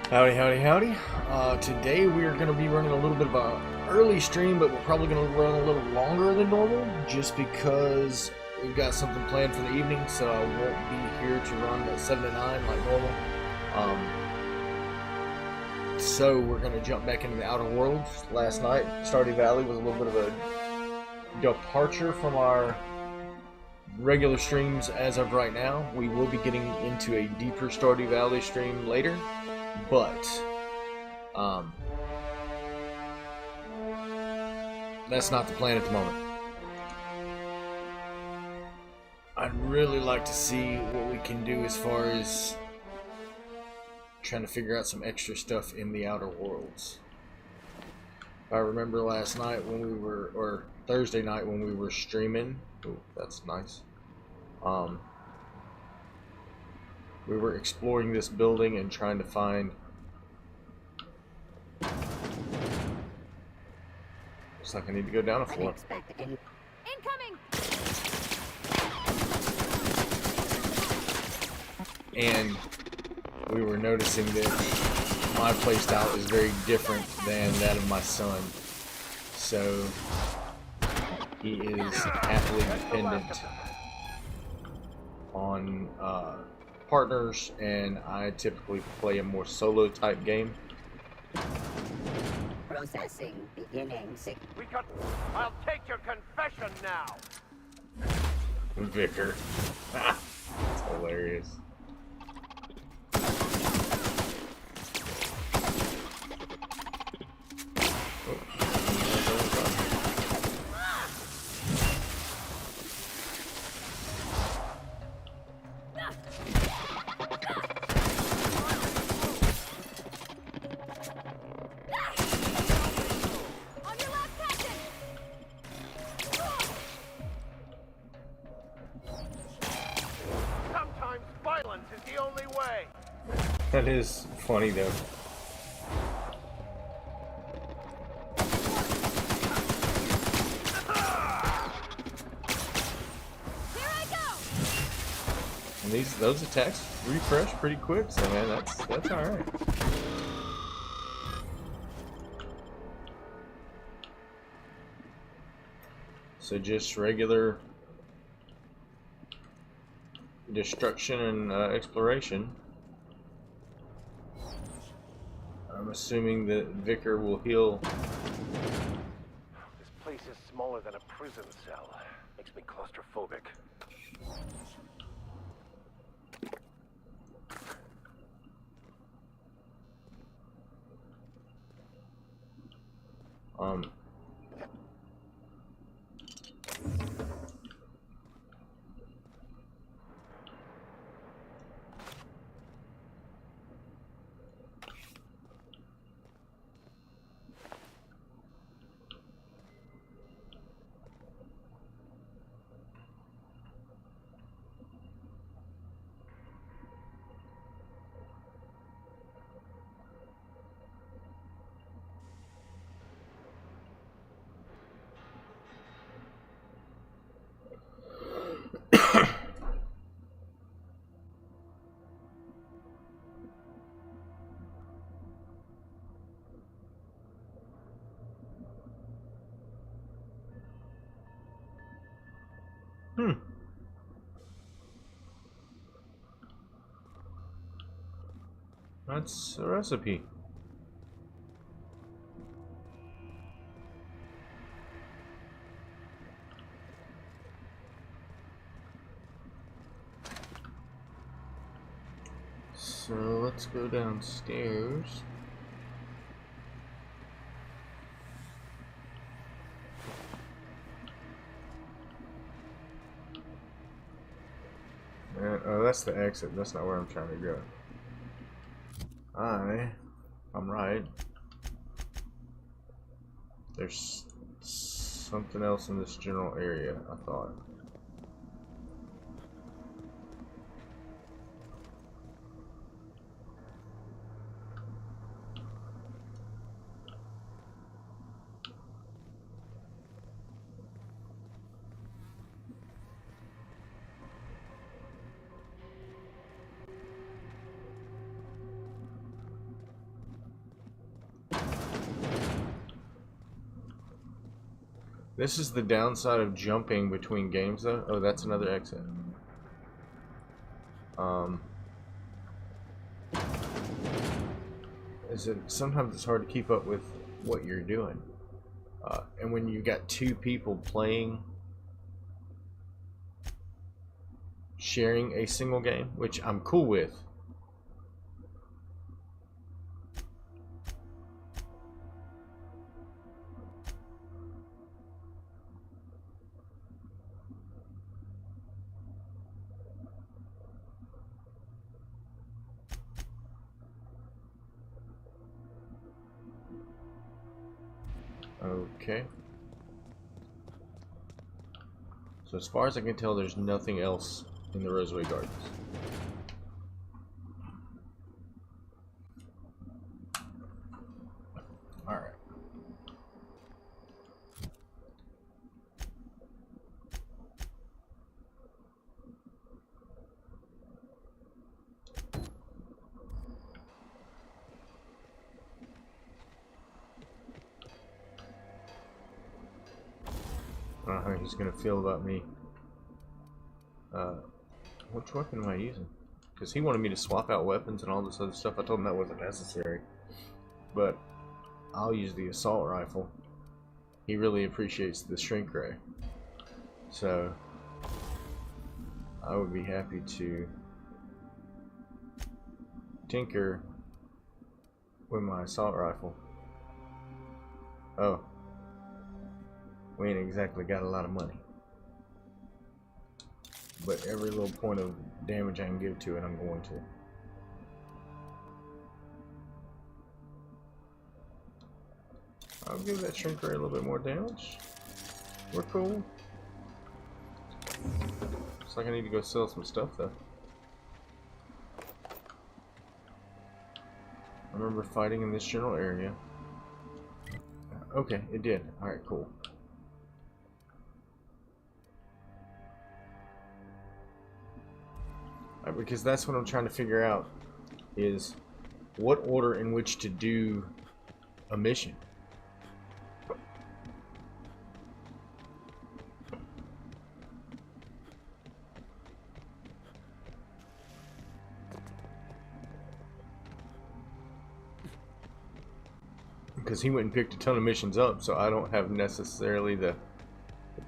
Howdy, howdy, howdy. Today we are going to be running a little bit of a early stream, but we're probably going to run a little longer than normal, just because we've got something planned for the evening, so I won't be here to run at 7 to 9 like normal. So we're going to jump back into the Outer Worlds. Last night, Stardew Valley was a little bit of a departure from our regular streams as of right now. We will be getting into a deeper Stardew Valley stream later. But, that's not the plan at the moment. I'd really like to see what we can do as far as trying to figure out some extra stuff in the Outer Worlds. If I remember last night when we were, or Thursday night when we were streaming, ooh, that's nice. We were exploring this building and trying to find... Looks like I need to go down a floor. Incoming! And we were noticing that my playstyle is very different than that of my son. So he is happily dependent on partners, and I typically play a more solo type game. Processing beginning. I'll take your confession now. Vicar. That's hilarious. That is funny though. Here I go! And those attacks refresh pretty quick, so man, that's alright. So just regular destruction and exploration. I'm assuming that Vicar will heal. This place is smaller than a prison cell. Makes me claustrophobic. That's a recipe. So let's go downstairs. And, oh, that's the exit. That's not where I'm trying to go. I'm right. There's something else in this general area, I thought. This is the downside of jumping between games, though. Oh, that's another exit. Is it sometimes it's hard to keep up with what you're doing, and when you got two people playing, sharing a single game, which I'm cool with. Okay. So as far as I can tell, there's nothing else in the Roseway Gardens. Alright. I don't know how he's gonna feel about me. Which weapon am I using? Because he wanted me to swap out weapons and all this other stuff. I told him that wasn't necessary. But I'll use the assault rifle. He really appreciates the shrink ray. So I would be happy to tinker with my assault rifle. Oh. We ain't exactly got a lot of money. But every little point of damage I can give to it, I'm going to. I'll give that shrink ray a little bit more damage. We're cool. Looks like I need to go sell some stuff though. I remember fighting in this general area. Okay, it did. Alright, cool. Because that's what I'm trying to figure out, is what order in which to do a mission. Because he went and picked a ton of missions up, so I don't have necessarily the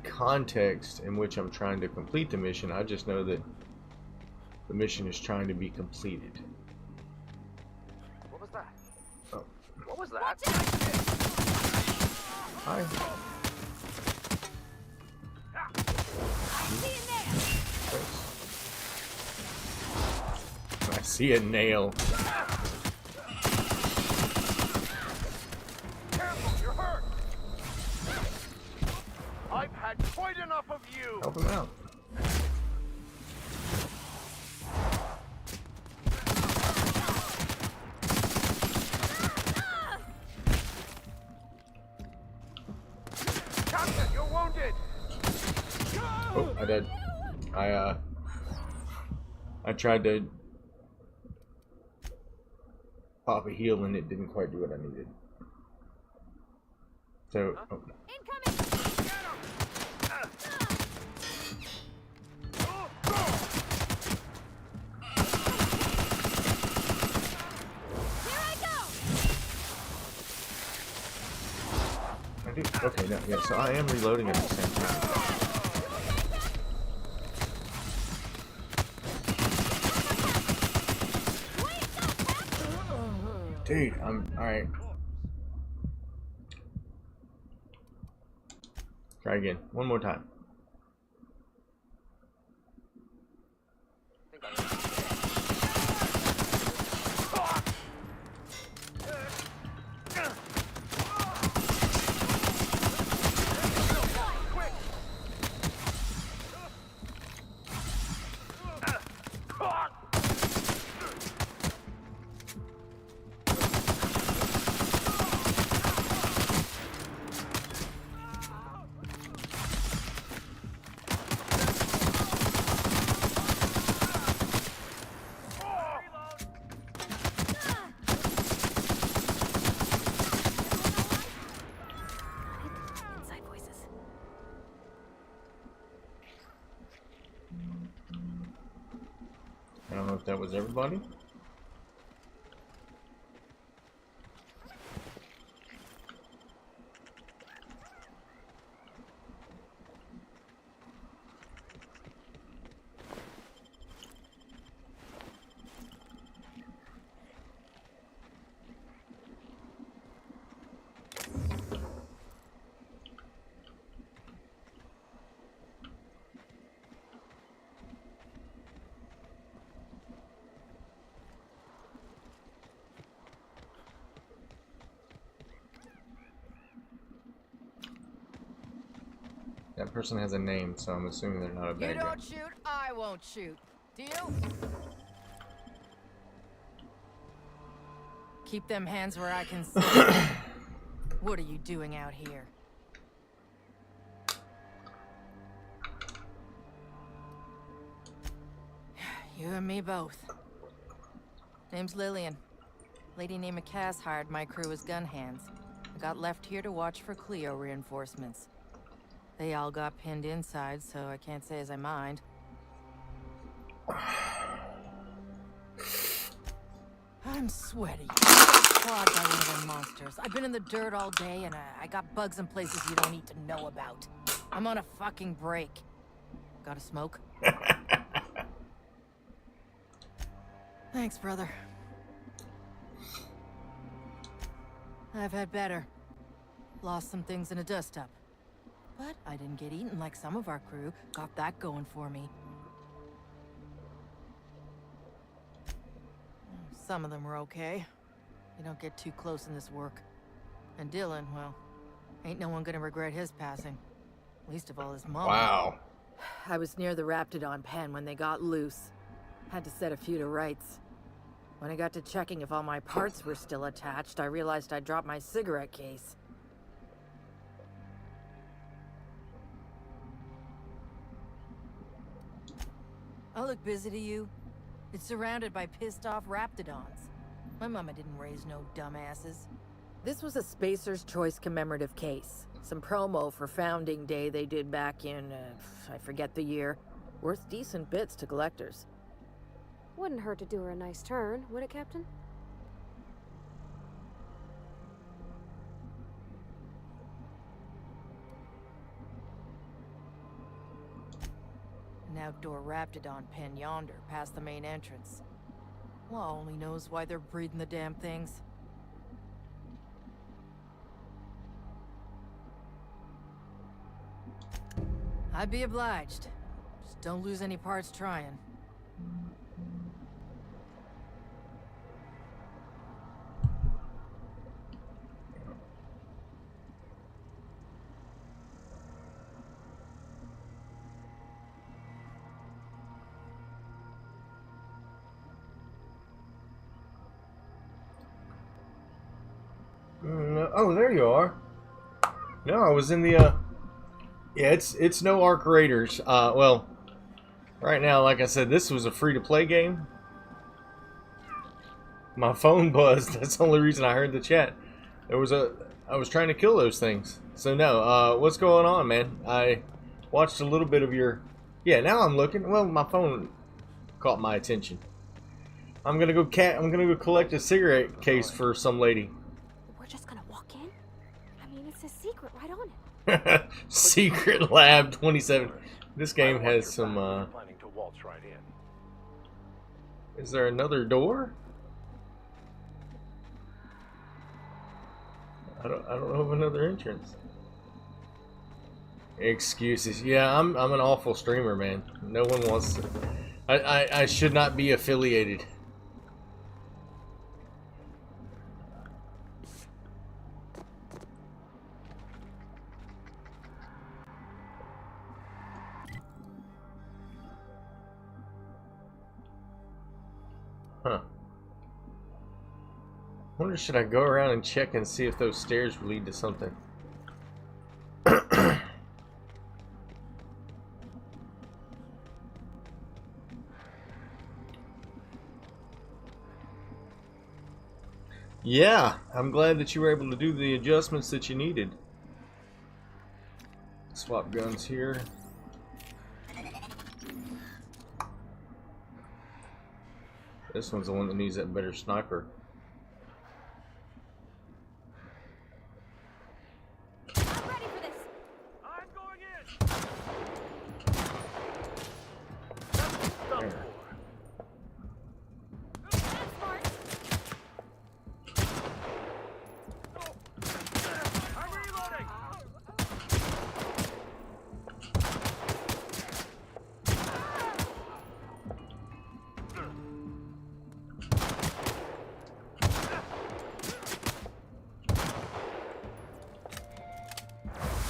context in which I'm trying to complete the mission. I just know that the mission is trying to be completed. What was that? Oh. What was that? Hi. Thanks. I see a nail. Careful, you're hurt. I've had quite enough of you. Help him out. Oh, I did. I tried to pop a heal and it didn't quite do what I needed. So, oh. I do. Okay, no, yeah. So I am reloading at the same time. Dude, I'm alright. Try again. One more time. was everybody? That person has a name, so I'm assuming they're not a bad You guy. don't shoot, I won't shoot. Deal? Keep them hands where I can see. What are you doing out here? You and me both. Name's Lillian. Lady named Cass hired my crew as gun hands. I got left here to watch for Cleo reinforcements. They all got pinned inside, so I can't say as I mind. I'm sweaty. Clawed by one of them monsters. I've been in the dirt all day, and I got bugs in places you don't need to know about. I'm on a fucking break. Got a smoke? Thanks, brother. I've had better. Lost some things in a dust-up. But I didn't get eaten like some of our crew. Got that going for me. Some of them were okay. You don't get too close in this work. And Dylan, well, ain't no one gonna regret his passing. Least of all his mom. Wow. I was near the Raptidon pen when they got loose. Had to set a few to rights. When I got to checking if all my parts were still attached, I realized I'd dropped my cigarette case. I look busy to you. It's surrounded by pissed-off Raptidons. My mama didn't raise no dumbasses. This was a Spacer's Choice commemorative case. Some promo for Founding Day they did back in, I forget the year. Worth decent bits to collectors. Wouldn't hurt to do her a nice turn, would it, Captain? An outdoor Raptidon pen yonder, past the main entrance. Law only knows why they're breeding the damn things. I'd be obliged. Just don't lose any parts trying. Oh, there you are. No, I was in the, yeah, it's no Arc Raiders. Well, right now, like I said, this was a free-to-play game. My phone buzzed. That's the only reason I heard the chat. I was trying to kill those things. So no, what's going on, man? I watched a little bit of your, yeah, now I'm looking. Well, my phone caught my attention. I'm gonna go collect a cigarette case for some lady. We're just gonna walk in? I mean, it's a secret right on it. Secret Lab 27. This game has some, Planning to waltz right in. is there another door? I don't know of another entrance. Excuses. Yeah, I'm an awful streamer, man. No one wants to. I should not be affiliated. Huh. Wonder, should I go around and check and see if those stairs lead to something? Yeah, I'm glad that you were able to do the adjustments that you needed. Swap guns here. This one's the one that needs that better sniper. I'm ready for this. I'm going in. That's what it's done There. That's smart. I'm reloading.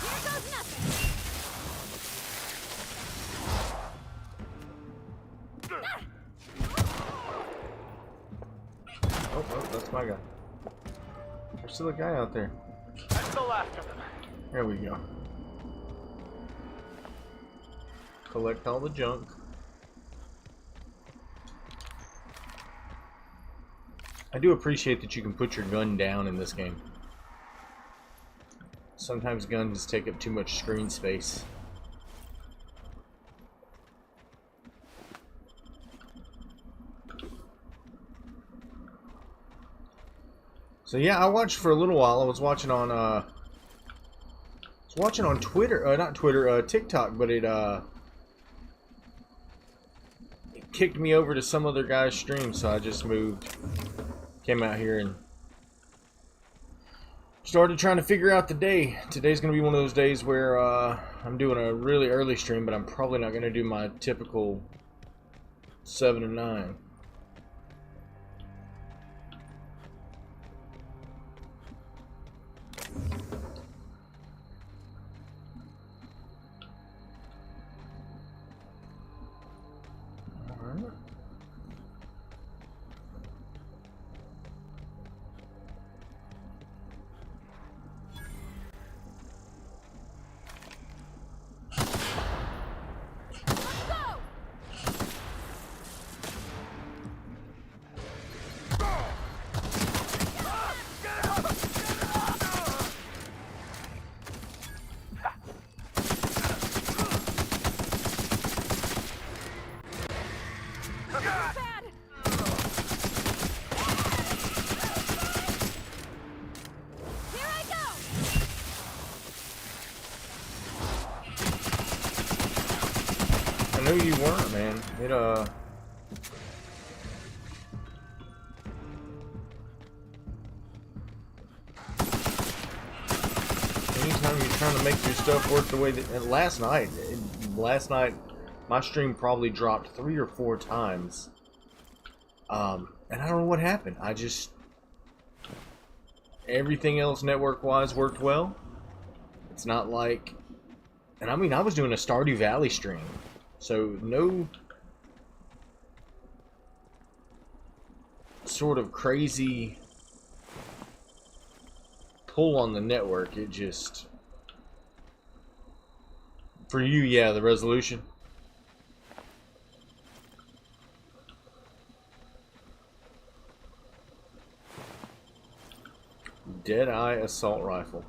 Here goes nothing. Oh, that's my guy. There's still a guy out there. I'm still after them. There we go. Collect all the junk. I do appreciate that you can put your gun down in this game. Sometimes guns take up too much screen space. So yeah, I watched for a little while. I was watching on Twitter, not Twitter, TikTok, but it kicked me over to some other guy's stream, so I just moved, came out here and started trying to figure out the day. Today's gonna be one of those days where I'm doing a really early stream, but I'm probably not gonna do my typical 7 to 9. Alright. Go! Bad. Here I go. I knew you weren't, man. Anytime you're trying to make your stuff work the way that... And last night, my stream probably dropped 3 or 4 times. And I don't know what happened. Everything else network-wise worked well. It's not like... And I mean, I was doing a Stardew Valley stream. So, no sort of crazy pull on the network. It just... For you, yeah, the resolution. Deadeye assault rifle.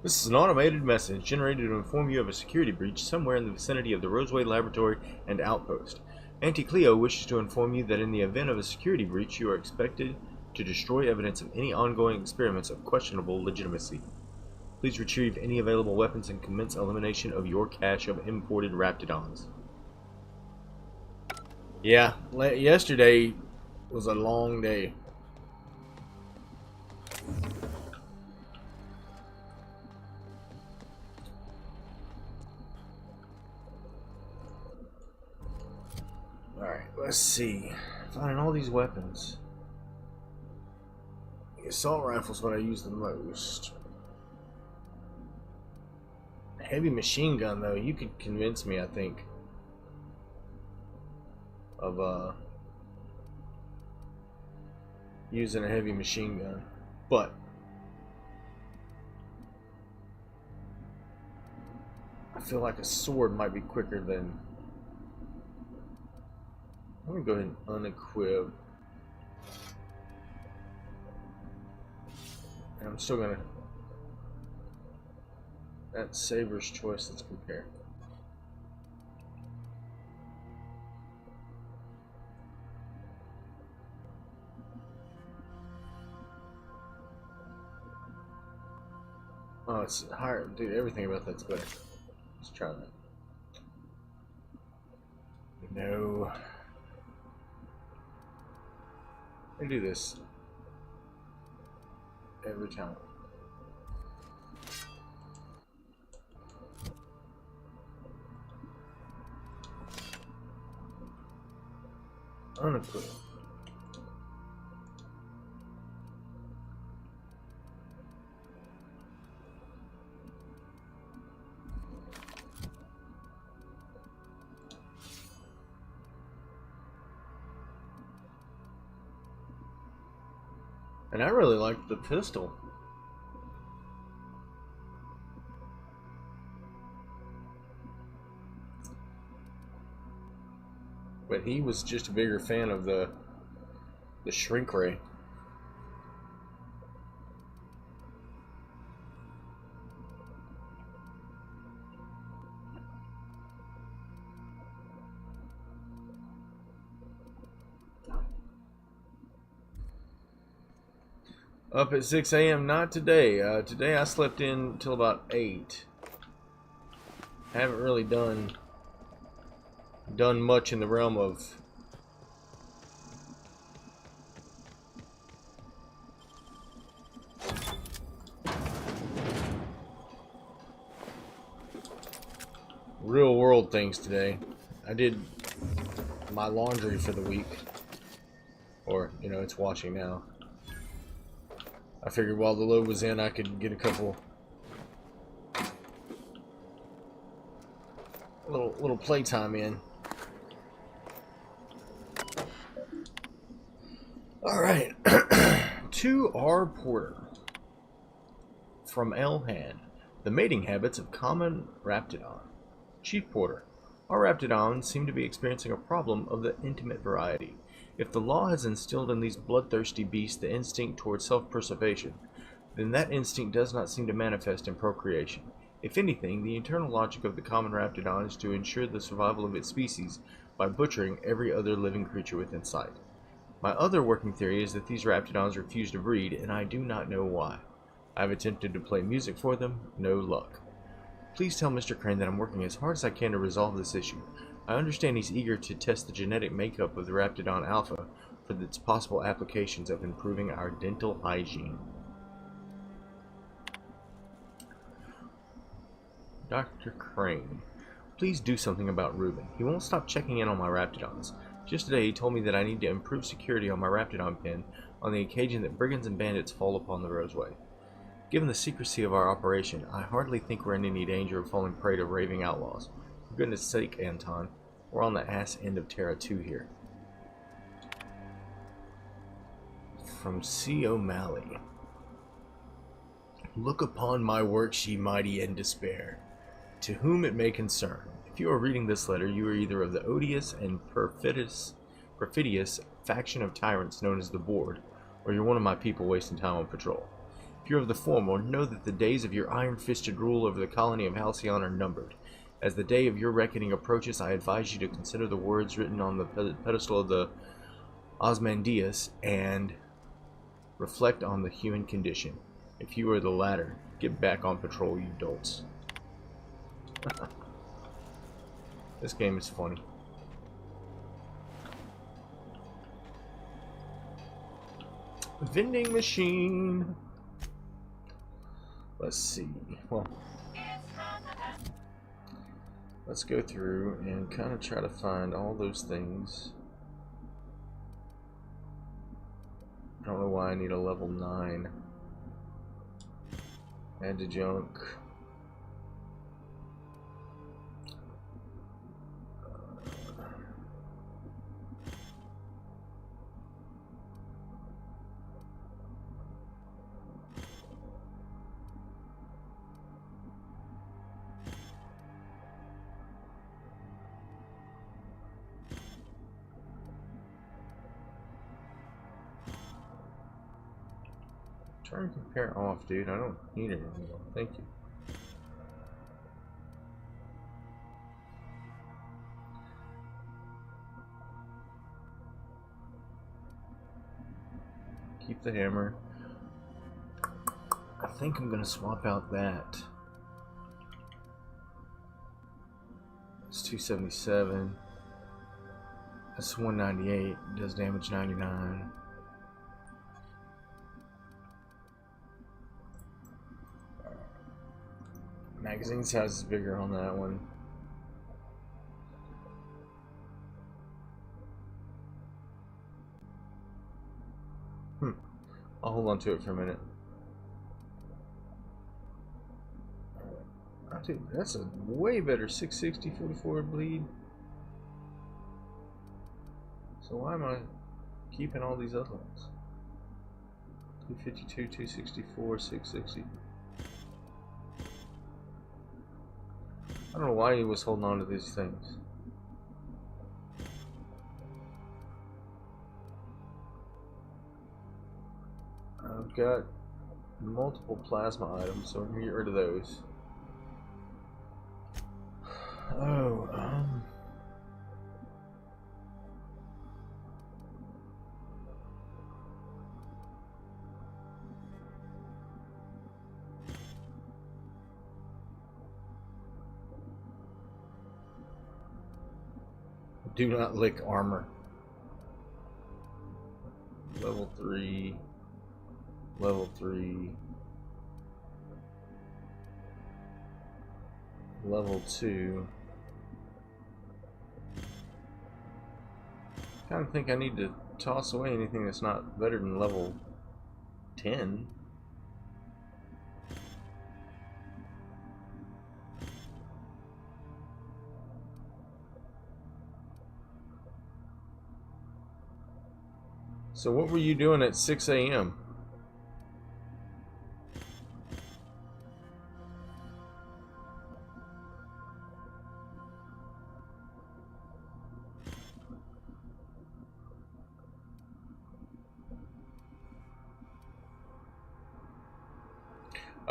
This is an automated message generated to inform you of a security breach somewhere in the vicinity of the Roseway Laboratory and Outpost. Auntie Cleo wishes to inform you that in the event of a security breach, you are expected to destroy evidence of any ongoing experiments of questionable legitimacy. Please retrieve any available weapons and commence elimination of your cache of imported Raptidons. Yeah, yesterday was a long day. Alright, let's see. Finding all these weapons. The assault rifle's what I use the most. Heavy machine gun, though, you could convince me, I think, of using a heavy machine gun. But I feel like a sword might be quicker than... I'm gonna go ahead and unequip. And I'm still gonna... That's Saber's choice. Let's compare. Oh, it's higher. Dude, everything about that's better. Let's try that. No. I do this every time. Unequip. And I really liked the pistol. But he was just a bigger fan of the shrink ray. Up at 6 a.m. Not today. Today I slept in till about 8. Haven't really done much in the realm of real world things today. I did my laundry for the week, or you know, it's washing now. I figured while the load was in, I could get a couple little playtime in. All right, to R. Porter from Elhan, the mating habits of common Raptidon. Chief Porter, our Raptidons seem to be experiencing a problem of the intimate variety. If the law has instilled in these bloodthirsty beasts the instinct towards self-preservation, then that instinct does not seem to manifest in procreation. If anything, the internal logic of the common Raptidon is to ensure the survival of its species by butchering every other living creature within sight. My other working theory is that these Raptidons refuse to breed, and I do not know why. I have attempted to play music for them, no luck. Please tell Mr. Crane that I'm working as hard as I can to resolve this issue. I understand he's eager to test the genetic makeup of the Raptidon Alpha for its possible applications of improving our dental hygiene. Dr. Crane, please do something about Reuben. He won't stop checking in on my Raptidons. Just today he told me that I need to improve security on my Raptidon pen on the occasion that brigands and bandits fall upon the Roseway. Given the secrecy of our operation, I hardly think we're in any danger of falling prey to raving outlaws. For goodness sake, Anton, we're on the ass end of Terra 2 here. From C. O'Malley. Look upon my works, ye mighty, in despair. To whom it may concern. If you are reading this letter, you are either of the odious and perfidious faction of tyrants known as the Board, or you're one of my people wasting time on patrol. If you're of the former, know that the days of your iron-fisted rule over the colony of Halcyon are numbered. As the day of your reckoning approaches, I advise you to consider the words written on the pedestal of the Osmandius and reflect on the human condition. If you are the latter, get back on patrol, you dolts. This game is funny. Vending machine. Let's see. Well, let's go through and kind of try to find all those things. I don't know why I need a level 9. Add to junk. Turn compare off, dude. I don't need it anymore. Thank you. Keep the hammer. I think I'm gonna swap out that. It's 277. That's 198. Does damage 99. Magazine size is bigger on that one. I'll hold on to it for a minute. Dude, that's a way better 660 44 bleed. So why am I keeping all these other ones? 252, 264, 660. I don't know why he was holding on to these things. I've got multiple plasma items, so I'm gonna get rid of those. Oh, do not lick armor. Level 3. Level 3. Level 2. I kind of think I need to toss away anything that's not better than level 10. So what were you doing at 6 a.m.?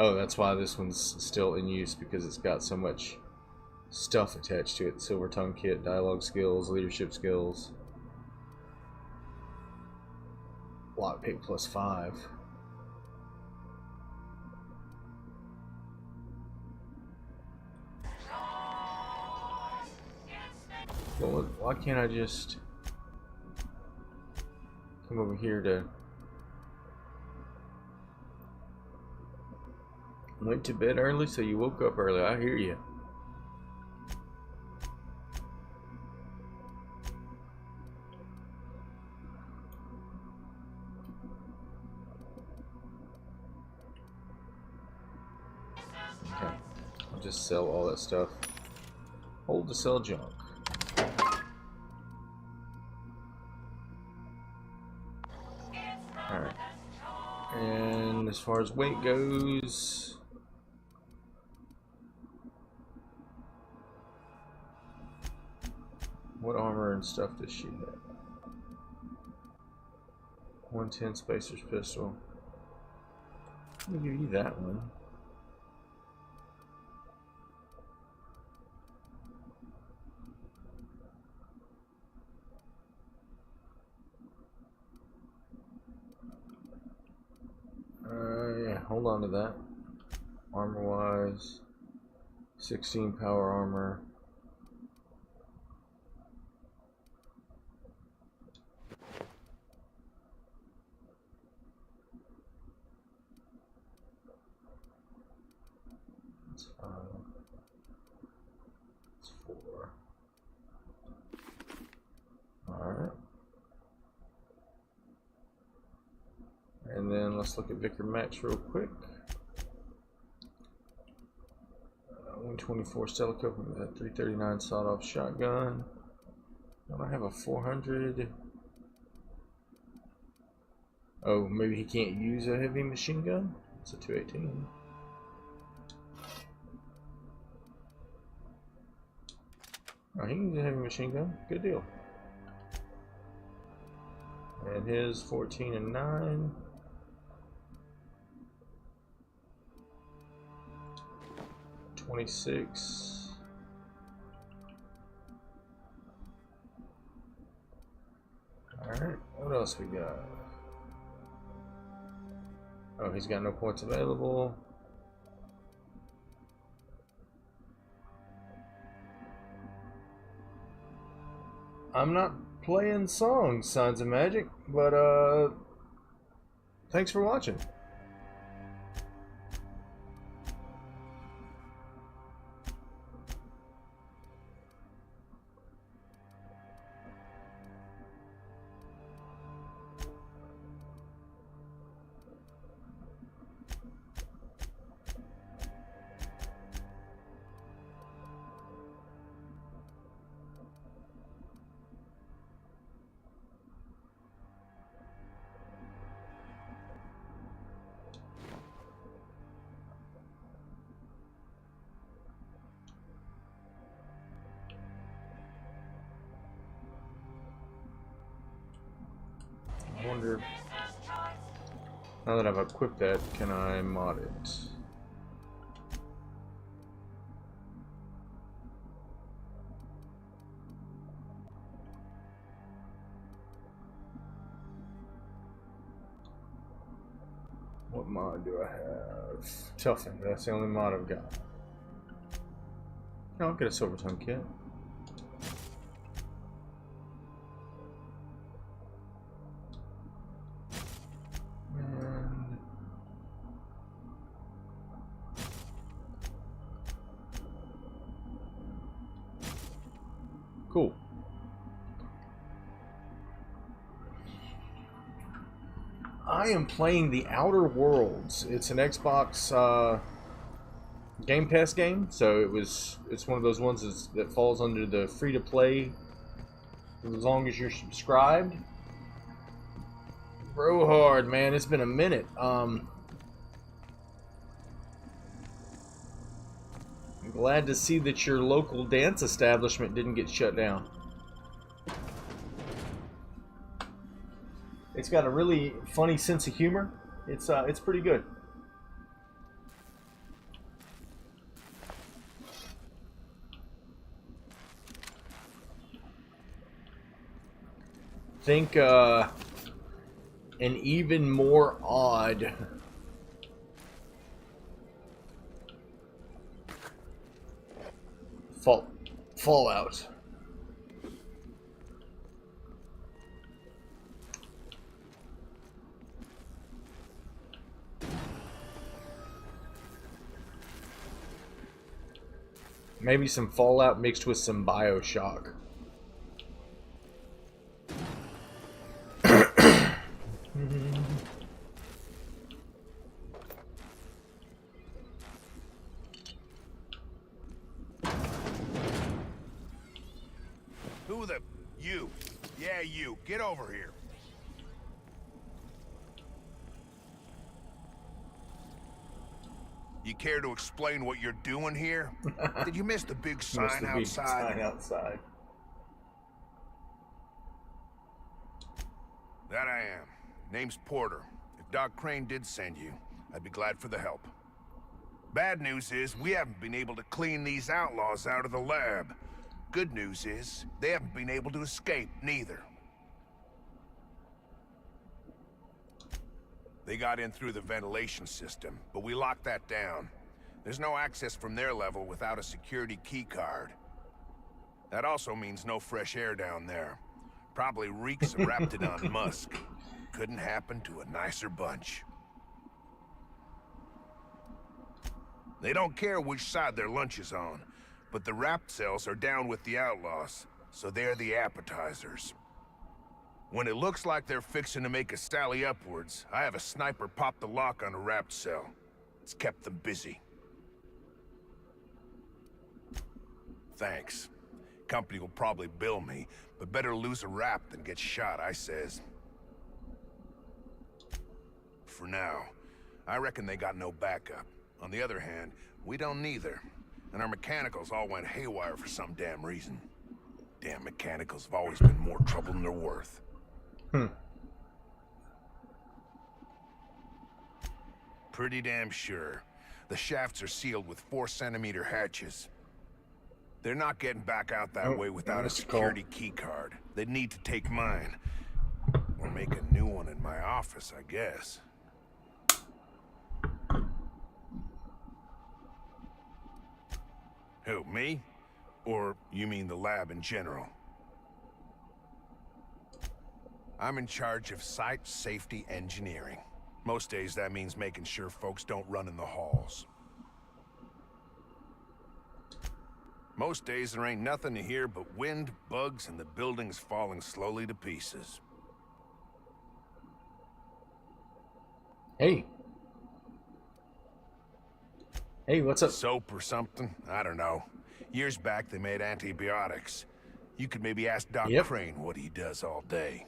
Oh, that's why this one's still in use, because it's got so much stuff attached to it. Silver Tongue Kit, dialogue skills, leadership skills. Lockpick +5. Well, why can't I just come over here to... Went to bed early, so you woke up early. I hear you. Okay, I'll just sell all that stuff. Hold to sell junk. Alright. And as far as weight goes... What armor and stuff does she have? 110 Spacer's pistol. Let me give you that one. Yeah, hold on to that. Armor wise, 16 power armor. That's 5. That's 4. Alright. And then let's look at Vicar Max real quick. 124 Celica from that 339 sawed-off shotgun. Don't I have a 400? Oh, maybe he can't use a heavy machine gun? It's a 218. Oh, he can use a heavy machine gun. Good deal. And his 14 and 9. 26. Alright, what else we got? Oh, he's got no points available. I'm not playing songs, Signs of Magic, but thanks for watching. I wonder, now that I've equipped that, can I mod it? What mod do I have? Toughen, that's the only mod I've got. I'll get a silver tongue kit. Cool. I am playing The Outer Worlds. It's an Xbox Game Pass game, so it's one of those ones that falls under the free to play as long as you're subscribed. Bro hard, man. It's been a minute. I'm glad to see that your local dance establishment didn't get shut down. It's got a really funny sense of humor. It's pretty good. Think an even more odd Fallout. Maybe some Fallout mixed with some BioShock. Who the... You. Yeah, you. Get over here. You care to explain what you're doing here? Did you miss the big sign outside? That I am. Name's Porter. If Doc Crane did send you, I'd be glad for the help. Bad news is, we haven't been able to clean these outlaws out of the lab. Good news is, they haven't been able to escape, neither. They got in through the ventilation system, but we locked that down. There's no access from their level without a security key card. That also means no fresh air down there. Probably reeks of Raptidon musk. Couldn't happen to a nicer bunch. They don't care which side their lunch is on, but the Rapt cells are down with the outlaws, so they're the appetizers. When it looks like they're fixing to make a sally upwards, I have a sniper pop the lock on a Rapt cell. It's kept them busy. Thanks. Company will probably bill me, but better lose a Rapt than get shot, I says. For now, I reckon they got no backup. On the other hand, we don't neither. And our mechanicals all went haywire for some damn reason. Damn mechanicals have always been more trouble than they're worth. Pretty damn sure. The shafts are sealed with 4-centimeter hatches. They're not getting back out that way without a that's security key card. They'd need to take mine. Or make a new one in my office, I guess. Who, me? Or you mean the lab in general? I'm in charge of site safety engineering. Most days that means making sure folks don't run in the halls. Most days there ain't nothing to hear but wind, bugs, and the buildings falling slowly to pieces. Hey. Hey, what's up? Soap or something? I don't know. Years back they made antibiotics. You could maybe ask Doc Crane what he does all day.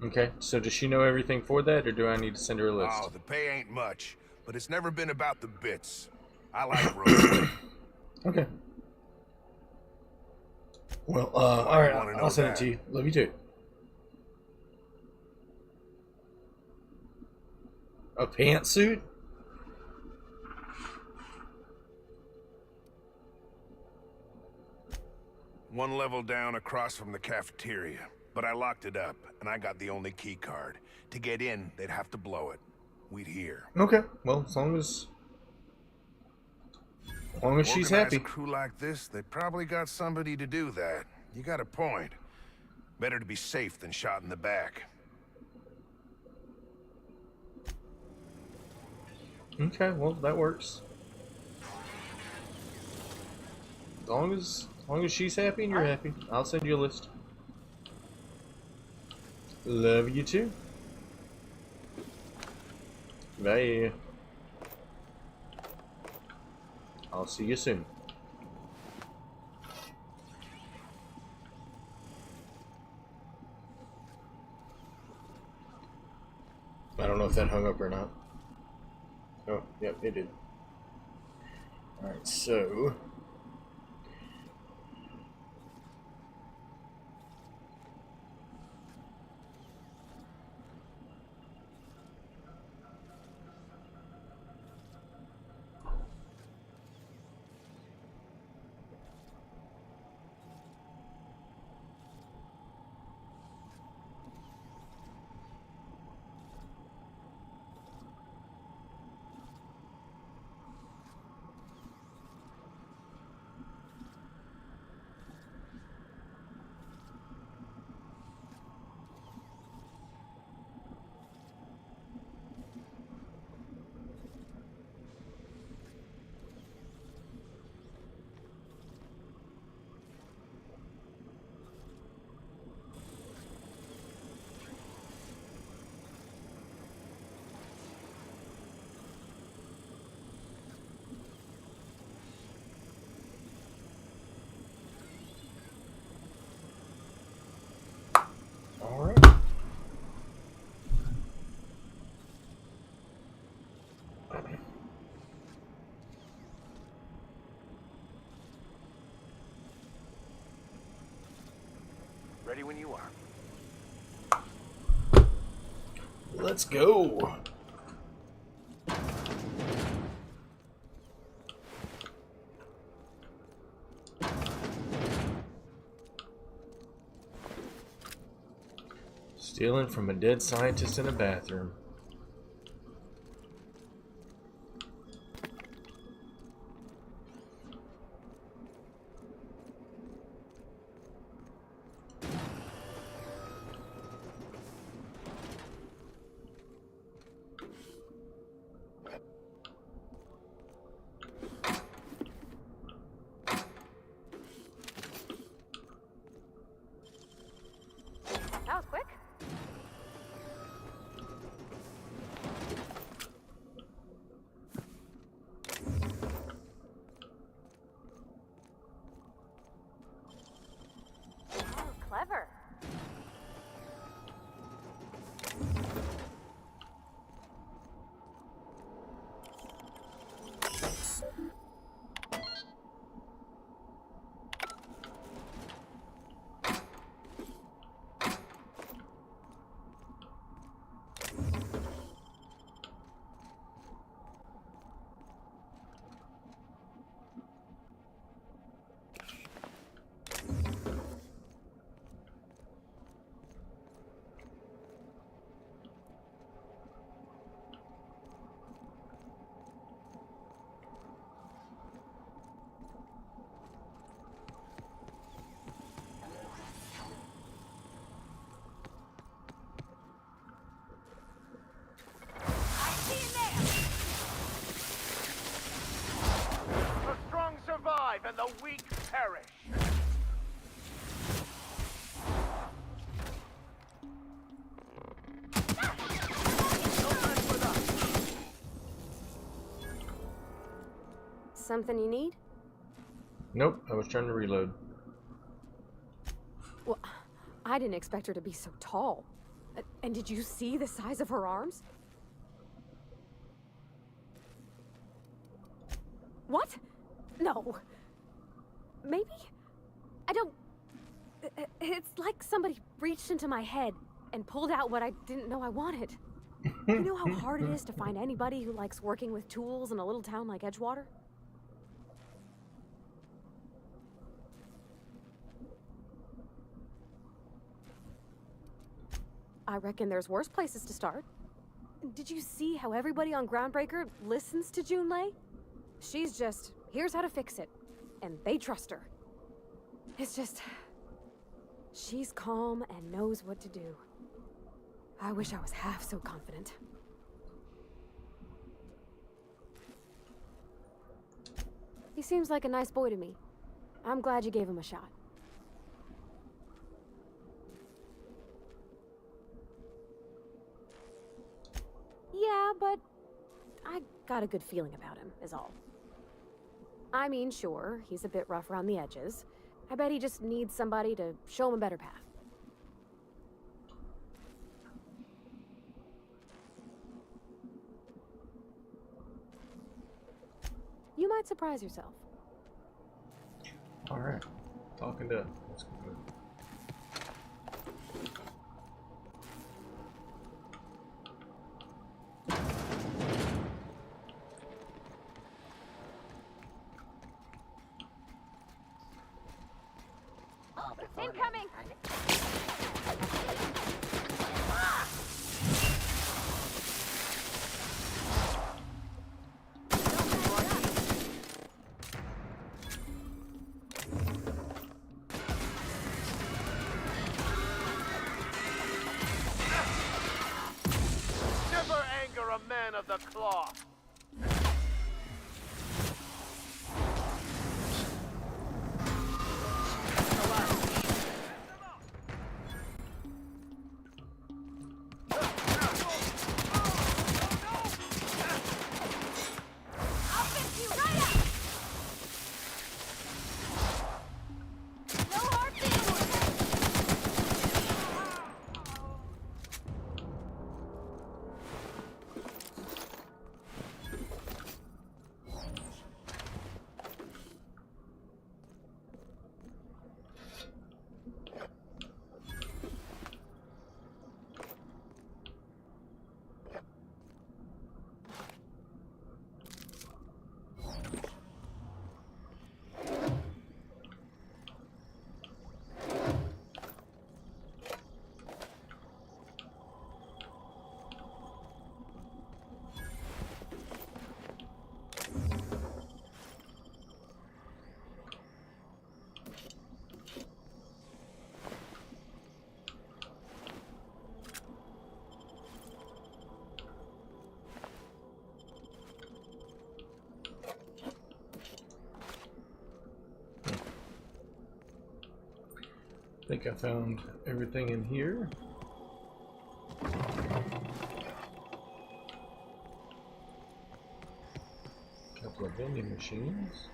Okay, so does she know everything for that, or do I need to send her a list? Oh, the pay ain't much, but it's never been about the bits. I like roasting. Okay. Well, alright, I'll send it to you. Love you too. A pantsuit? One level down across from the cafeteria, but I locked it up, and I got the only key card. To get in, they'd have to blow it. We'd hear. Okay, well, as long as she's happy. A crew like this, they probably got somebody to do that. You got a point. Better to be safe than shot in the back. Okay, well, that works. As long as she's happy and you're happy, I'll send you a list. Love you too. Bye. I'll see you soon. I don't know if that hung up or not. Oh, yep, it did. Alright, so... Alright. Ready when you are. Let's go. Stealing from a dead scientist in a bathroom. That was quick. Something you need? Nope, I was trying to reload. Well, I didn't expect her to be so tall. And did you see the size of her arms? What? No. Maybe? I don't... It's like somebody reached into my head and pulled out what I didn't know I wanted. You know how hard it is to find anybody who likes working with tools in a little town like Edgewater? I reckon there's worse places to start. Did you see how everybody on Groundbreaker listens to Junlei? She's just, here's how to fix it. And they trust her. It's just... she's calm and knows what to do. I wish I was half so confident. He seems like a nice boy to me. I'm glad you gave him a shot. Yeah, but I got a good feeling about him, is all. I mean, sure, he's a bit rough around the edges. I bet he just needs somebody to show him a better path. You might surprise yourself. Alright, talking done. Let's go. Incoming! Never anger a man of the cloth. I think I found everything in here. Couple of vending machines.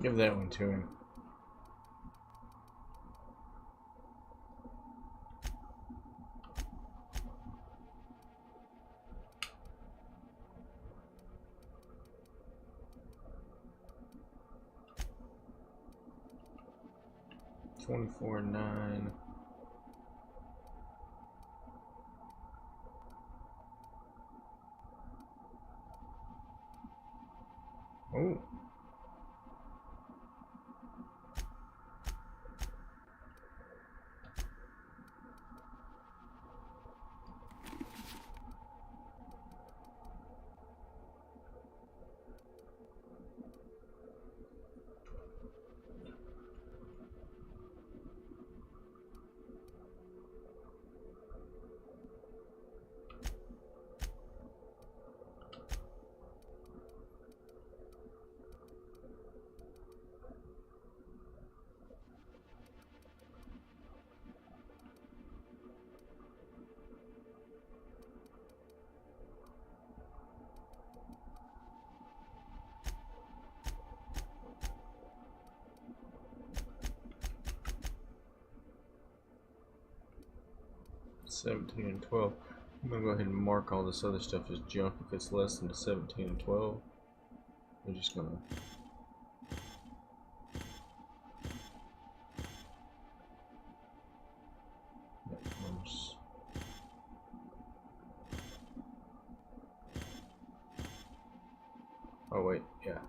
Give that one to him. $24.9. Oh. 17 and 12. I'm gonna go ahead and mark all this other stuff as junk if it's less than 17 and 12. I'm just gonna oh wait, yeah.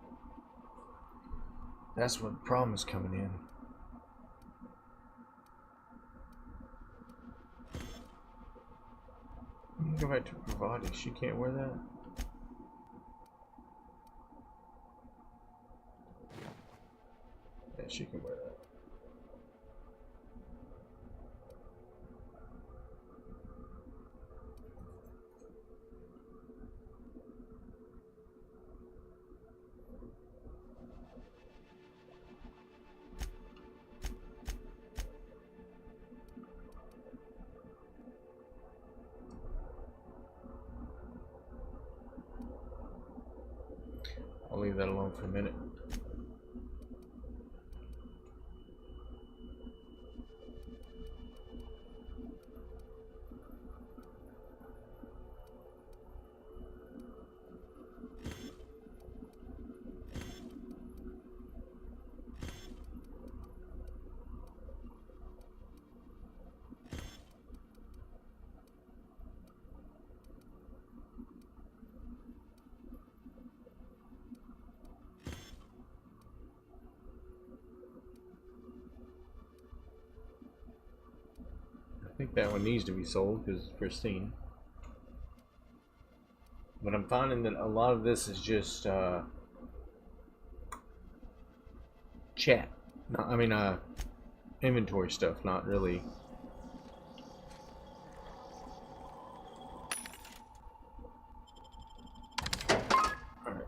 That's where the problem is coming in. Let me go back to Pravati. She can't wear that? Yeah, she can wear that. I'll leave that alone for a minute. I think that one needs to be sold because it's pristine. But I'm finding that a lot of this is just chat. No, I mean inventory stuff, not really. Alright.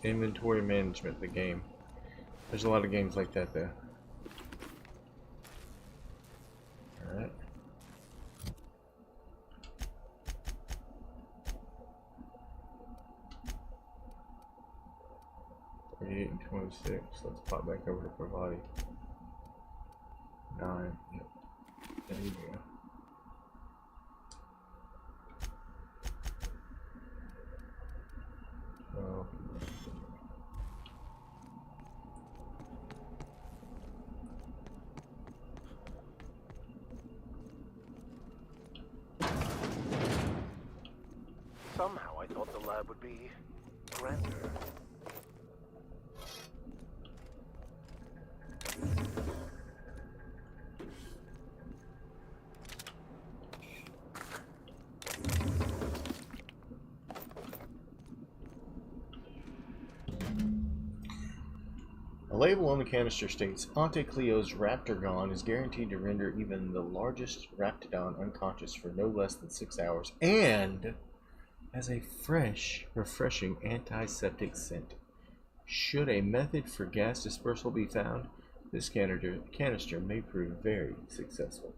Inventory management, the game. There's a lot of games like that there. Alright. And 26. Let's pop back over to Pravati. 9. Yep. There you go. Well. Somehow I thought the lab would be grander. A label on the canister states, Ante Cleo's Raptorgon is guaranteed to render even the largest Raptidon unconscious for no less than 6 hours, and has a fresh, refreshing antiseptic scent. Should a method for gas dispersal be found, this canister may prove very successful.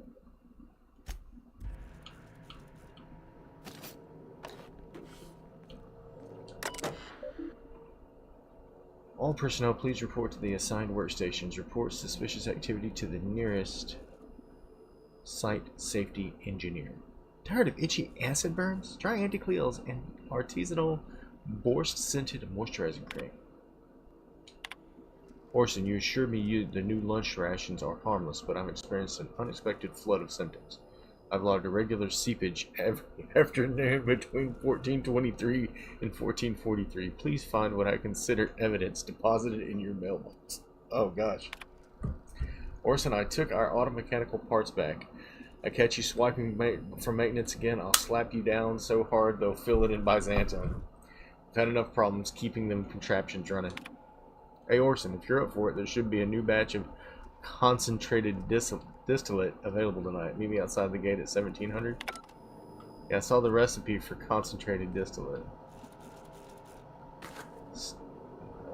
All personnel, please report to the assigned workstations. Report suspicious activity to the nearest site safety engineer. Tired of itchy acid burns? Try Anticleo's and artisanal Borst-scented moisturizing cream. Orson, you assured me the new lunch rations are harmless, but I'm experiencing an unexpected flood of symptoms. I've logged a regular seepage every afternoon between 1423 and 1443. Please find what I consider evidence deposited in your mailbox. Oh gosh. Orson, I took our automechanical parts back. I catch you swiping for maintenance again, I'll slap you down so hard they'll fill it in Byzantium. I've had enough problems keeping them contraptions running. Hey Orson, if you're up for it, there should be a new batch of concentrated distillate available tonight. Meet me outside the gate at 1700. Yeah, I saw the recipe for concentrated distillate.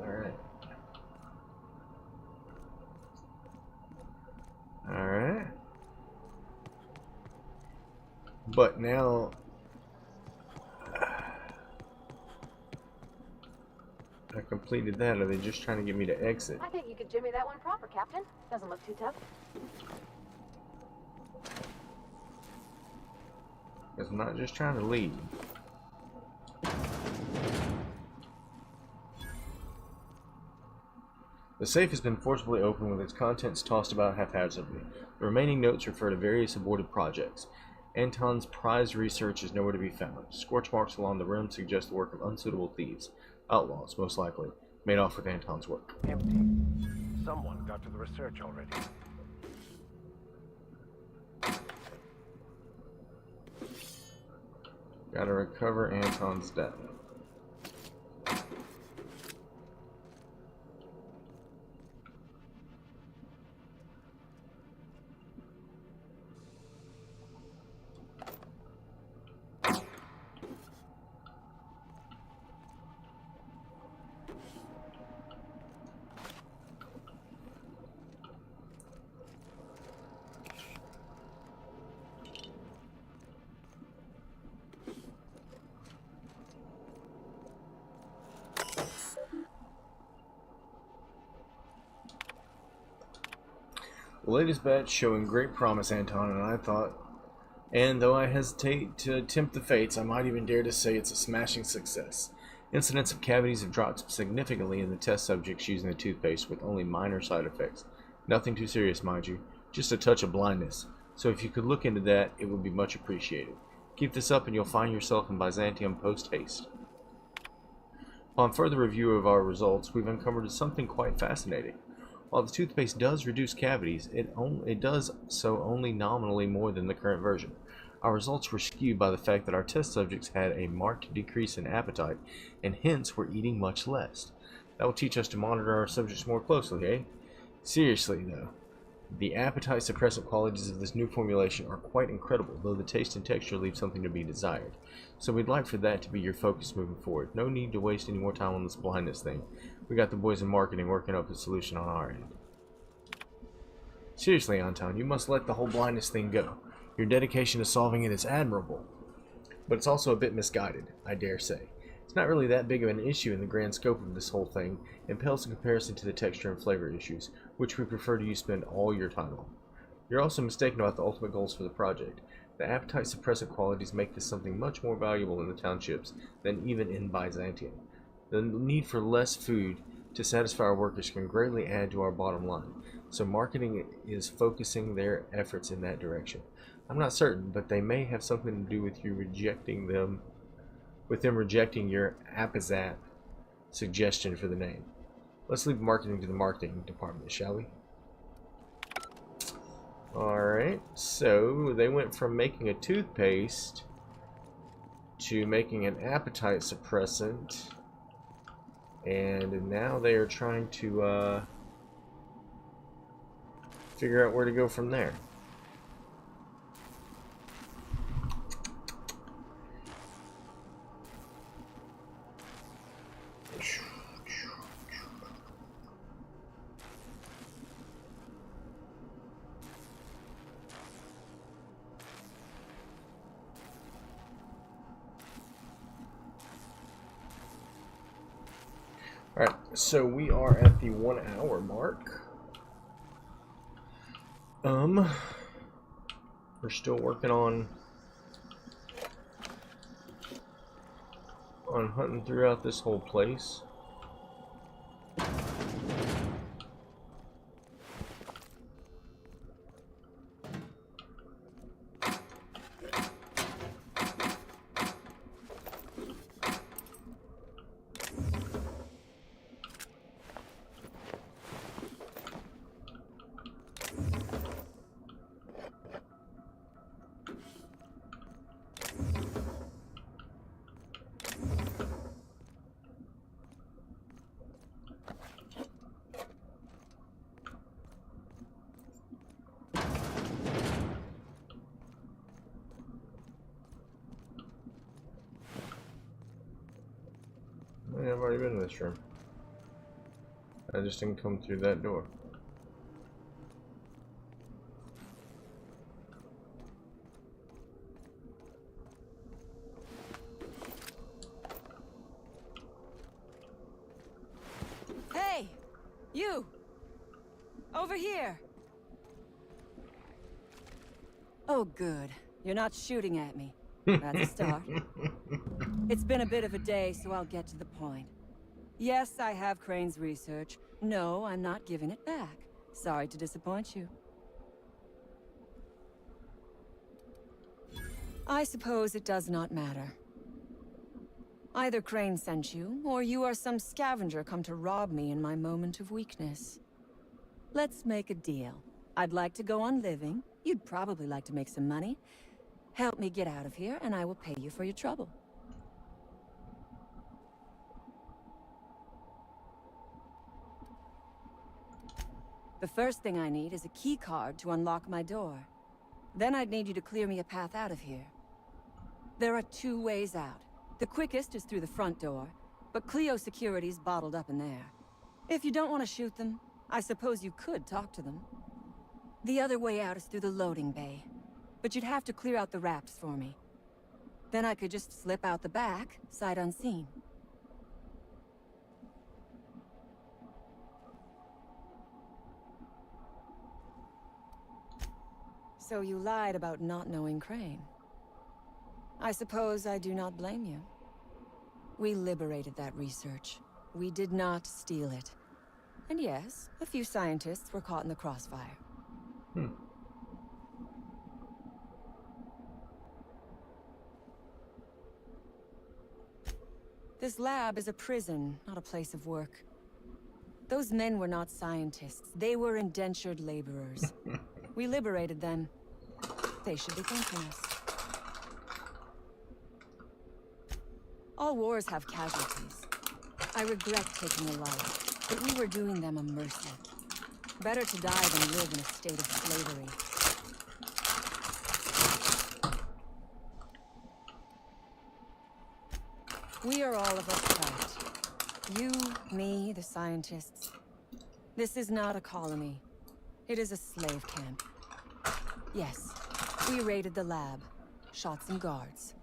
Alright. Alright. But now I completed that. Are they just trying to get me to exit? I think you could jimmy that one proper, Captain. Doesn't look too tough. It's not just trying to leave. The safe has been forcibly opened with its contents tossed about haphazardly. The remaining notes refer to various aborted projects. Anton's prized research is nowhere to be found. Scorch marks along the rim suggest the work of unsuitable thieves. Outlaws, most likely, made off with Anton's work. Empty. Someone got to the research already. Gotta recover Anton's data. The latest batch showing great promise, Anton, and though I hesitate to tempt the fates, I might even dare to say it's a smashing success. Incidents of cavities have dropped significantly in the test subjects using the toothpaste with only minor side effects. Nothing too serious, mind you, just a touch of blindness. So if you could look into that, it would be much appreciated. Keep this up and you'll find yourself in Byzantium post-haste. Upon further review of our results, we've uncovered something quite fascinating. While the toothpaste does reduce cavities, it does so only nominally more than the current version. Our results were skewed by the fact that our test subjects had a marked decrease in appetite, and hence were eating much less. That will teach us to monitor our subjects more closely, eh? Seriously, though, the appetite suppressant qualities of this new formulation are quite incredible, though the taste and texture leave something to be desired. So we'd like for that to be your focus moving forward. No need to waste any more time on this blindness thing. We got the boys in marketing working up a solution on our end. Seriously, Anton, you must let the whole blindness thing go. Your dedication to solving it is admirable, but it's also a bit misguided, I dare say. It's not really that big of an issue in the grand scope of this whole thing, and pales in comparison to the texture and flavor issues, which we prefer to you spend all your time on. You're also mistaken about the ultimate goals for the project. The appetite suppressant qualities make this something much more valuable in the townships than even in Byzantium. The need for less food to satisfy our workers can greatly add to our bottom line, so marketing is focusing their efforts in that direction. I'm not certain, but they may have something to do with you rejecting them, with them rejecting your apizat suggestion for the name. Let's leave marketing to the marketing department, shall we? Alright, so they went from making a toothpaste to making an appetite suppressant, and now they are trying to figure out where to go from there. Alright, so we are at the 1 hour mark. We're still working on hunting throughout this whole place. Yeah, I've already been in this room. I just didn't come through that door. You! Over here! Oh, good. You're not shooting at me. That's a start. It's been a bit of a day, so I'll get to the point. Yes, I have Crane's research. No, I'm not giving it back. Sorry to disappoint you. I suppose it does not matter. Either Crane sent you, or you are some scavenger come to rob me in my moment of weakness. Let's make a deal. I'd like to go on living. You'd probably like to make some money. Help me get out of here, and I will pay you for your trouble. The first thing I need is a key card to unlock my door. Then I'd need you to clear me a path out of here. There are 2 ways out. The quickest is through the front door, but Cleo security's bottled up in there. If you don't want to shoot them, I suppose you could talk to them. The other way out is through the loading bay, but you'd have to clear out the wraps for me. Then I could just slip out the back, sight unseen. So you lied about not knowing Crane. I suppose I do not blame you. We liberated that research. We did not steal it. And yes, a few scientists were caught in the crossfire. This lab is a prison, not a place of work. Those men were not scientists. They were indentured laborers. We liberated them. They should be thanking us. All wars have casualties. I regret taking a life, but we were doing them a mercy. Better to die than live in a state of slavery. We are all of us trapped. You, me, the scientists. This is not a colony. It is a slave camp. Yes, we raided the lab, shot some guards.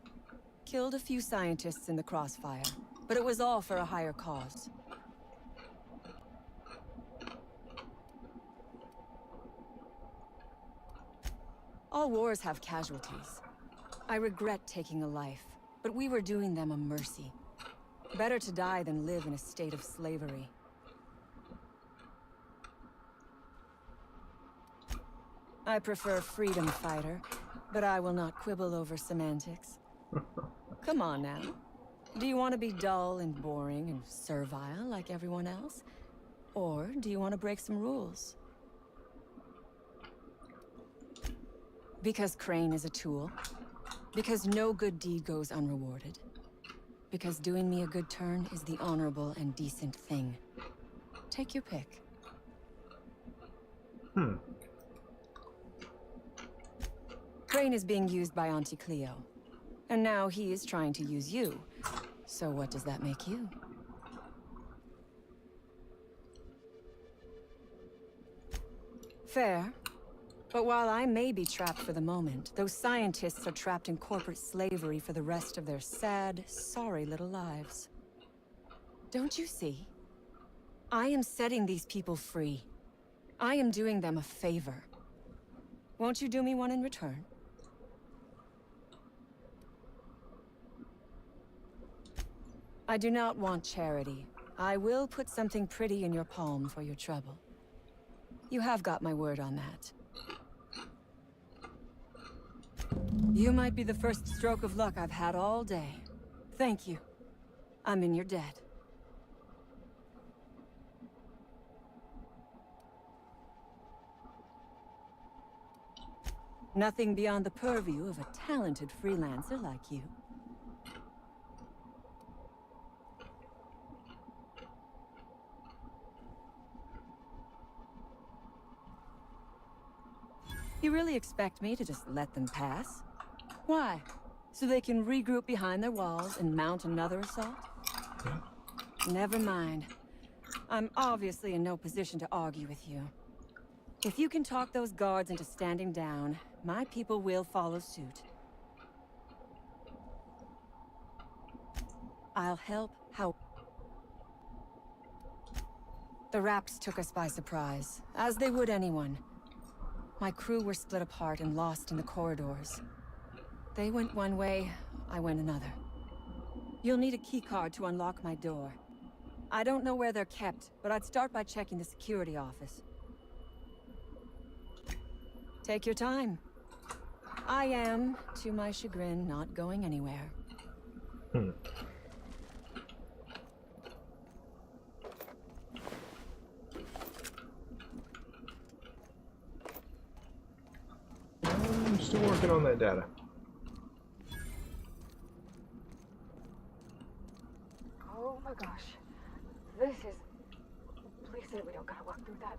Killed a few scientists in the crossfire, but it was all for a higher cause. All wars have casualties. I regret taking a life, but we were doing them a mercy. Better to die than live in a state of slavery. I prefer freedom fighter, but I will not quibble over semantics. Come on now. Do you want to be dull and boring and servile like everyone else? Or do you want to break some rules? Because Crane is a tool. Because no good deed goes unrewarded. Because doing me a good turn is the honorable and decent thing. Take your pick. Crane is being used by Auntie Cleo. And now he is trying to use you. So what does that make you? Fair. But while I may be trapped for the moment, those scientists are trapped in corporate slavery for the rest of their sad, sorry little lives. Don't you see? I am setting these people free. I am doing them a favor. Won't you do me one in return? I do not want charity. I will put something pretty in your palm for your trouble. You have got my word on that. You might be the first stroke of luck I've had all day. Thank you. I'm in your debt. Nothing beyond the purview of a talented freelancer like you. You really expect me to just let them pass? Why? So they can regroup behind their walls and mount another assault? Never mind. I'm obviously in no position to argue with you. If you can talk those guards into standing down, my people will follow suit. I'll help how... The Raps took us by surprise, as they would anyone. My crew were split apart and lost in the corridors. They went one way, I went another. You'll need a keycard to unlock my door. I don't know where they're kept, but I'd start by checking the security office. Take your time. I am, to my chagrin, not going anywhere. I'm still working on that data. Oh my gosh. This is... Please say we don't gotta walk through that.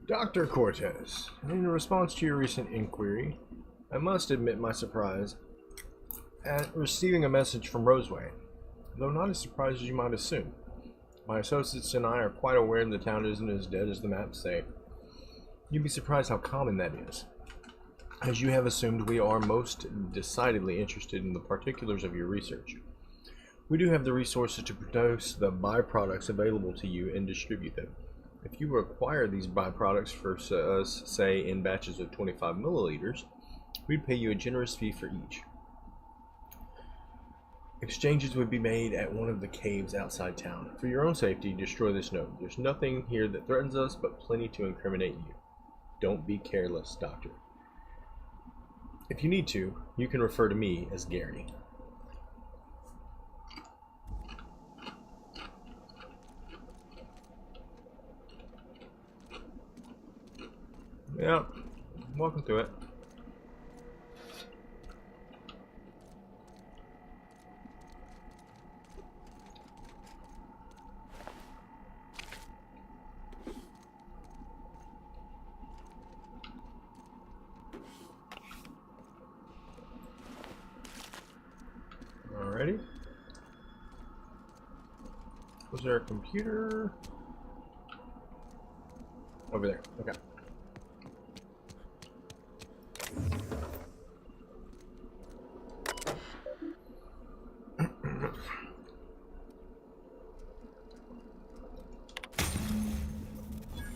Dr. Cortez, in response to your recent inquiry, I must admit my surprise at receiving a message from Roseway, though not as surprised as you might assume. My associates and I are quite aware the town isn't as dead as the maps say. You'd be surprised how common that is. As you have assumed, we are most decidedly interested in the particulars of your research. We do have the resources to produce the byproducts available to you and distribute them. If you require these byproducts for us, say, in batches of 25 milliliters, we'd pay you a generous fee for each. Exchanges would be made at one of the caves outside town. For your own safety, destroy this note. There's nothing here that threatens us, but plenty to incriminate you. Don't be careless, Doctor. If you need to, you can refer to me as Gary. Yeah, welcome to it. Alrighty. Was there a computer? Over there, okay.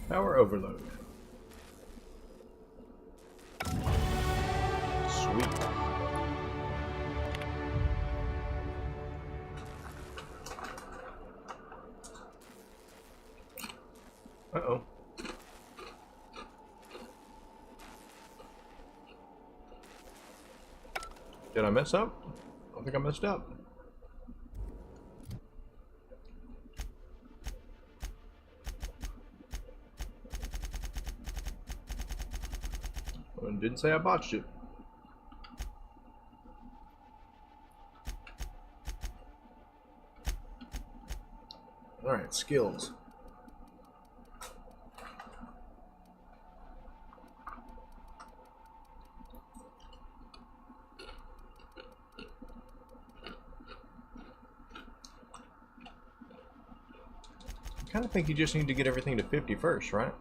Power overload. Sweet. Uh-oh. Did I mess up? I don't think I messed up. Didn't say I botched it. Alright, skills. I kind of think you just need to get everything to 50 first, right?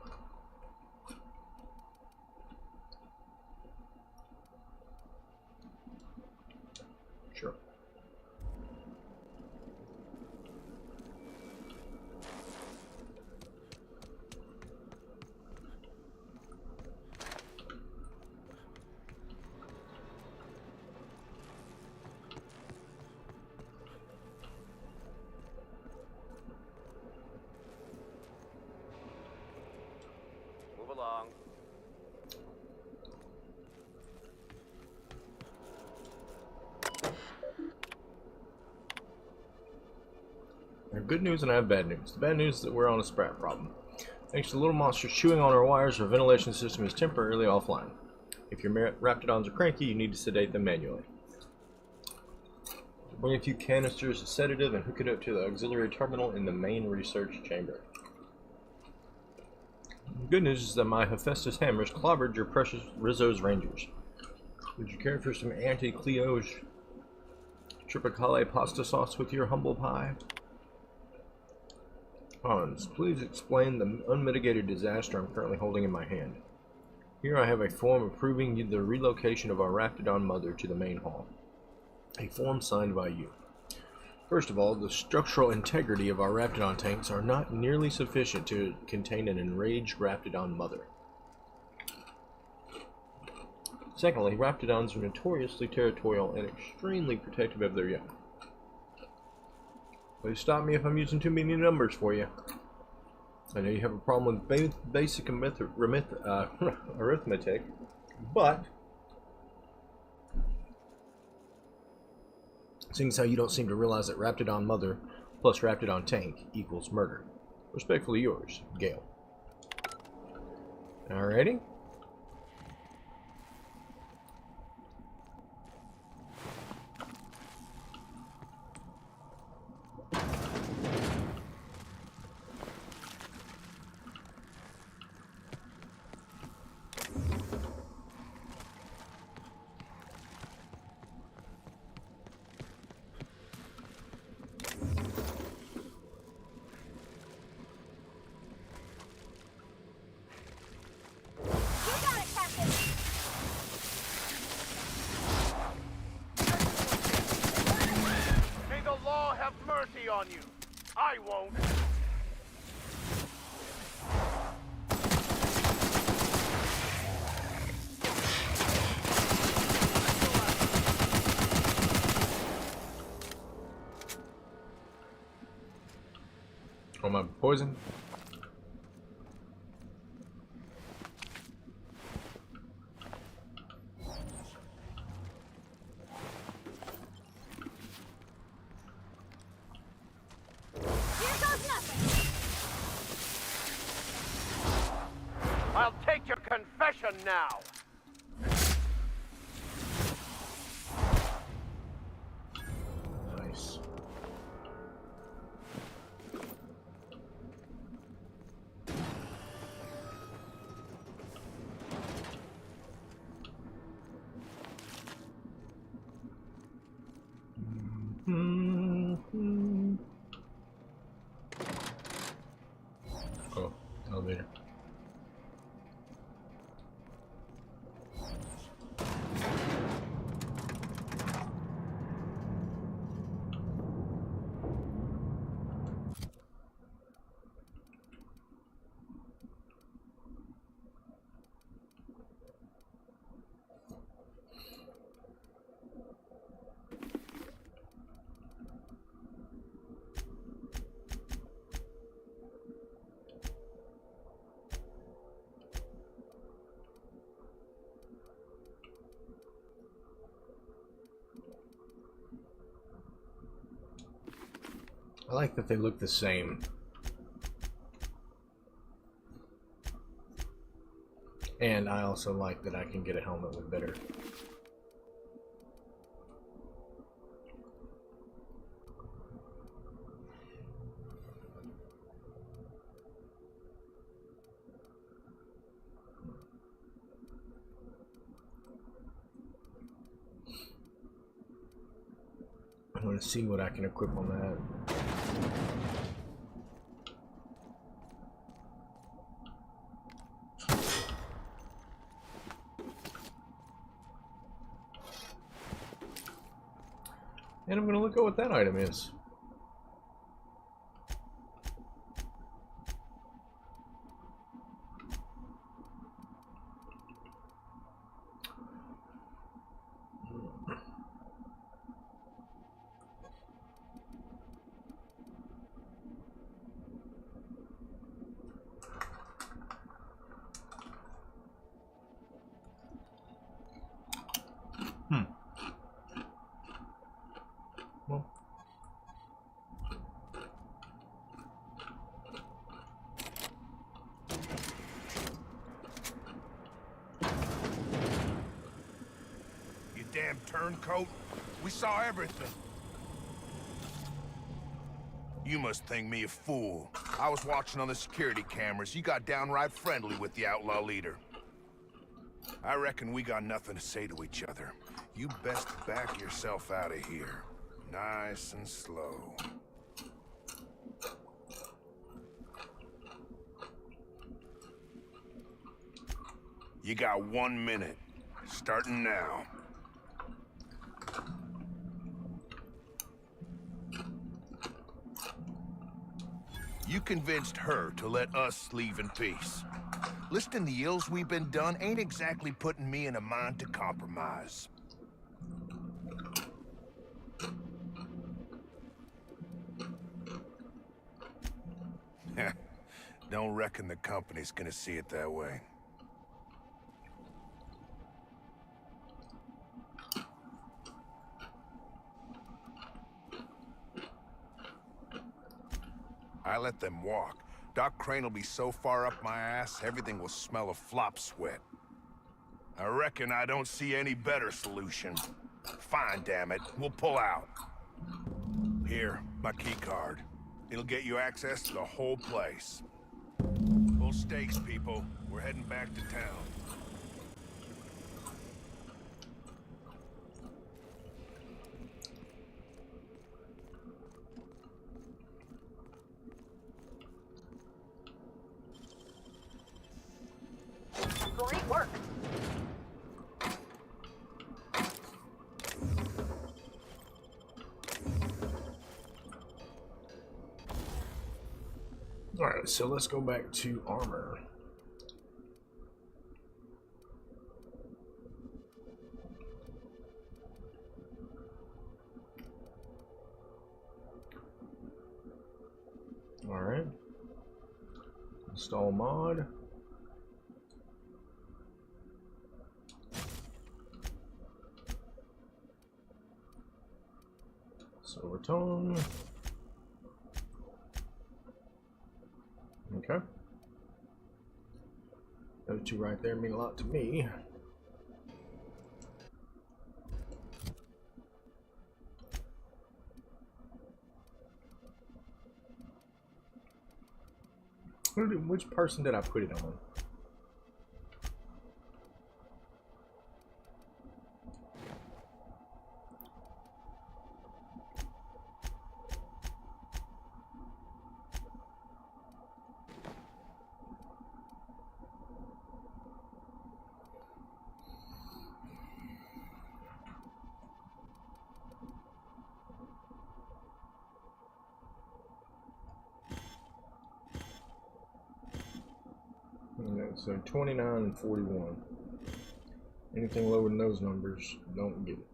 Sure. Move along. I have good news and I have bad news. The bad news is that we're on a sprat problem. Thanks to the little monster chewing on our wires, our ventilation system is temporarily offline. If your raptidons are cranky, you need to sedate them manually. Bring a few canisters of sedative and hook it up to the auxiliary terminal in the main research chamber. The good news is that my Hephaestus hammers clobbered your precious Rizzo's Rangers. Would you care for some Auntie Cleo's tripicale pasta sauce with your humble pie? Hans, please explain the unmitigated disaster I'm currently holding in my hand. Here I have a form approving the relocation of our Raptidon mother to the main hall. A form signed by you. First of all, the structural integrity of our Raptidon tanks are not nearly sufficient to contain an enraged Raptidon mother. Secondly, Raptidons are notoriously territorial and extremely protective of their young. Please stop me if I'm using too many numbers for you. I know you have a problem with basic arithmetic, but seeing as how you don't seem to realize that Raptidon mother plus Raptidon tank equals murder. Respectfully yours, Gale. Alrighty. May the law have mercy on you. I won't. Oh, my poison. I'll take your confession now. Nice. Oh, elevator. I like that they look the same. And I also like that I can get a helmet with better. I want to see what I can equip on that. And I'm going to look at what that item is. Well, You damn turncoat. We saw everything. You must think me a fool. I was watching on the security cameras. You got downright friendly with the outlaw leader. I reckon we got nothing to say to each other. You best back yourself out of here. Nice and slow. You got 1 minute. Starting now. You convinced her to let us leave in peace. Listing the ills we've been done ain't exactly putting me in a mind to compromise. Don't reckon the company's gonna see it that way. I let them walk. Doc Crane will be so far up my ass, everything will smell of flop sweat. I reckon I don't see any better solution. Fine, damn it. We'll pull out. Here, my key card. It'll get you access to the whole place. Full stakes, people. We're heading back to town. Great work. Alright, so let's go back to armor. Alright. Install mod. Silver tone. Okay. Those two right there mean a lot to me. Which person did I put it on? Okay, so 29 and 41. Anything lower than those numbers, don't get it.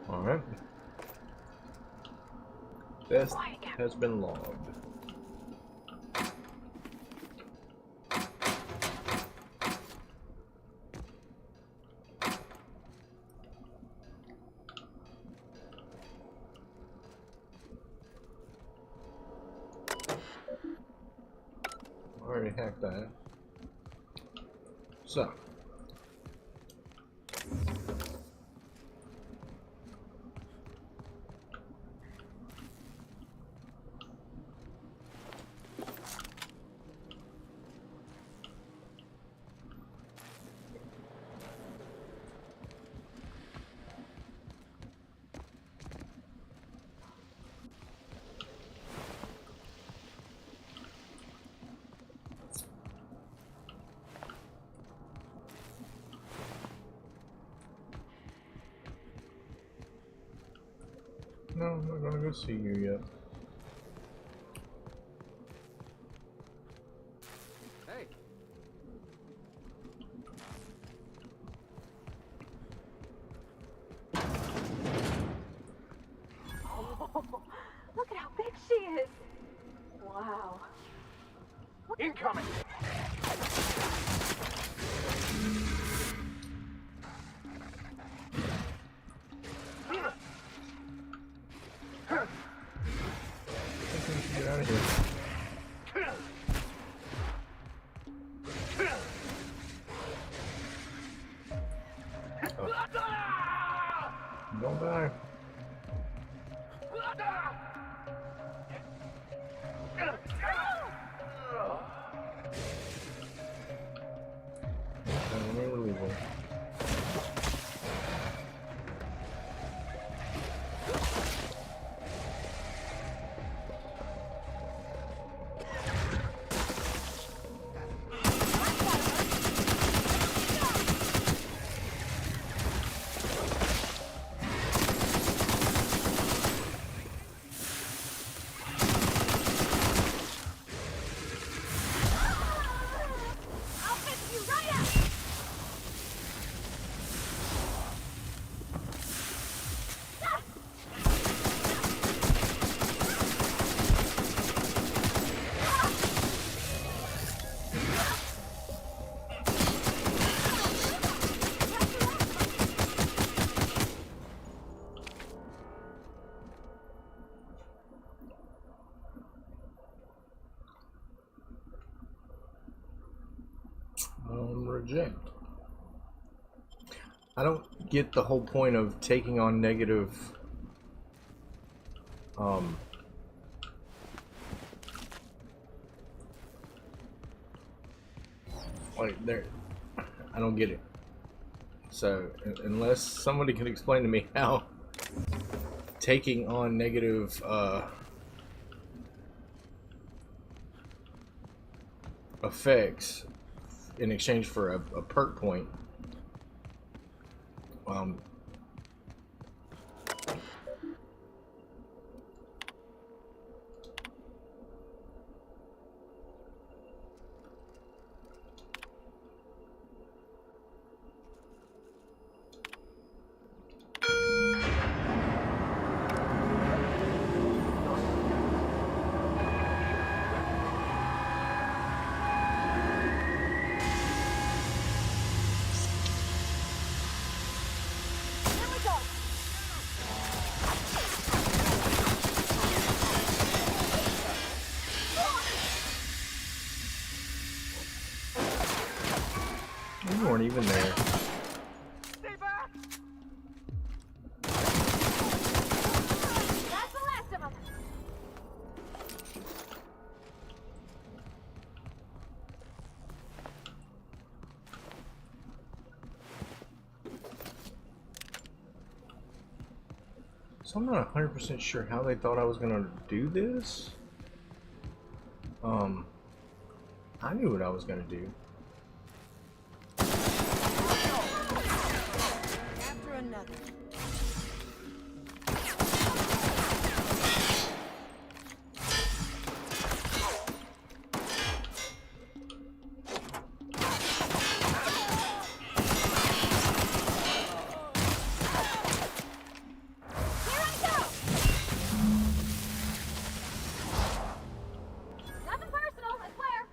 Alright. Death has been logged. Already hacked that. So. No, I'm not gonna go see you yet. Hey. Oh, look at how big she is. Wow. Incoming! Don't die. Reject. I don't get the whole point of taking on negative like there, I don't get it. So unless somebody can explain to me how taking on negative effects in exchange for a perk point you weren't even there. Stay back! That's the last of them. So I'm not 100% sure how they thought I was gonna do this. I knew what I was gonna do. After another. Here I go. Nothing personal, I swear.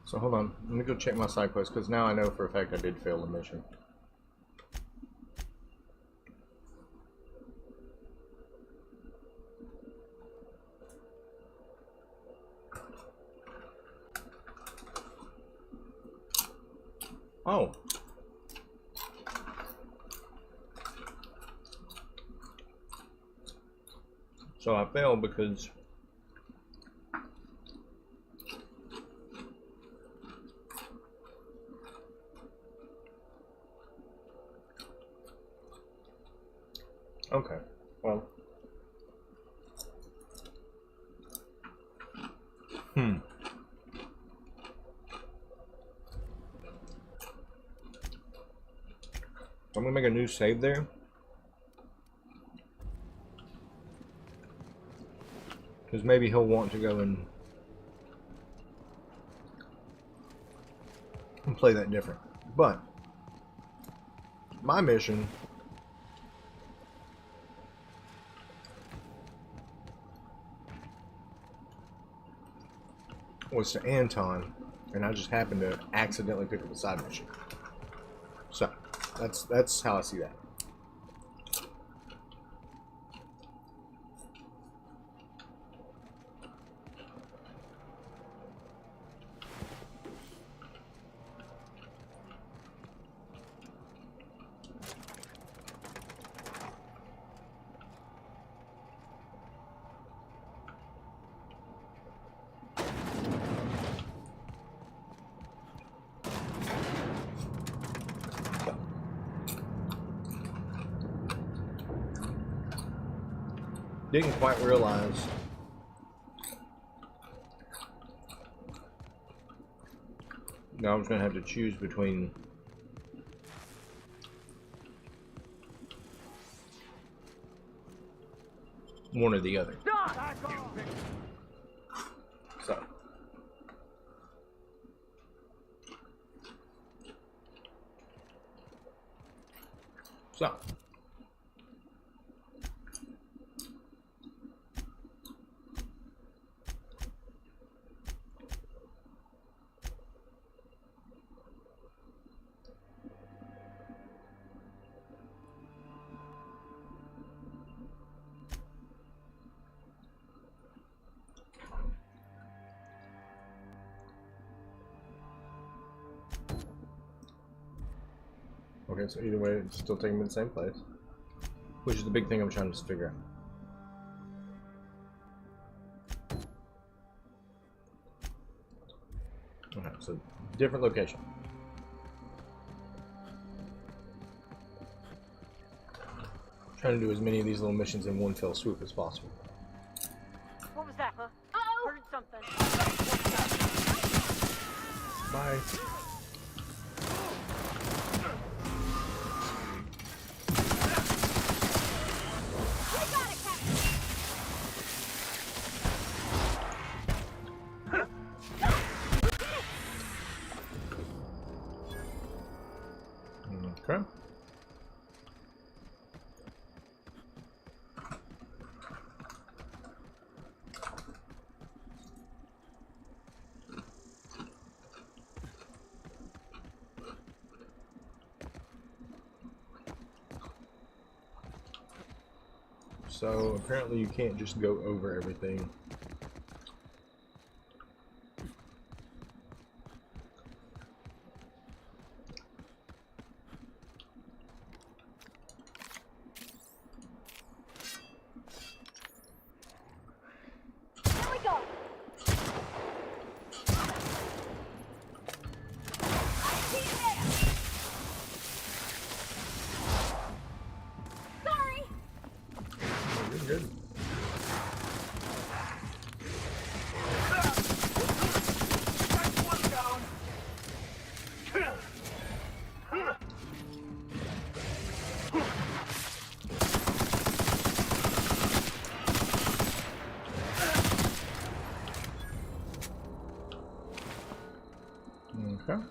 So hold on, let me go check my side quest because now I know for a fact I did fail the mission. Oh. So I failed because okay, well. I'm gonna make a new save there. Because maybe he'll want to go and and play that different. But my mission was to Anton, and I just happened to accidentally pick up a side mission. So that's how I see that. Didn't quite realize now I was going to have to choose between one or the other. So. Okay, so either way, it's still taking me to the same place, which is the big thing I'm trying to figure out. Okay, so different location. Trying to do as many of these little missions in one fell swoop as possible. What was that, huh? Uh-oh! Heard something. Bye. Okay. So apparently you can't just go over everything. Good. Okay.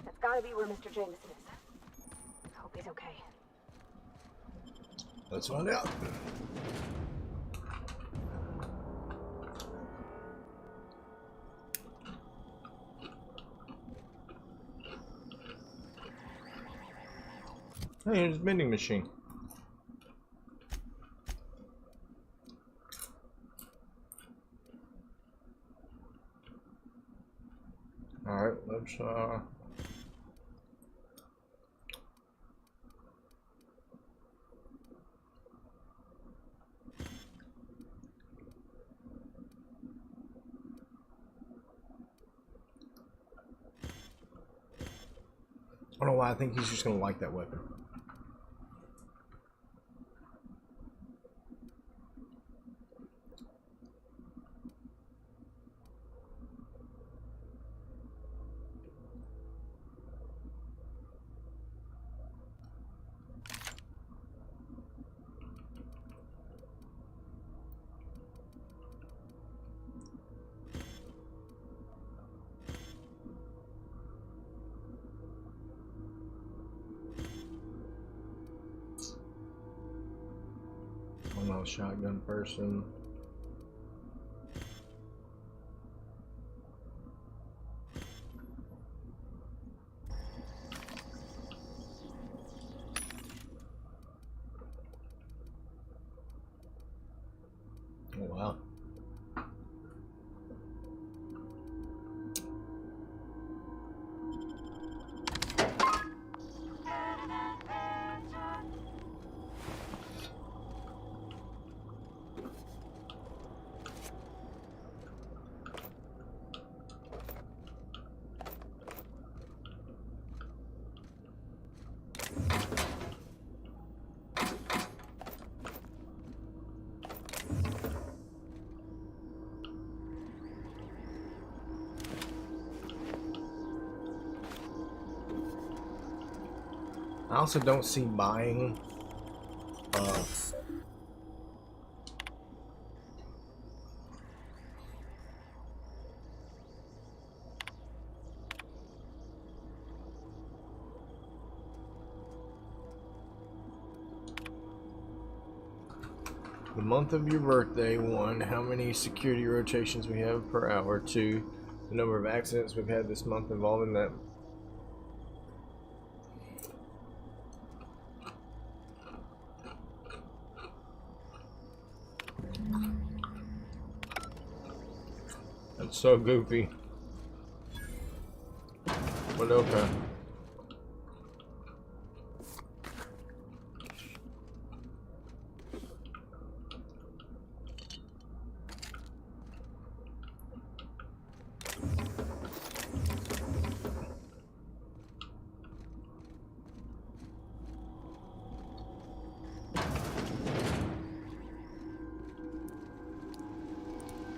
That's gotta be where Mr. Jameson is. I hope he's okay. Let's find out. Hey, here's a vending machine. Alright, let's I don't know why I think he's just gonna like that weapon. Oh, shotgun person. Oh, wow. I also don't see buying the month of your birthday. 1, how many security rotations we have per hour. 2, the number of accidents we've had this month involving that. That's so goofy. But okay.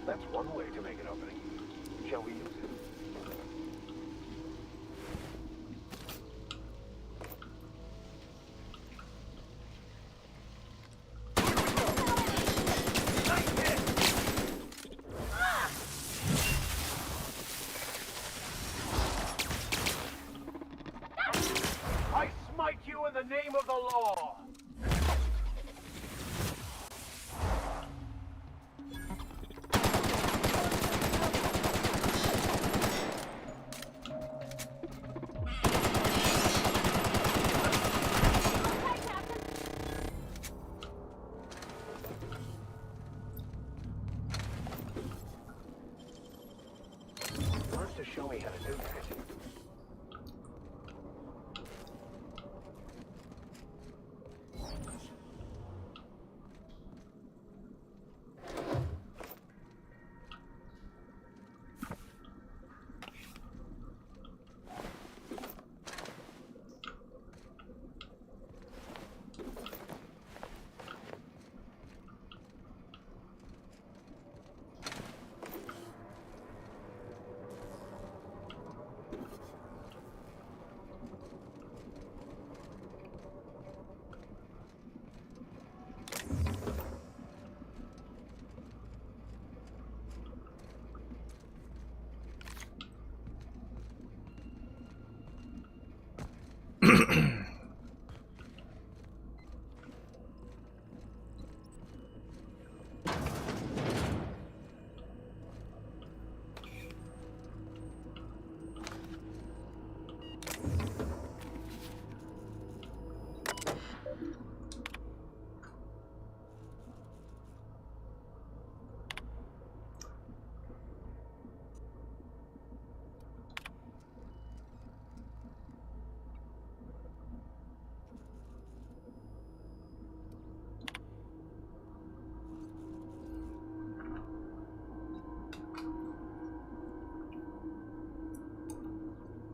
That's one way to make an opening. Shall we use it? I smite you in the name of the law! To show me how to do that.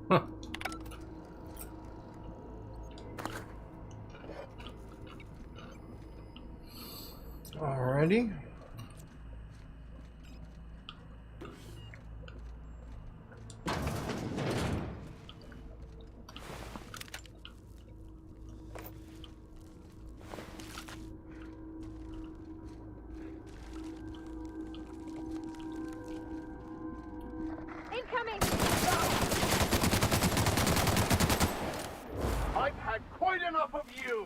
Huh. Alrighty. Incoming! I've had quite enough of you!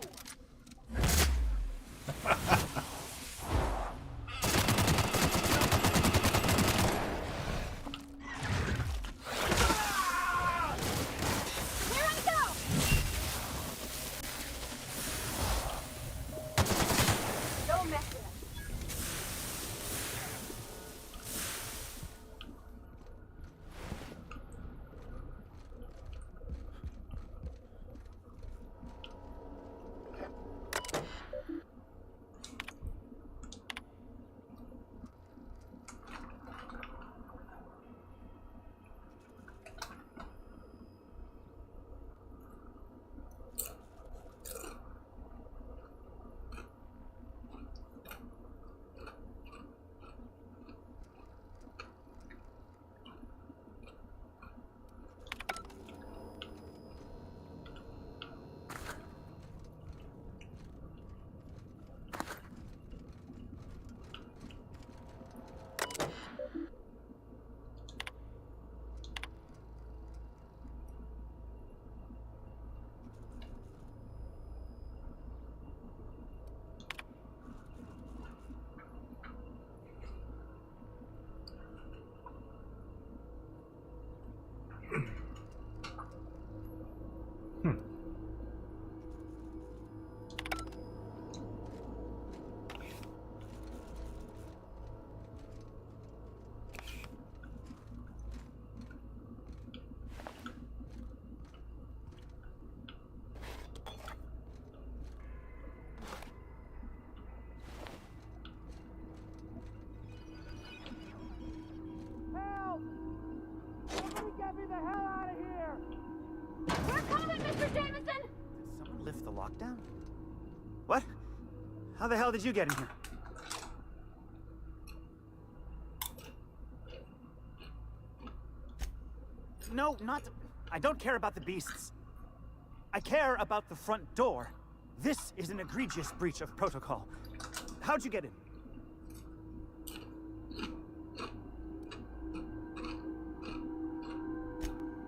hell out of here! We're coming, Mr. Jameson! Did someone lift the lockdown? What? How the hell did you get in here? No, not... I don't care about the beasts. I care about the front door. This is an egregious breach of protocol. How'd you get in?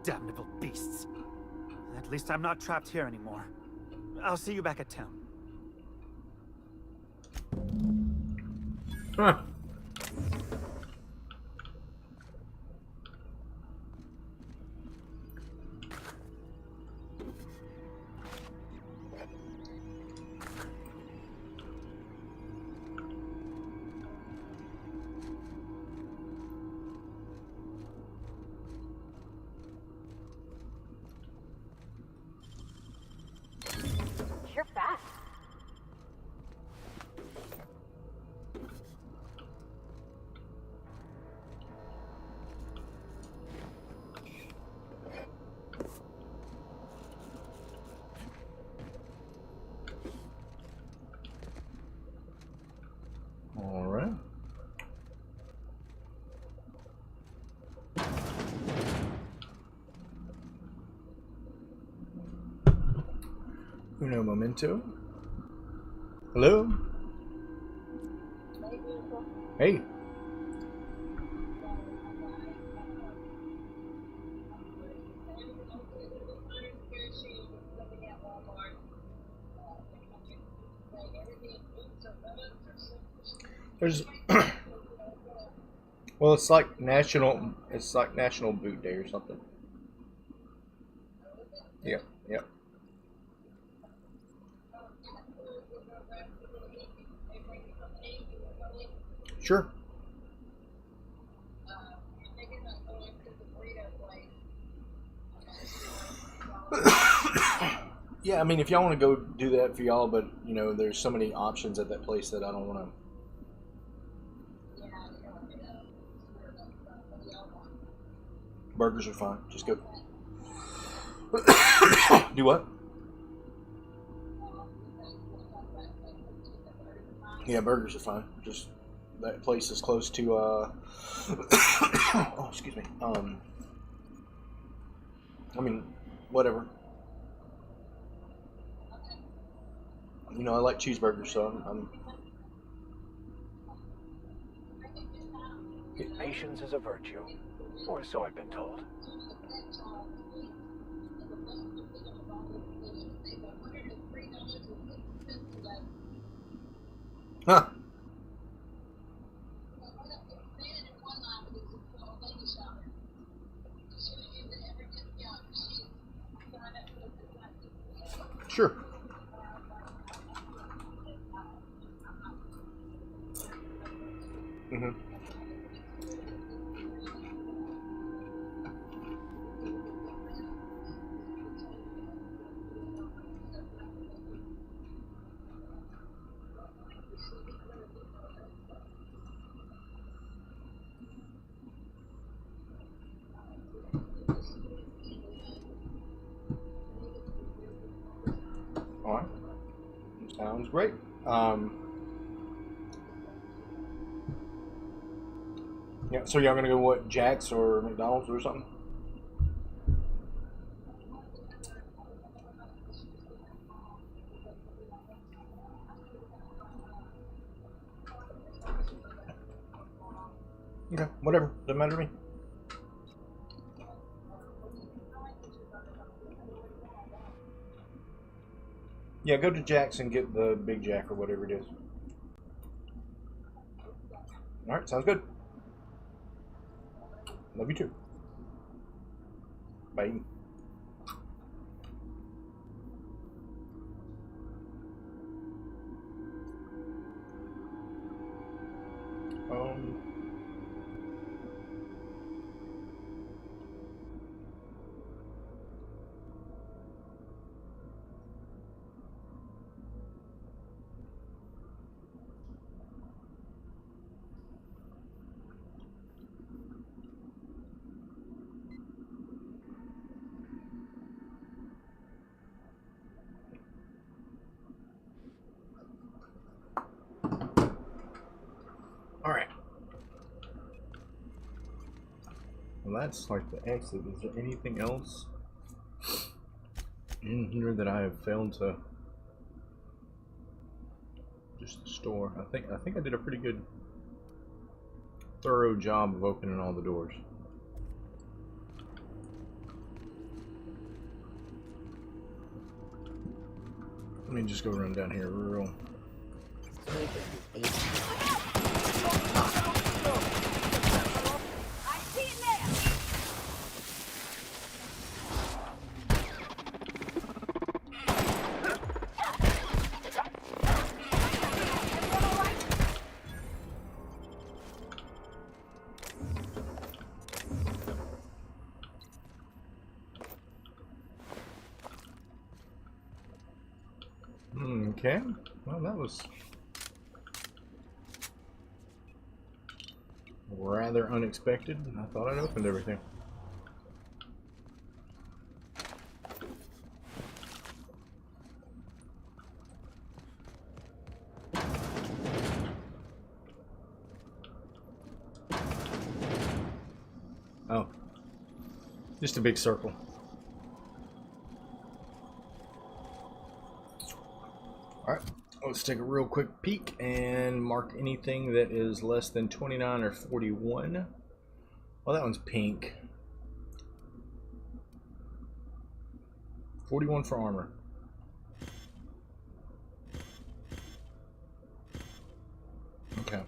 Damnable beasts. At least I'm not trapped here anymore. I'll see you back at town. Huh. You're fast. All right. Uno momento. Hello? Hey. There's well, it's like national boot day or something. Yeah, yeah. Sure. Yeah, I mean, if y'all want to go do that for y'all, but you know, there's so many options at that place that I don't want to. Burgers are fine. Just go. Do what? Yeah, burgers are fine. Just that place is close to. Oh, excuse me. I mean, whatever. You know, I like cheeseburgers, so I'm Patience is a virtue, or so I've been told. Huh. Sure. Mm-hmm. All right. Sounds great. Yeah, so y'all gonna go what, Jack's or McDonald's or something? Okay, whatever. Doesn't matter to me. Yeah, go to Jack's and get the Big Jack or whatever it is. Alright, sounds good. Love you too. Bye. Well, that's like the exit. Is there anything else in here that I have failed to? Just the store. I think I did a pretty good, thorough job of opening all the doors. Let me just go run down here real. Okay, well that was rather unexpected. I thought I'd opened everything. Oh, just a big circle. Alright, let's take a real quick peek and mark anything that is less than 29 or 41. Well, that one's pink. 41 for armor. Okay.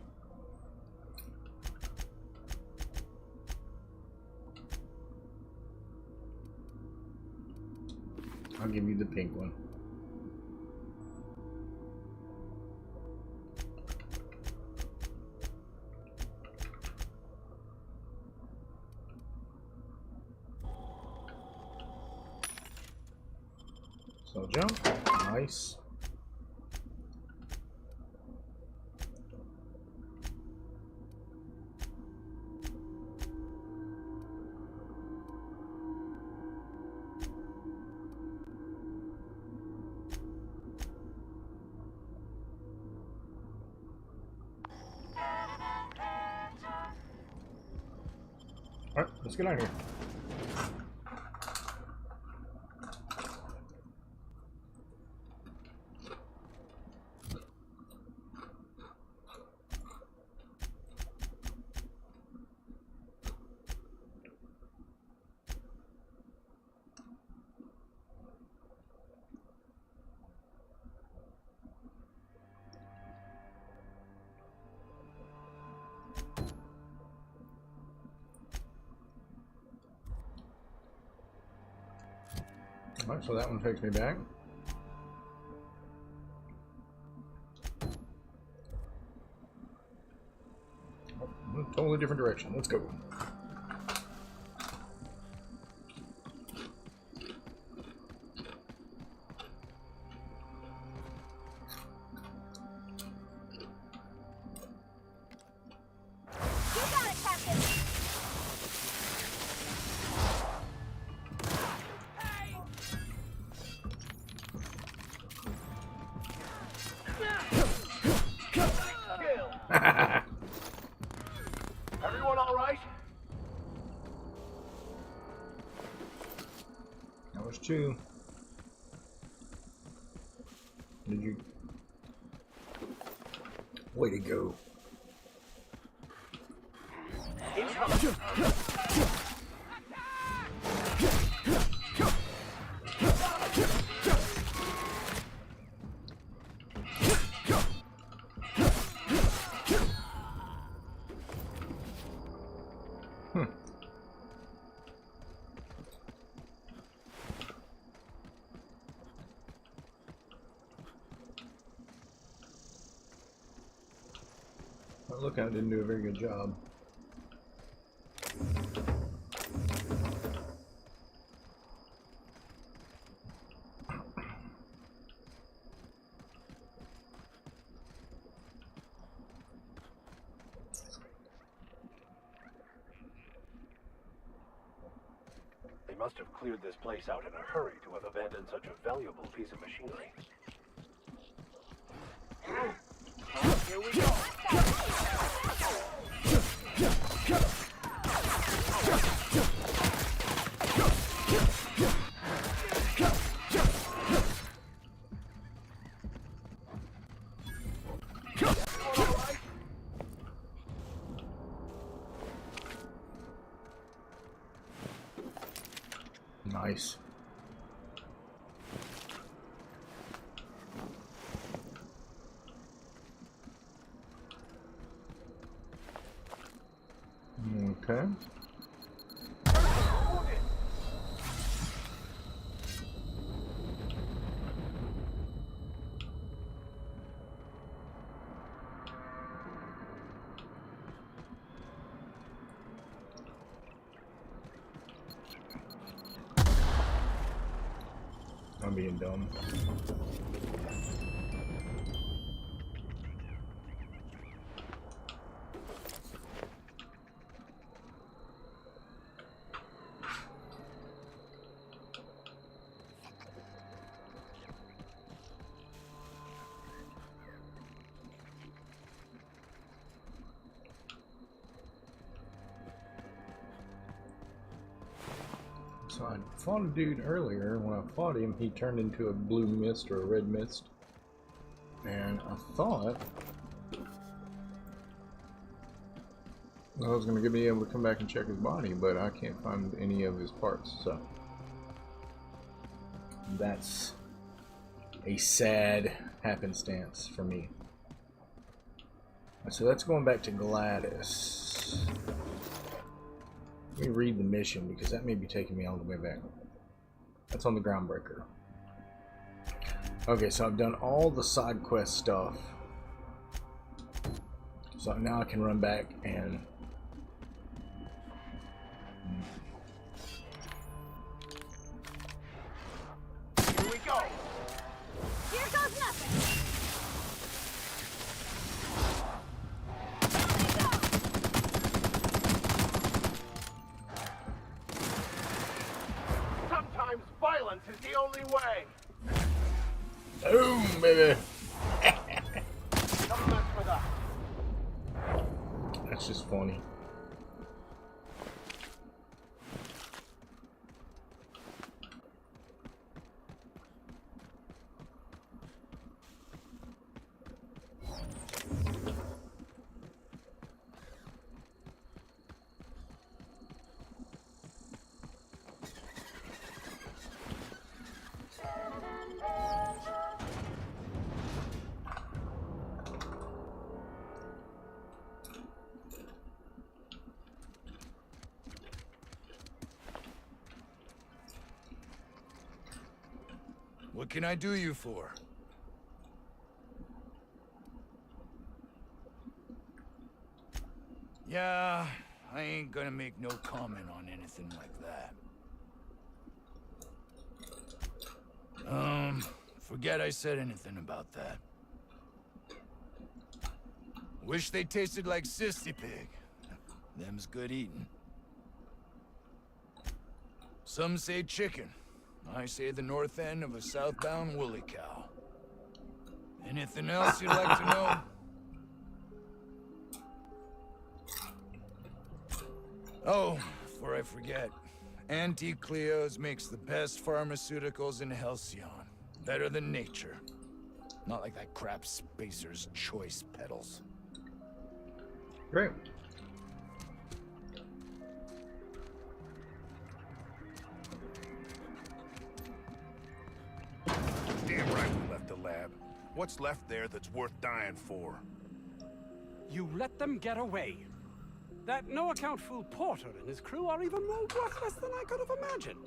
I'll give you the pink one. So jump, nice. All right, let's get out of here. Alright, so that one takes me back. Oh, totally different direction. Let's go. Everyone all right? That was two. Did you? Way to go. Lookout didn't do a very good job. They must have cleared this place out in a hurry to have abandoned such a valuable piece of machinery. Here we go! Nice. Okay. I'm being dumb. So I fought a dude earlier. When I fought him, he turned into a blue mist or a red mist. And I thought I was going to be able to come back and check his body, but I can't find any of his parts, so that's a sad happenstance for me. So that's going back to Gladys. Let me read the mission because that may be taking me all the way back. That's on the groundbreaker. Okay, so I've done all the side quest stuff. So now I can run back and Here we go. Here goes nothing! Sometimes violence is the only way. boom, baby. Come mess with us. That's just funny. What can I do you for? Yeah, I ain't gonna make no comment on anything like that. Forget I said anything about that. Wish they tasted like Sissy Pig. Them's good eating. Some say chicken. I say the north end of a southbound woolly cow. Anything else you'd like to know? Oh, before I forget, Auntie Cleo's makes the best pharmaceuticals in Halcyon. Better than nature. Not like that crap Spacer's Choice pedals. Great. Damn right we left the lab. What's left there that's worth dying for? You let them get away. That no-account fool Porter and his crew are even more worthless than I could have imagined.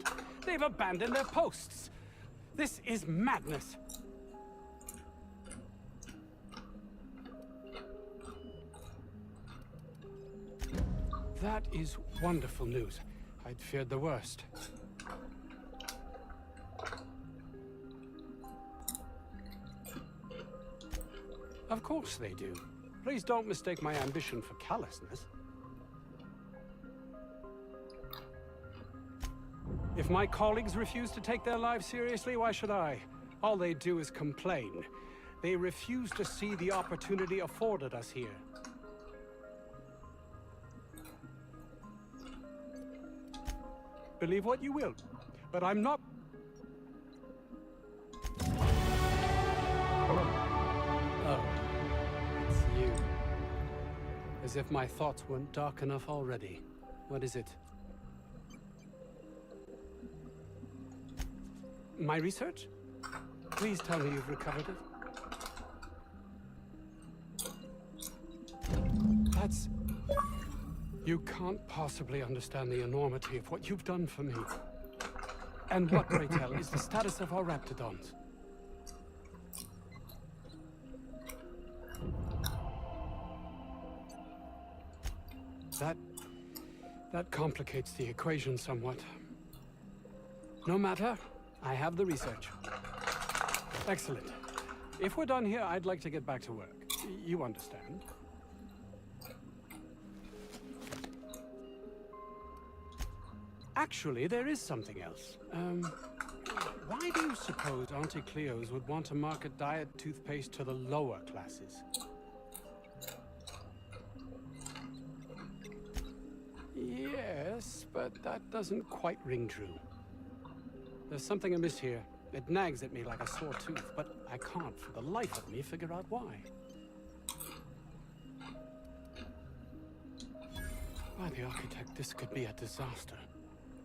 They've abandoned their posts. This is madness. That is wonderful news. I'd feared the worst. Of course they do. Please don't mistake my ambition for callousness. If my colleagues refuse to take their lives seriously, why should I? All they do is complain. They refuse to see the opportunity afforded us here. Believe what you will, but I'm not... Oh, it's you. As if my thoughts weren't dark enough already. What is it? My research? Please tell me you've recovered it. That's... You can't possibly understand the enormity of what you've done for me. And what, pray tell, is the status of our raptidons? That complicates the equation somewhat. No matter, I have the research. Excellent. If we're done here, I'd like to get back to work. You understand? Actually, there is something else. Why do you suppose Auntie Cleo's would want to market diet toothpaste to the lower classes? Yes, but that doesn't quite ring true. There's something amiss here. It nags at me like a sore tooth, but I can't for the life of me figure out why. By the architect, this could be a disaster.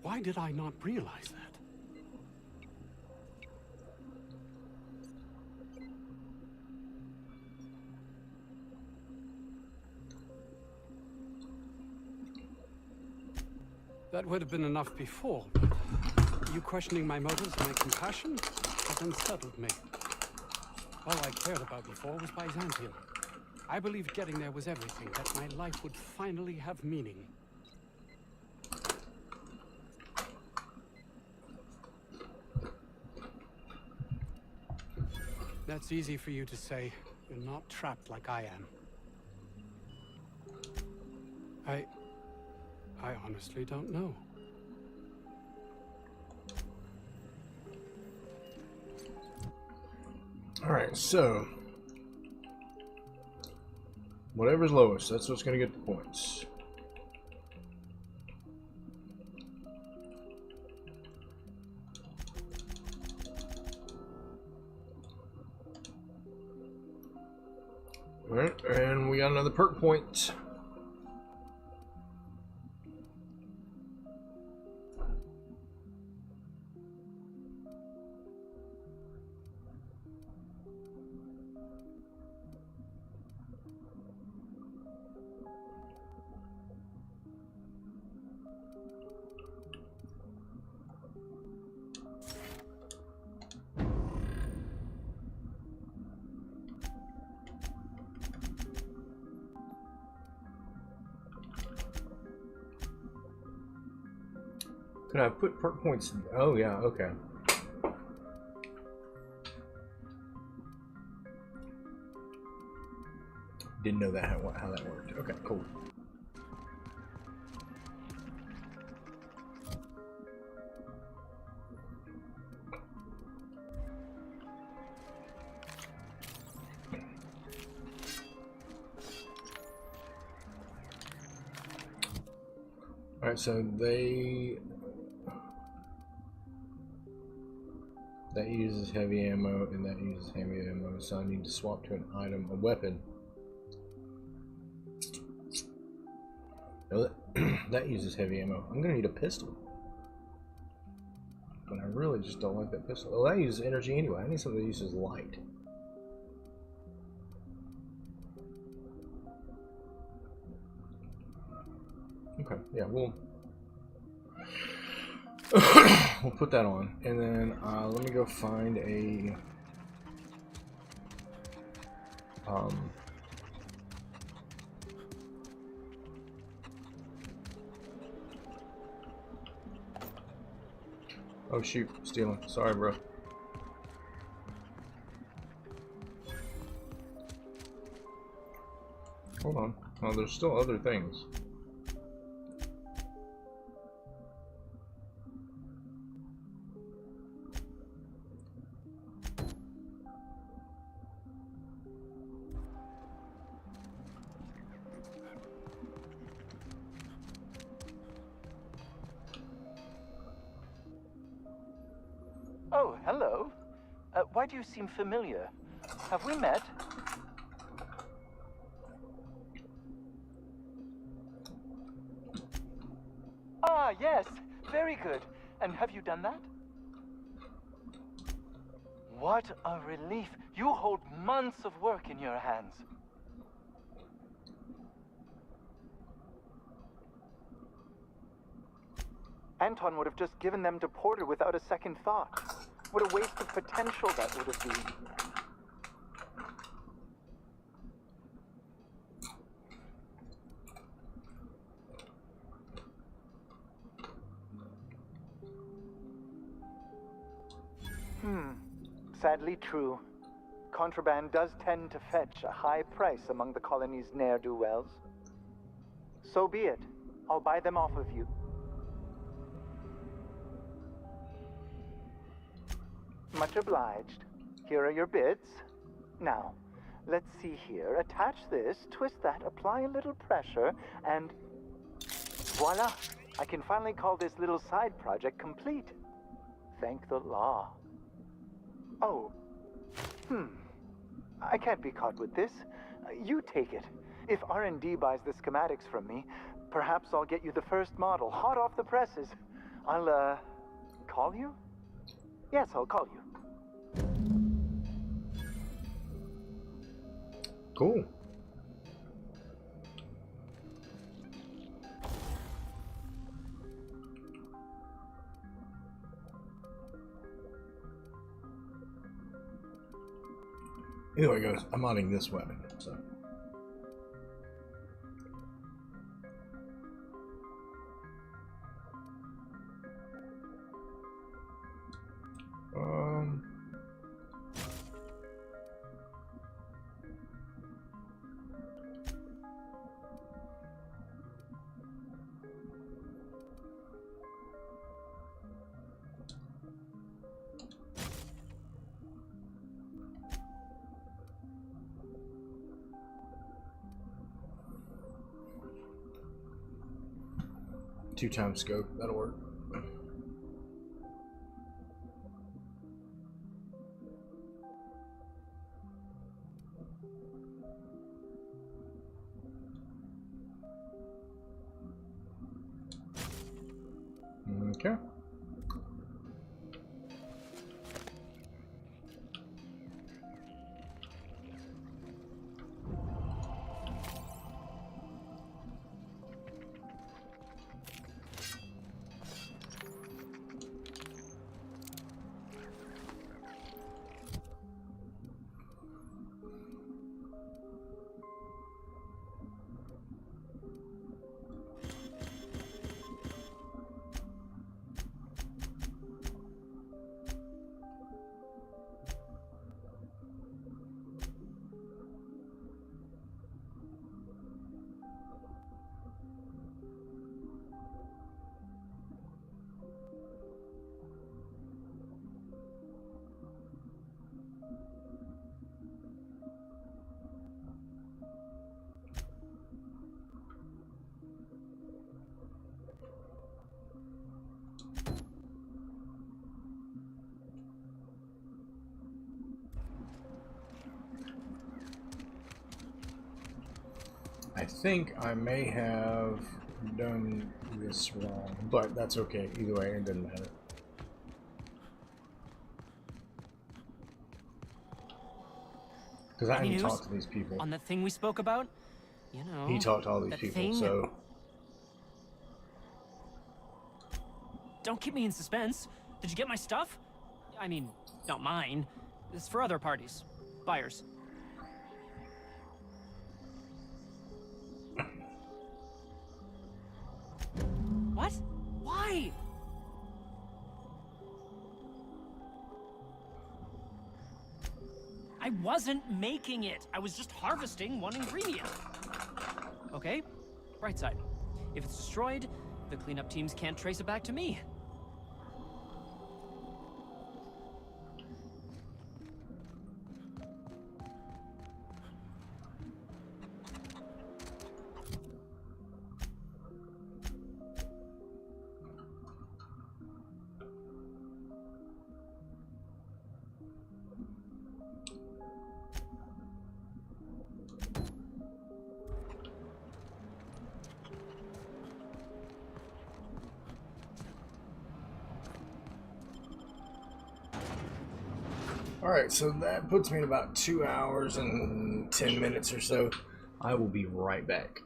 Why did I not realize that? That would have been enough before, but you questioning my motives and my compassion has unsettled me. All I cared about before was Byzantium. I believed getting there was everything, that my life would finally have meaning. That's easy for you to say. You're not trapped like I am. I honestly don't know. Alright, so whatever's lowest, that's what's going to get the points. Alright, and we got another perk point. Could I put perk points? Oh yeah, okay. Didn't know that how that worked. Okay, cool. All right, so that uses heavy ammo, and that uses heavy ammo, so I need to swap to an item, a weapon. No, that uses heavy ammo. I'm gonna need a pistol. But I really just don't like that pistol. Oh, that uses energy anyway. I need something that uses light. Okay, yeah, we'll put that on, and then let me go find a oh shoot, stealing. Sorry, bro. Hold on. Oh, there's still other things. Oh, hello. Why do you seem familiar? Have we met? Ah, yes. Very good. And have you done that? What a relief. You hold months of work in your hands. Anton would have just given them to Porter without a second thought. What a waste of potential that would have been. Sadly true. Contraband does tend to fetch a high price among the colony's ne'er-do-wells. So be it. I'll buy them off of you. Much obliged. Here are your bids. Now, let's see here. Attach this, twist that, apply a little pressure, and voila! I can finally call this little side project complete. Thank the law. Oh. I can't be caught with this. You take it. If R&D buys the schematics from me, perhaps I'll get you the first model, hot off the presses. I'll, call you? Yes, I'll call you. Cool. Anyway, guys, I'm modding this weapon, so. Two times scope, that'll work. Okay. I think I may have done this wrong, but that's okay. Either way, it doesn't matter. Because I haven't talked to these people. On the thing we spoke about? You know. He talked to all these people, thing. so. Don't keep me in suspense. Did you get my stuff? I mean, not mine. It's for other parties. Buyers. What? Why? I wasn't making it. I was just harvesting one ingredient. Okay? Bright side. If it's destroyed, the cleanup teams can't trace it back to me. Alright, so that puts me in about 2 hours and 10 minutes or so. I will be right back.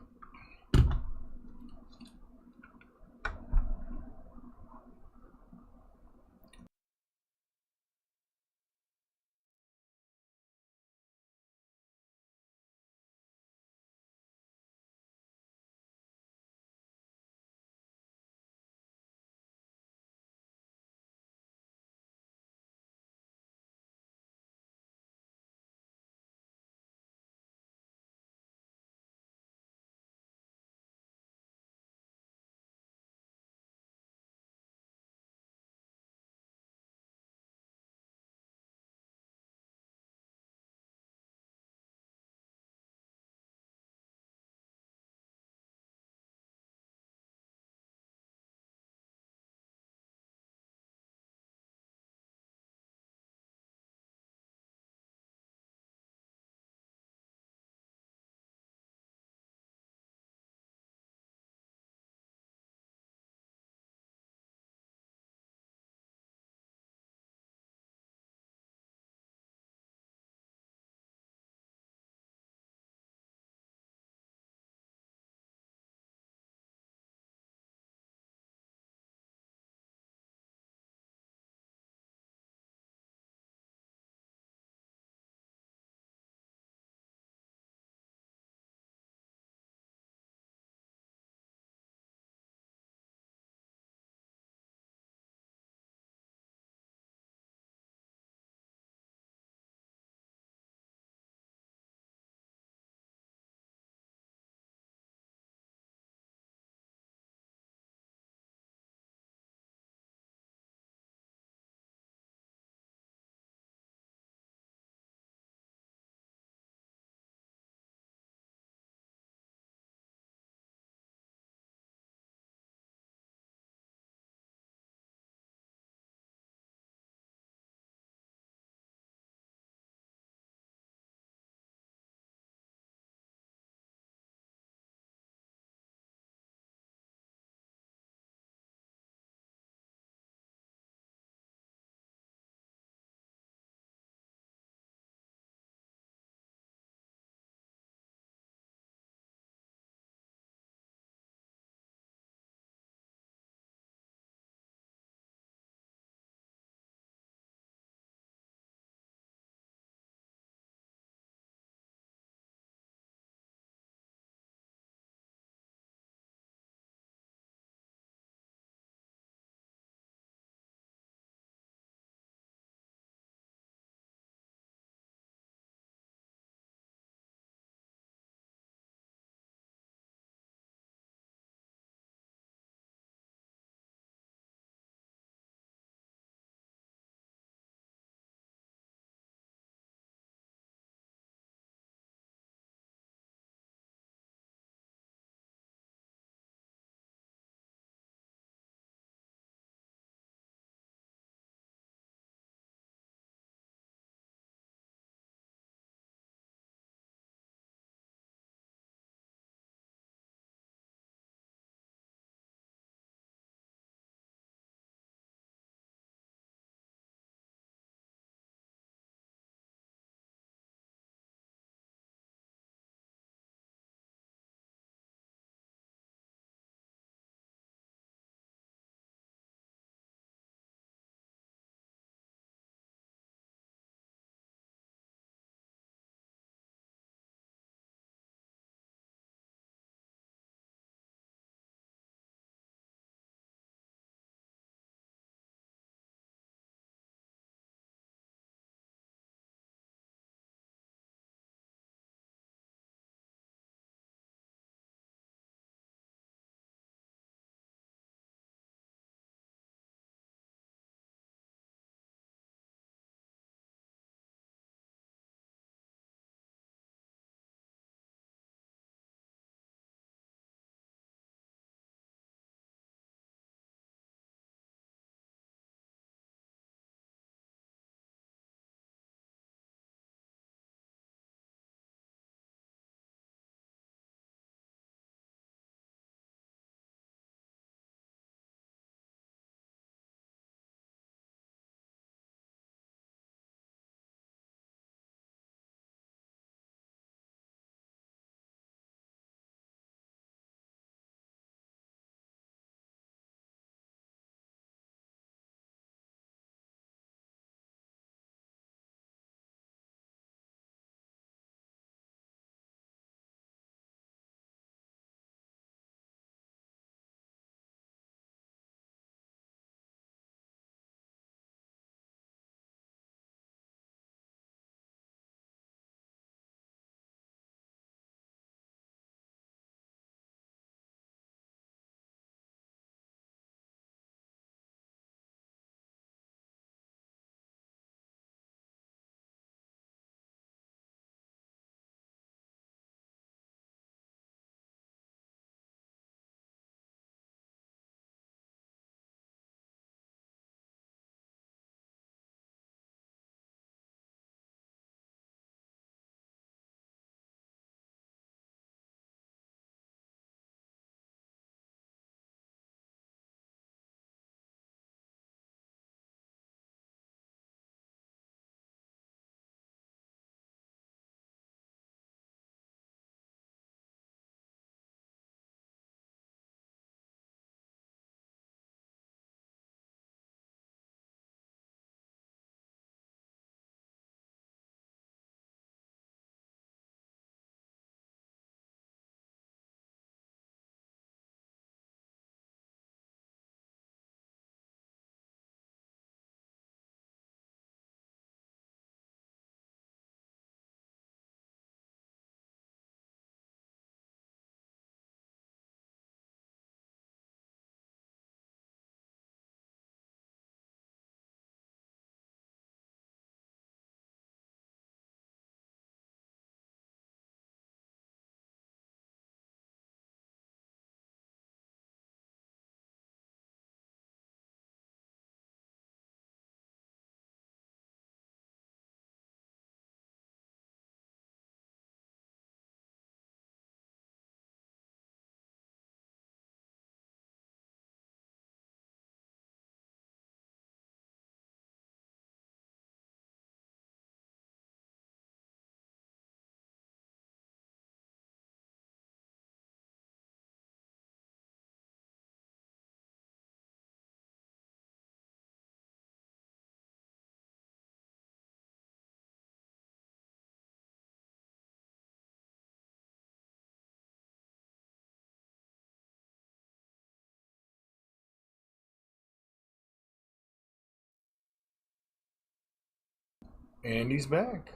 And he's back.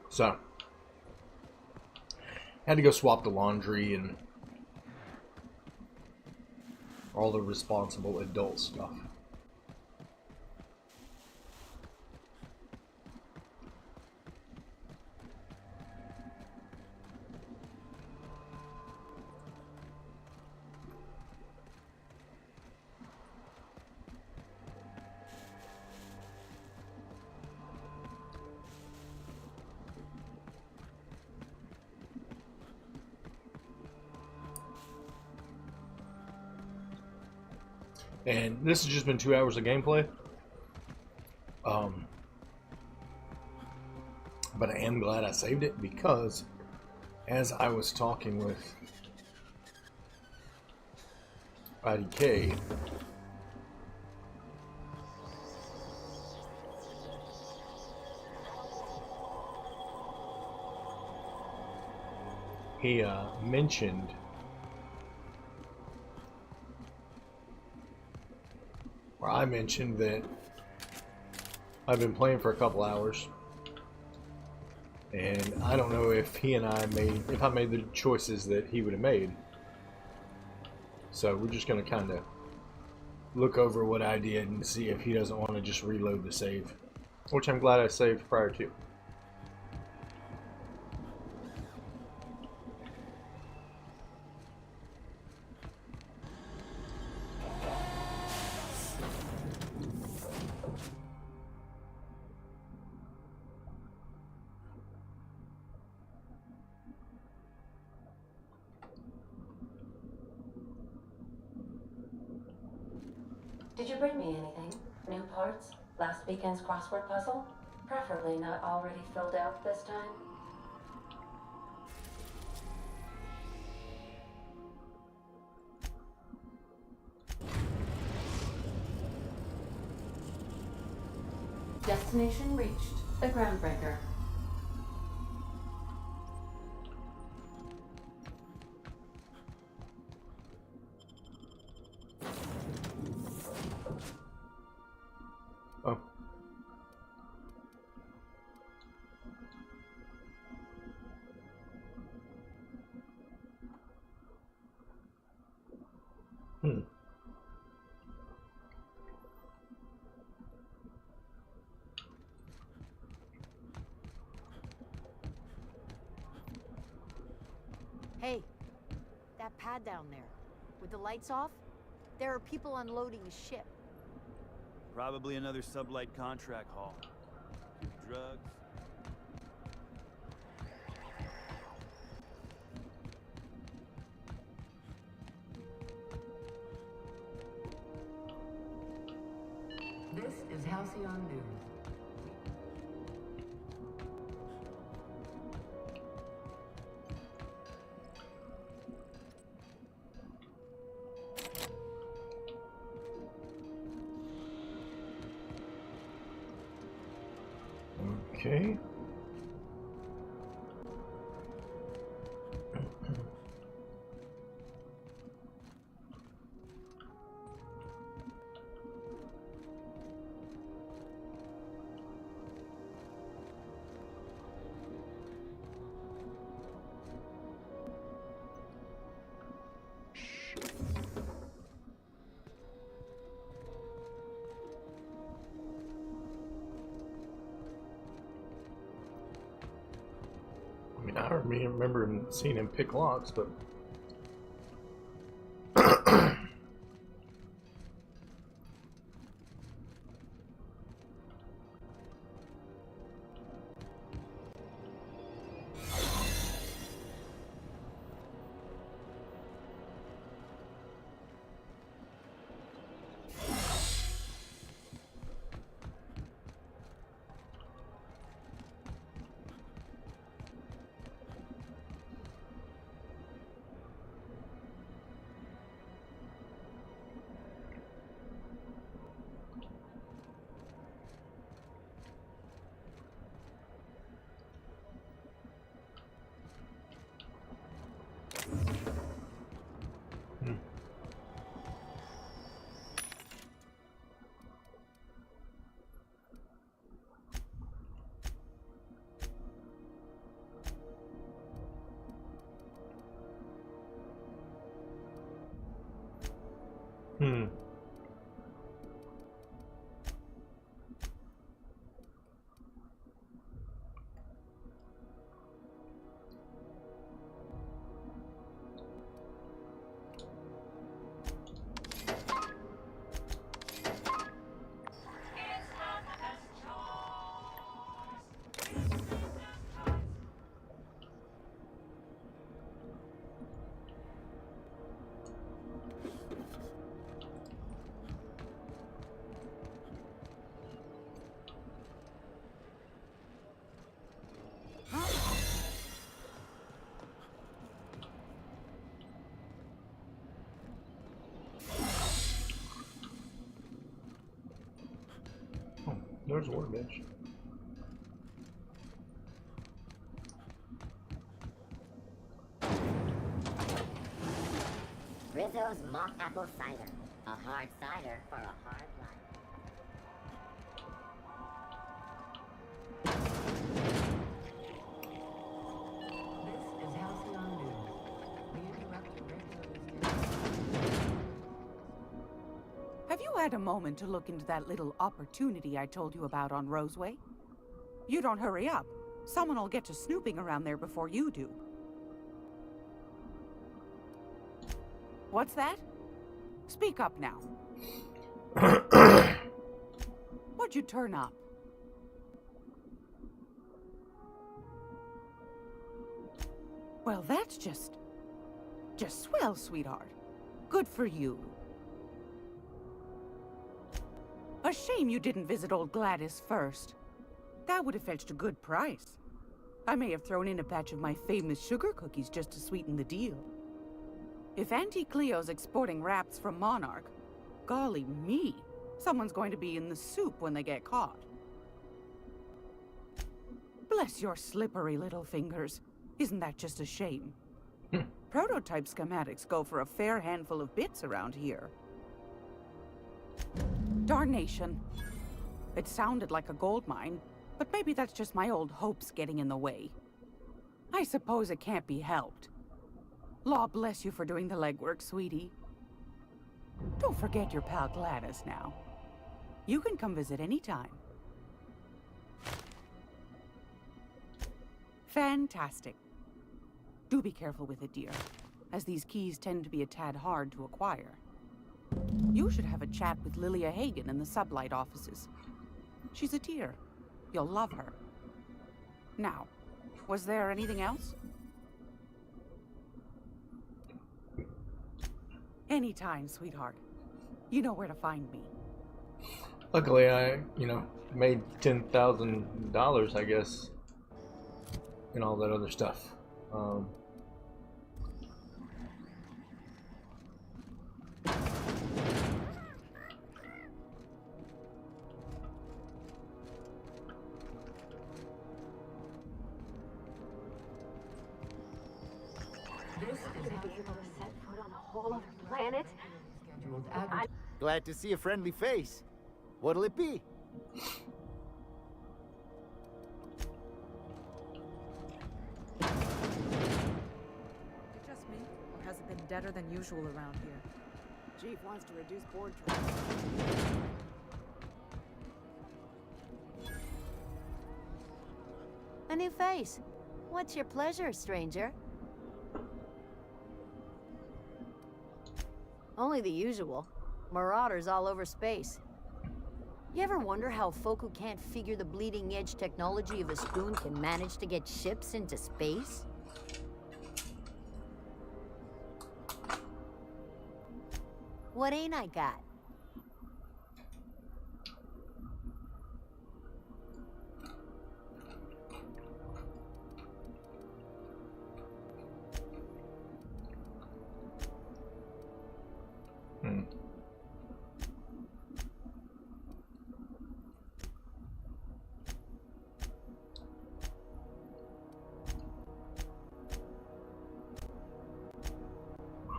So, had to go swap the laundry and all the responsible adult stuff. And this has just been 2 hours of gameplay. But I am glad I saved it because as I was talking with IDK, he mentioned I mentioned that I've been playing for a couple hours, and I don't know if I made the choices that he would have made. So we're just going to kind of look over what I did and see if he doesn't want to just reload the save, which I'm glad I saved prior to. Did you bring me anything? New parts? Last weekend's crossword puzzle? Preferably not already filled out this time. Destination reached. The Groundbreaker. Oh. Hey, that pad down there, with the lights off, there are people unloading a ship. Probably another sublight contract haul. Drugs. This is Halcyon News. Okay. I mean, I don't remember seeing him pick locks, but Hmm. Oh, there's a workbench. Rizzo's mock apple cider. A hard cider for a hard life. This is Halcyon News. We interrupt your regular Have you had a moment to look into that little opportunity I told you about on Roseway? You don't hurry up. Someone will get to snooping around there before you do. What's that? Speak up now. What'd you turn up? Well, that's just swell, sweetheart. Good for you. A shame you didn't visit old Gladys first. That would have fetched a good price. I may have thrown in a batch of my famous sugar cookies just to sweeten the deal. If Auntie Cleo's exporting wraps from Monarch, golly me, someone's going to be in the soup when they get caught. Bless your slippery little fingers. Isn't that just a shame? Prototype schematics go for a fair handful of bits around here. Darnation. It sounded like a gold mine, but maybe that's just my old hopes getting in the way. I suppose it can't be helped. Law bless you for doing the legwork, sweetie. Don't forget your pal Gladys now. You can come visit anytime. Fantastic. Do be careful with it, dear, as these keys tend to be a tad hard to acquire. You should have a chat with Lilia Hagen in the Sublight offices. She's a dear. You'll love her. Now, was there anything else? Anytime, sweetheart. You know where to find me. Luckily, I, made $10,000, I guess, and all that other stuff. Planet? Glad to see a friendly face. What'll it be? Just me, or has it been deader than usual around here? Chief wants to reduce board travel. A new face. What's your pleasure, stranger? Only the usual. Marauders all over space. You ever wonder how folk who can't figure the bleeding edge technology of a spoon can manage to get ships into space? What ain't I got?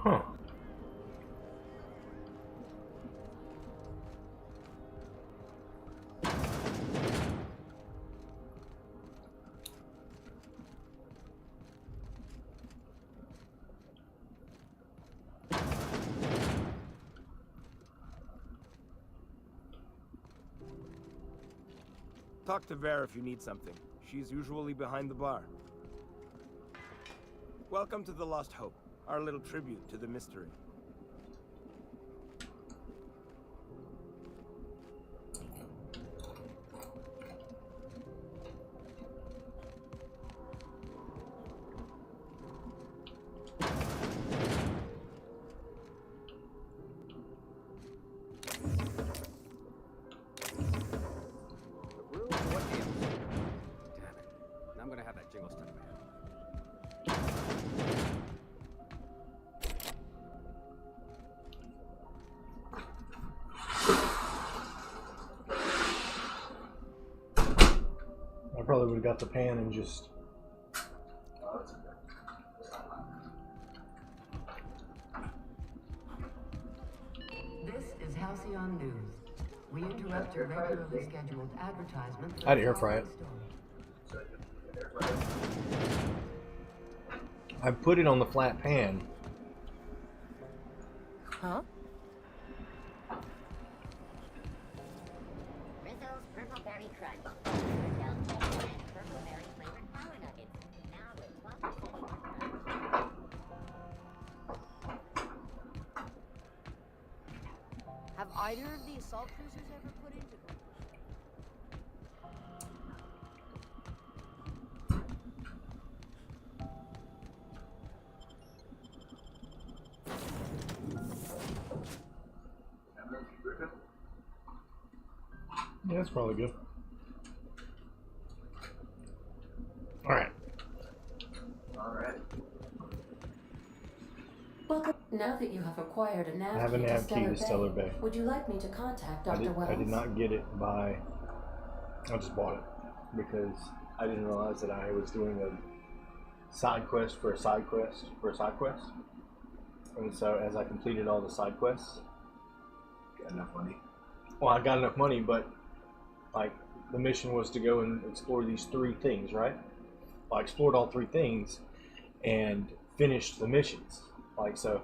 Huh. talk to Vera if you need something. She's usually behind the bar. Welcome to the Lost Hope, our little tribute to the mystery. I probably would have got the pan and just... This is Halcyon News. We interrupt your regularly scheduled advertisement. I had to air fry it. I put it on the flat pan. Huh? Rizzo's Purple Berry Crunch. Purple berry flavored power nuggets. Now with 12% more crunch. Have either of the assault cruisers ever put into... Yeah, that's probably good. Alright. Welcome. Now that you have acquired a nav I have a nav key to Stellar Bay. would you like me to contact Dr. Wells? I did not get it by... I just bought it because I didn't realize that I was doing a side quest for a side quest for a side quest. And so as I completed all the side quests... Got enough money? Well, I got enough money, but like the mission was to go and explore these 3 things, right? Well, I explored all 3 things and finished the missions. Like, so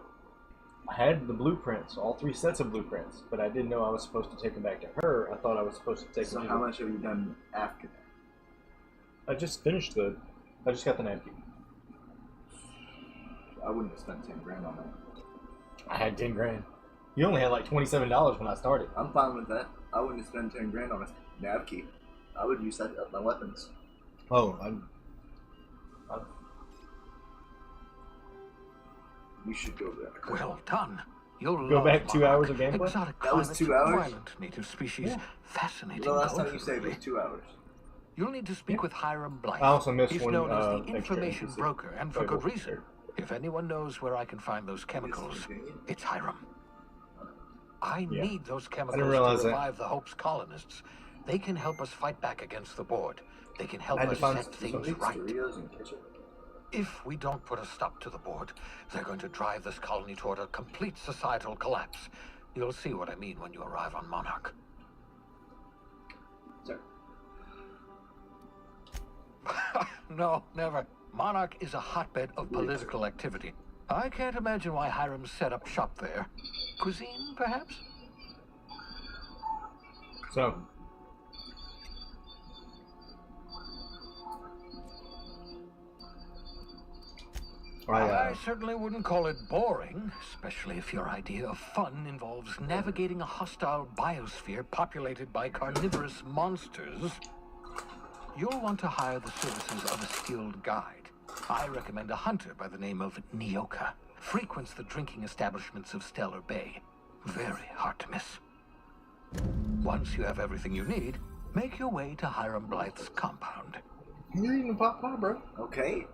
I had the blueprints, all 3 sets of blueprints, but I didn't know I was supposed to take them back to her. I thought I was supposed to take them to how much have you done after that? I just finished I just got the napkin. I wouldn't have spent 10 grand on that. I had 10 grand. You only had like $27 when I started. I'm fine with that. I wouldn't have spent 10 grand on a nav key. I would use that up my weapons. Oh, You should go back. Well done. You'll go back 2 hours of gameplay? Exotic That was 2 hours? violent native species. Yeah. Fascinating. The last time you saved was 2 hours. You'll need to speak with Hiram Blythe. I also missed He's one, known as the extra information NPC. broker, and for good reason. If anyone knows where I can find those chemicals, it's Hiram. I need those chemicals to revive the Hope's colonists. They can help us fight back against the Board. They can help us set things right. If we don't put a stop to the Board, they're going to drive this colony toward a complete societal collapse. You'll see what I mean when you arrive on Monarch. Sir. No, never. Monarch is a hotbed of political activity. I can't imagine why Hiram set up shop there. Cuisine, perhaps? So, I certainly wouldn't call it boring, especially if your idea of fun involves navigating a hostile biosphere populated by carnivorous monsters. You'll want to hire the services of a skilled guide. I recommend a hunter by the name of Nyoka. Frequents the drinking establishments of Stellar Bay. Very hard to miss. Once you have everything you need, make your way to Hiram Blythe's compound. You're eating a pot pie, bro. Okay.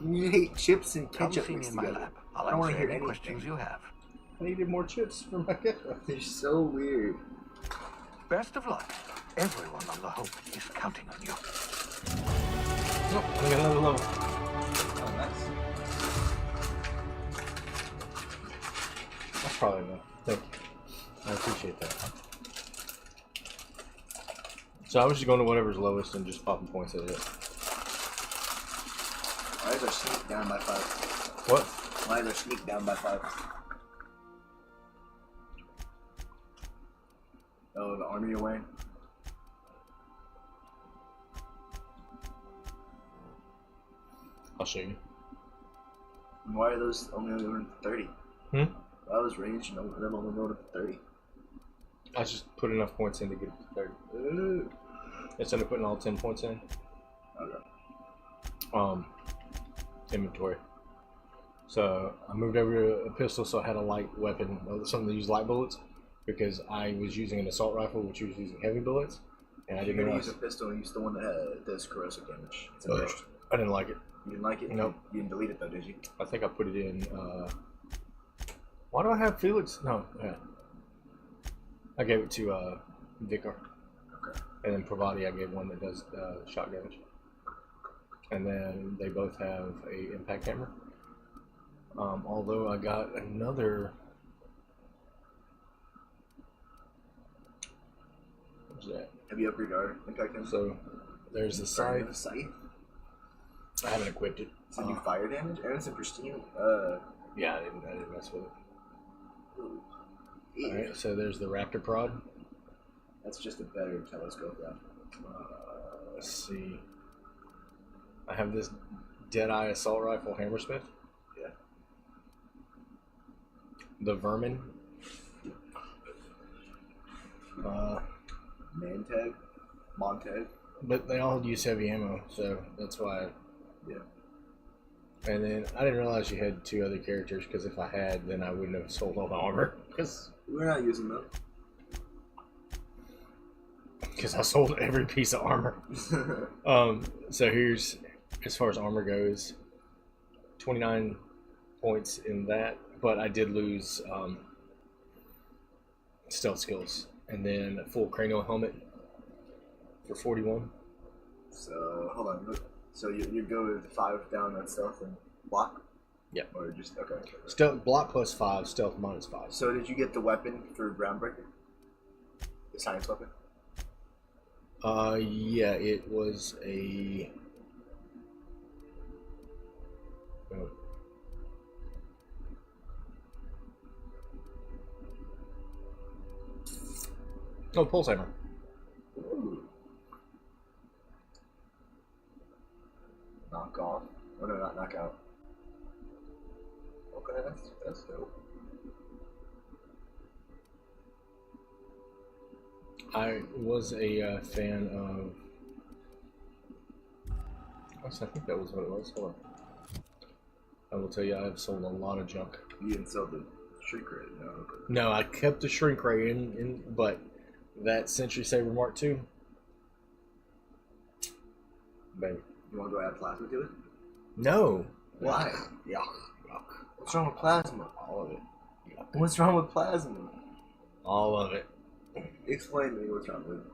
You hate chips and Come ketchup see me mixed in my together. lab. I don't I'll want to answer hear any anything. questions you have. I needed more chips for my ketchup. They're so weird. Best of luck. Everyone on the Hope is counting on you. Look, I got another level. Oh, nice. That's probably enough. Thank you. I appreciate that. So I was just going to whatever's lowest and just popping points at it. Why is our sneak down by 5? What? Why is our sneak down by 5? Oh, the army you're wearing? I'll show you. Why are those only going to 30? Hmm? Why was range and them only going to 30? I just put enough points in to get it to 30. Instead of putting all 10 points in. Okay. Inventory. So I moved over to a pistol, so I had a light weapon, something to use light bullets, because I was using an assault rifle, which was using heavy bullets, and I didn't realize. Use a pistol and use the one that does corrosive damage. It's I didn't like it. You didn't like it? Nope. You didn't delete it though, did you? I think I put it in. Why do I have Felix? No, yeah. I gave it to Vicar. Okay. And then Pravati, I gave one that does shock damage. And then they both have a impact hammer. Although I got another. What's that? Have you upgraded our impact hammer? So there's the scythe. I haven't equipped it. So you fire damage? Aaron's in pristine. Yeah, I didn't mess with it. Alright, so there's the raptor prod. That's just a better telescope round. Let's see. I have this Deadeye assault rifle hammersmith. Yeah. The vermin. Mantag. Montag. But they all use heavy ammo, so that's why. Yeah. And then I didn't realize you had two other characters, because if I had, then I wouldn't have sold all the armor. Because we're not using them. Because I sold every piece of armor. So here's, as far as armor goes, 29 points in that, but I did lose stealth skills, and then a full cranial helmet for 41. So hold on. So you go to 5 down on stealth and block? Yeah. Or just okay. Stealth block plus 5, stealth minus 5. So did you get the weapon for Groundbreaker? The science weapon? Yeah, it was a. Oh, pulse hammer. Ooh. Knock off. Oh no, not knock out. Okay, that's dope. I was a fan of. I think that was what it was. Hold on. I will tell you, I've sold a lot of junk. You didn't sell the shrink ray, no? No, I kept the shrink ray in, but that Century Saber Mark II. Baby. You want to go add plasma to it? No. Why? Yuck. What's wrong with plasma? All of it. Yuck. What's wrong with plasma? All of it. Explain to me what's wrong with it.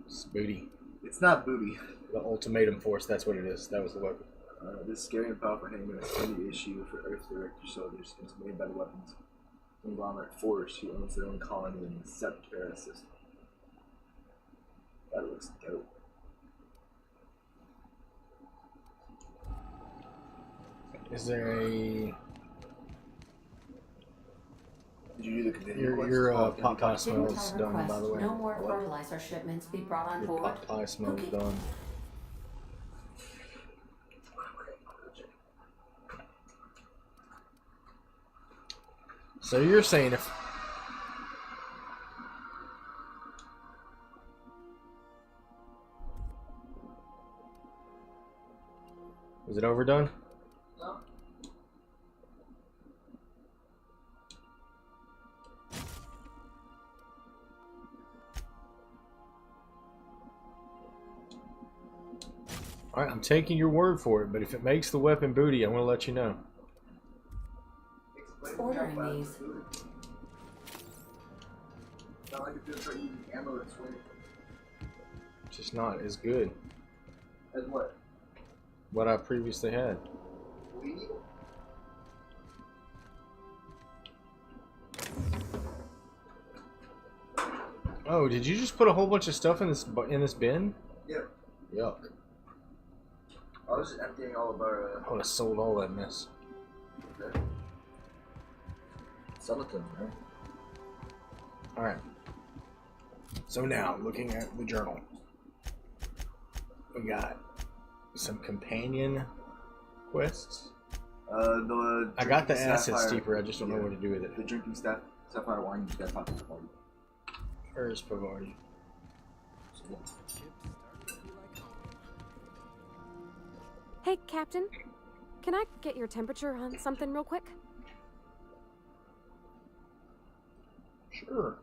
It's booty. It's not booty. The Ultimatum Force, that's what it is. That was the weapon. This scary and powerful handgun is a new issue for Earth Director soldiers. It's made by the weapons conglomerate Force, who owns their own colony in the Septerra system. That looks dope. Is there a... Did you do the continuing quest? Your pot pie smells done, by the way. No more fertilizer shipments be brought on board. Pot pie smells done. So you're saying if... Is it overdone? No. Alright, I'm taking your word for it, but if it makes the weapon booty, I'm going to let you know. Ordering these. Not like it's just like using ammo that's way. It's just not as good. As what? What I previously had. Weed? Oh, did you just put a whole bunch of stuff in this bin? Yeah. Yuck. I was just emptying all of our. I would have sold all that mess. Okay. Some of them, right? Alright. So now, looking at the journal. We got some companion quests? The I got the drinking acid sapphire- steeper. I just don't know what to do with it. The drinking sapphire wine. You just gotta pop it apart. Where's Pavardi? Hey, Captain. Can I get your temperature on something real quick? Sure.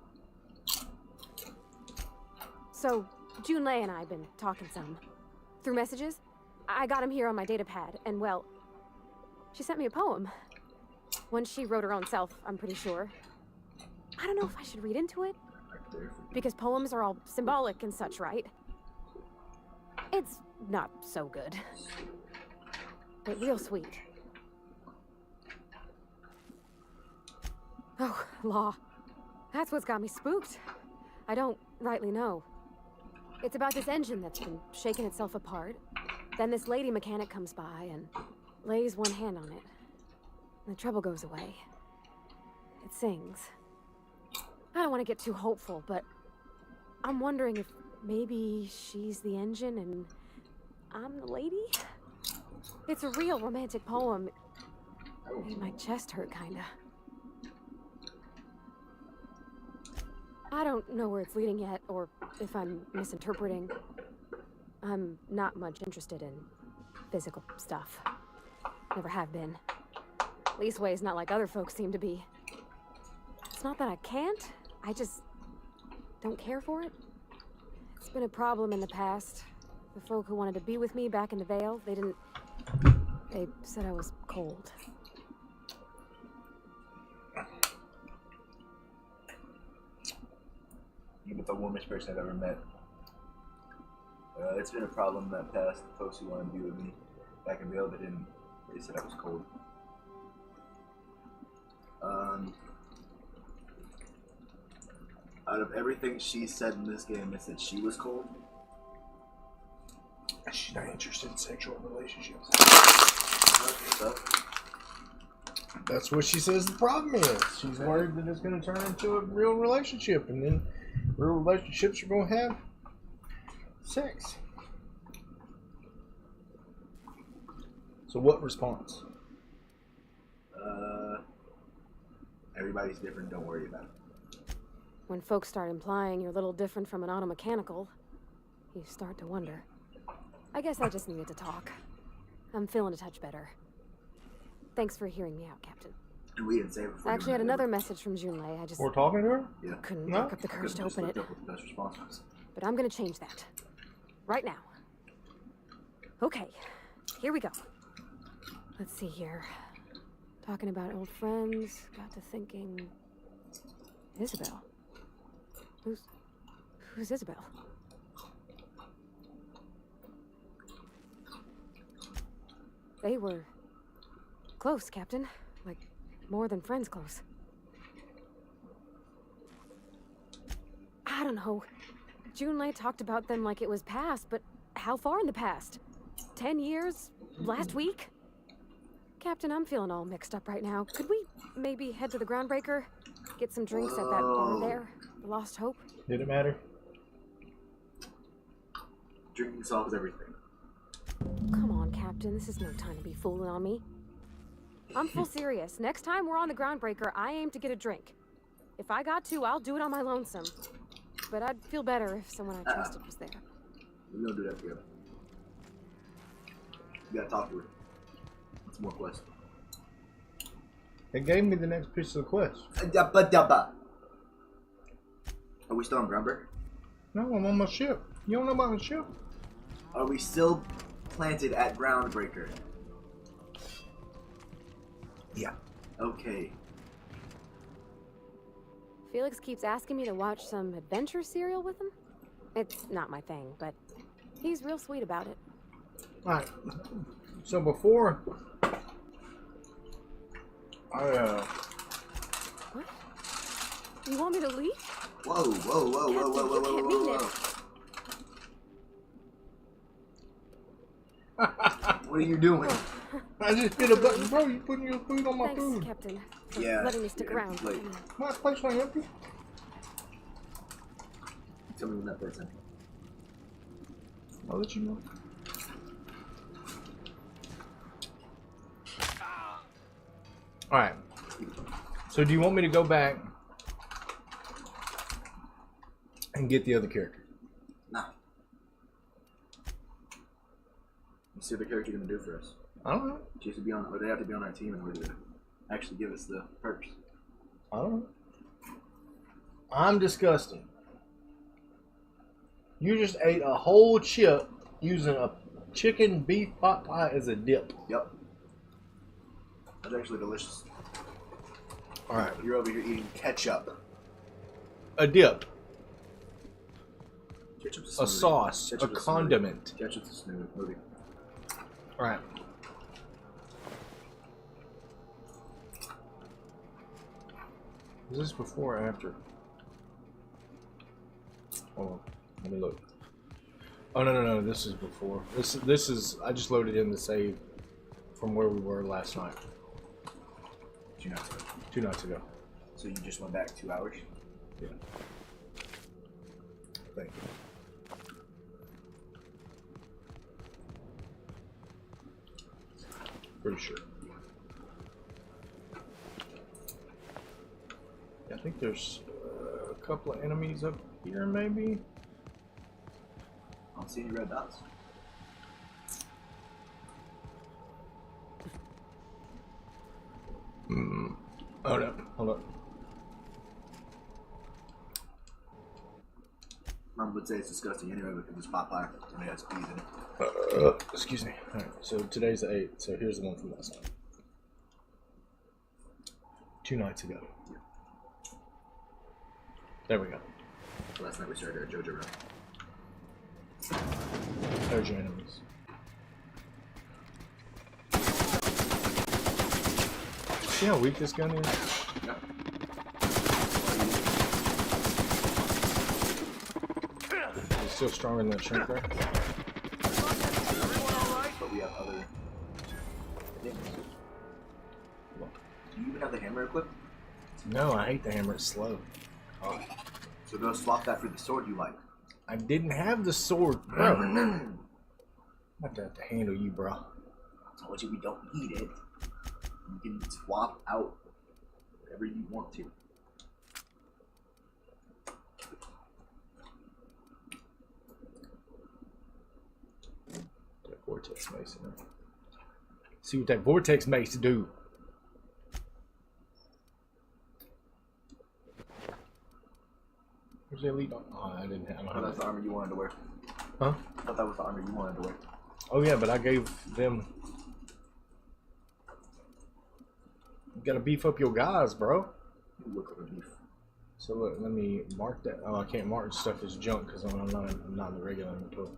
So, Junlei and I have been talking some. Through messages. I got him here on my data pad, and well, she sent me a poem. One she wrote her own self, I'm pretty sure. I don't know if I should read into it. Because poems are all symbolic and such, right? It's not so good. But real sweet. Oh, law. That's what's got me spooked. I don't rightly know. It's about this engine that's been shaking itself apart. Then this lady mechanic comes by and lays one hand on it. And the trouble goes away. It sings. I don't want to get too hopeful, but I'm wondering if maybe she's the engine and I'm the lady? It's a real romantic poem. It made my chest hurt, kinda. I don't know where it's leading yet, or if I'm misinterpreting. I'm not much interested in physical stuff. Never have been. Leastways, not like other folks seem to be. It's not that I can't, I just don't care for it. It's been a problem in the past. The folk who wanted to be with me back in the Vale, they said I was cold. You're the warmest person I've ever met. It's been a problem in that past. The folks who wanted to be with me back in Vale, they said I was cold. Out of everything she said in this game, it said she was cold. She's not interested in sexual relationships. That's what she says the problem is. She's worried that it's going to turn into a real relationship, and then real relationships are going to have sex. So what response? Everybody's different, don't worry about it. When folks start implying you're a little different from an automechanical, you start to wonder. I guess I just needed to talk. I'm feeling a touch better. Thanks for hearing me out, Captain. And we didn't say it before. I actually had another message from Junlei. I just... We're talking to her? Yeah. Couldn't work up the courage to open it. But I'm gonna change that. Right now. Okay. Here we go. Let's see here. Talking about old friends, got to thinking... Isabel. Who's Isabel? They were close, Captain. Like, more than friends close. I don't know. Junlei talked about them like it was past, but how far in the past? 10 years? Last week? Captain, I'm feeling all mixed up right now. Could we maybe head to the Groundbreaker? Get some drinks at that bar there? The Lost Hope? Did it matter? Drinking solves everything. Come on, Captain. This is no time to be fooling on me. I'm full serious. Next time we're on the Groundbreaker, I aim to get a drink. If I got to, I'll do it on my lonesome. But I'd feel better if someone I trusted was there. We don't do that together. You gotta talk to her. It's more quest. They gave me the next piece of the quest. Are we still on Groundbreaker? No, I'm on my ship. You don't know about the ship? Are we still planted at Groundbreaker? Yeah. Okay. Felix keeps asking me to watch some adventure serial with him. It's not my thing, but he's real sweet about it. Alright. So before What? You want me to leave? Whoa, whoa, whoa, whoa, whoa, whoa, whoa, whoa, whoa. What are you doing? I just hit a button, bro. You putting your food on my Thanks, food. Captain, for Yeah, letting me stick around. My place ain't empty. Tell me when that place empty. I'll let you know. Alright. So do you want me to go back and get the other character? Nah. Let's see what the character gonna do for us. I don't know. She has to be on, or they have to be on our team in order to actually give us the perks. I don't know. I'm disgusting. You just ate a whole chip using a chicken beef pot pie as a dip. Yep. That's actually delicious. Alright. You're over here eating ketchup. A dip. Ketchup's A sauce. A condiment. Ketchup's a smoothie. Alright. Is this before or after? Hold on. Let me look. Oh no, this is before. This is I just loaded in the save from where we were last night. 2 nights ago. 2 nights ago. So you just went back 2 hours? Yeah. Thank you. Pretty sure. I think there's a couple of enemies up here, maybe. I don't see any red dots. Oh no, hold up. Mom would say it's disgusting anyway because it's pot pie and it has peas in it. Excuse me. Alright, so today's the 8th, so here's the one from last night. 2 nights ago. Yeah. There we go. Last night we started our JoJo run. There's your enemies. See how weak this gun is? Yeah. It's still stronger than that shrink there. But we have other things. Do you even have the hammer equipped? No, I hate the hammer. It's slow. Oh. So go swap that for the sword you like. I didn't have the sword, bro. I'm about to have to handle you, bro. I told you we don't need it. You can swap out whatever you want to. That vortex mace in there. See what that vortex mace do. Where's the elite? Oh, I didn't have. Oh, that's the armor you wanted to wear. Huh? I thought that was the armor you wanted to wear. Oh yeah, but I gave them. You gotta beef up your guys, bro. You look like a beef. So look, let me mark that. Oh, I can't mark stuff as junk because I'm not in the regular inventory.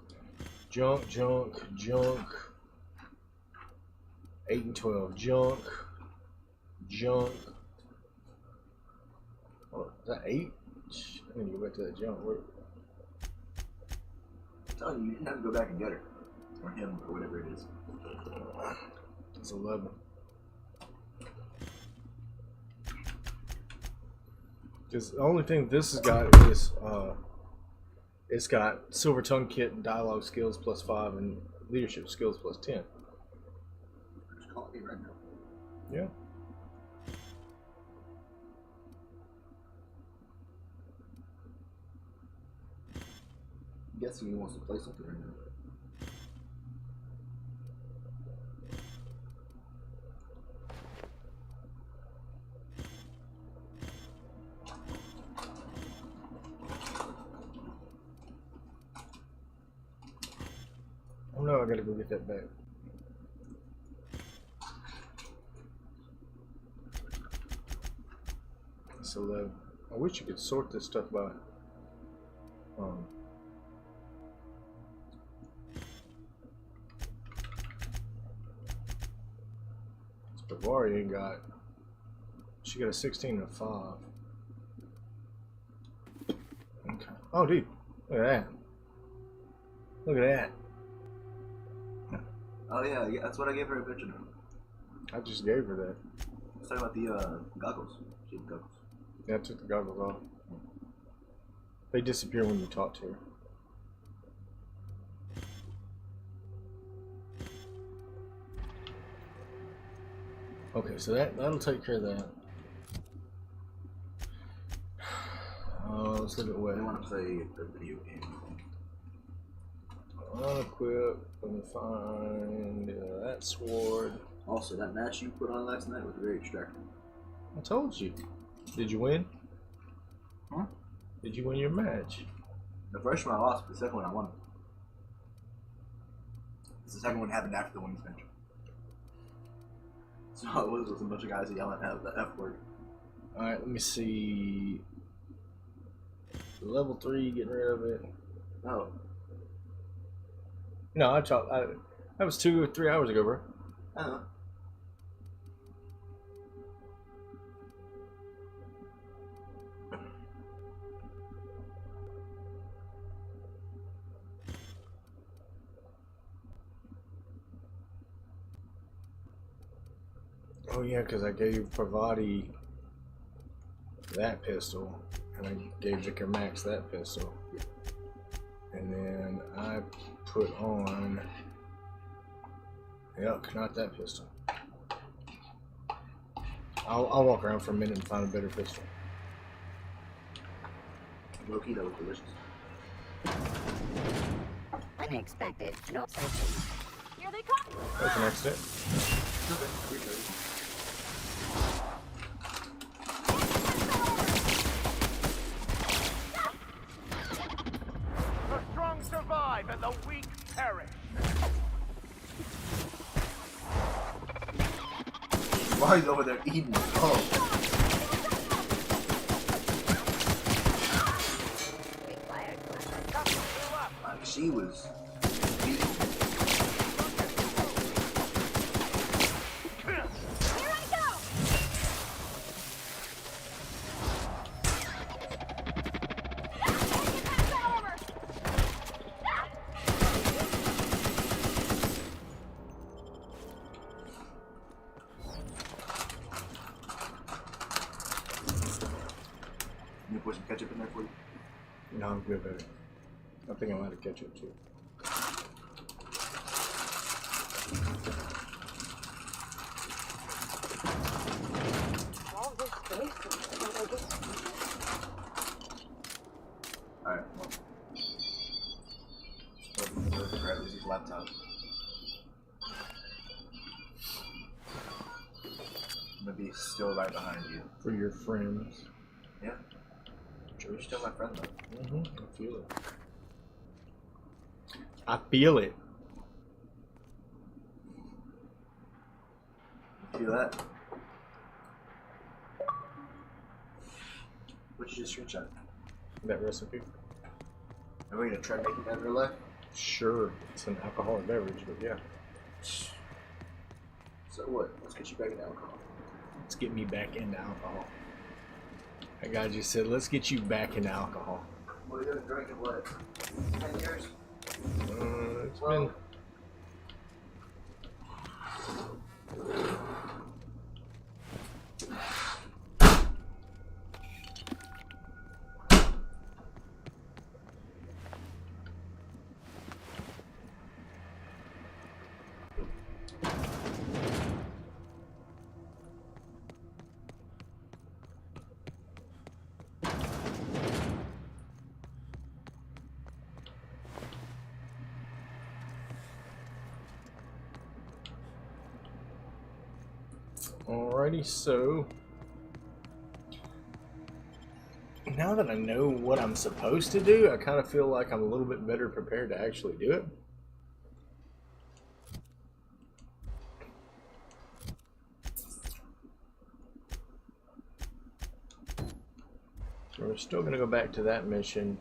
Junk, junk, junk. 8 and 12. Junk, junk. Oh, is that 8? I need to go back to that junk. Where? I'm telling you, you didn't have to go back and get her. Or him, or whatever it is. It's 11. Because the only thing this has got is, it's got Silver Tongue Kit and Dialogue Skills plus 5 and Leadership Skills plus 10. Just call me right now. Yeah. I'm guessing he wants to play something right now. Oh no, I gotta go get that back. It's 11. I wish you could sort this stuff by Bavari ain't got. She got a 16 and a 5. Okay. Oh, dude, look at that. Look at that. Oh yeah, that's what I gave her a picture of. I just gave her that. Let's talk about the goggles. She had goggles. Yeah, I took the goggles off. They disappear when you talk to her. Okay, so that'll take care of that. Let's look at what I want to play a video game. Unequip. Let me find that sword. Also, that match you put on last night was very distracting. I told you. Did you win? Huh? Did you win your match? The first one I lost, but the second one I won. The second one happened after the women's match. So it was a bunch of guys yelling at the F word. Alright, let me see. Level 3, getting rid of it. Oh. No, that was 2 or 3 hours ago, bro. I don't know. Oh yeah, because I gave Pravati that pistol, and I gave Vicar Max that pistol. And then I put on... Yuck, not that pistol. I'll walk around for a minute and find a better pistol. Low-key, that was delicious. Unexpected. No. Here they come! That's an accident. The strong survive and the weak perish. Why is over there eating? Oh. Like she was beating. You put some ketchup in there for you? No, I'm good, baby. I think I'm out of ketchup too. Alright, well. Let's grab Lizzie's laptop. I'm gonna be still right behind you. For your friends. Yeah. You're still my friend though. I feel it. I feel it. You feel that? What'd you just screenshot? That recipe. Are we gonna try making that in real life? Sure. It's an alcoholic beverage, but yeah. So what? Let's get you back into alcohol. Let's get me back into alcohol. That guy just said, let's get you back into alcohol. What are you doing drinking what? 10 years? It's been... Alrighty, so now that I know what I'm supposed to do, I kind of feel like I'm a little bit better prepared to actually do it. So we're still going to go back to that mission.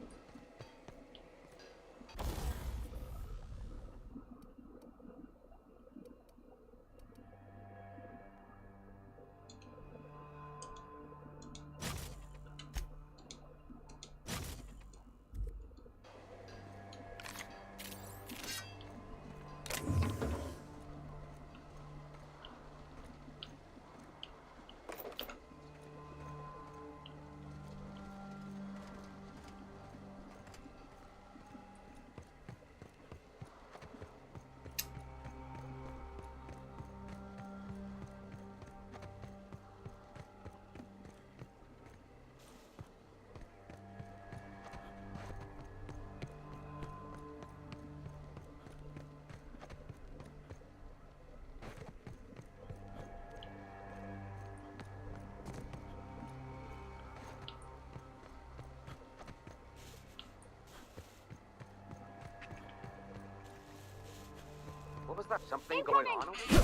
Something going on over here?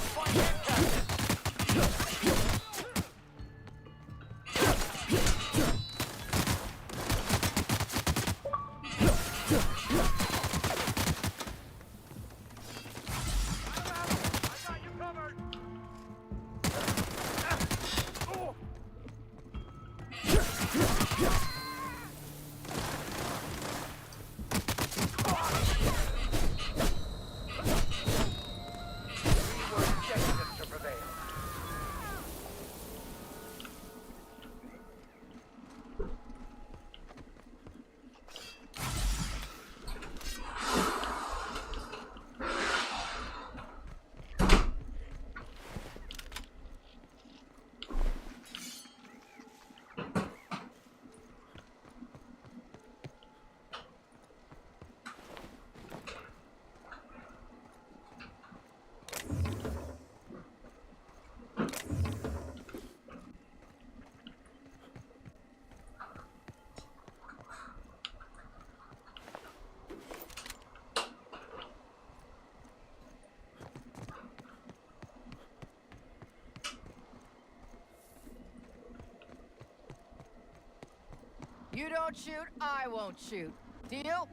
You don't shoot, I won't shoot. Deal?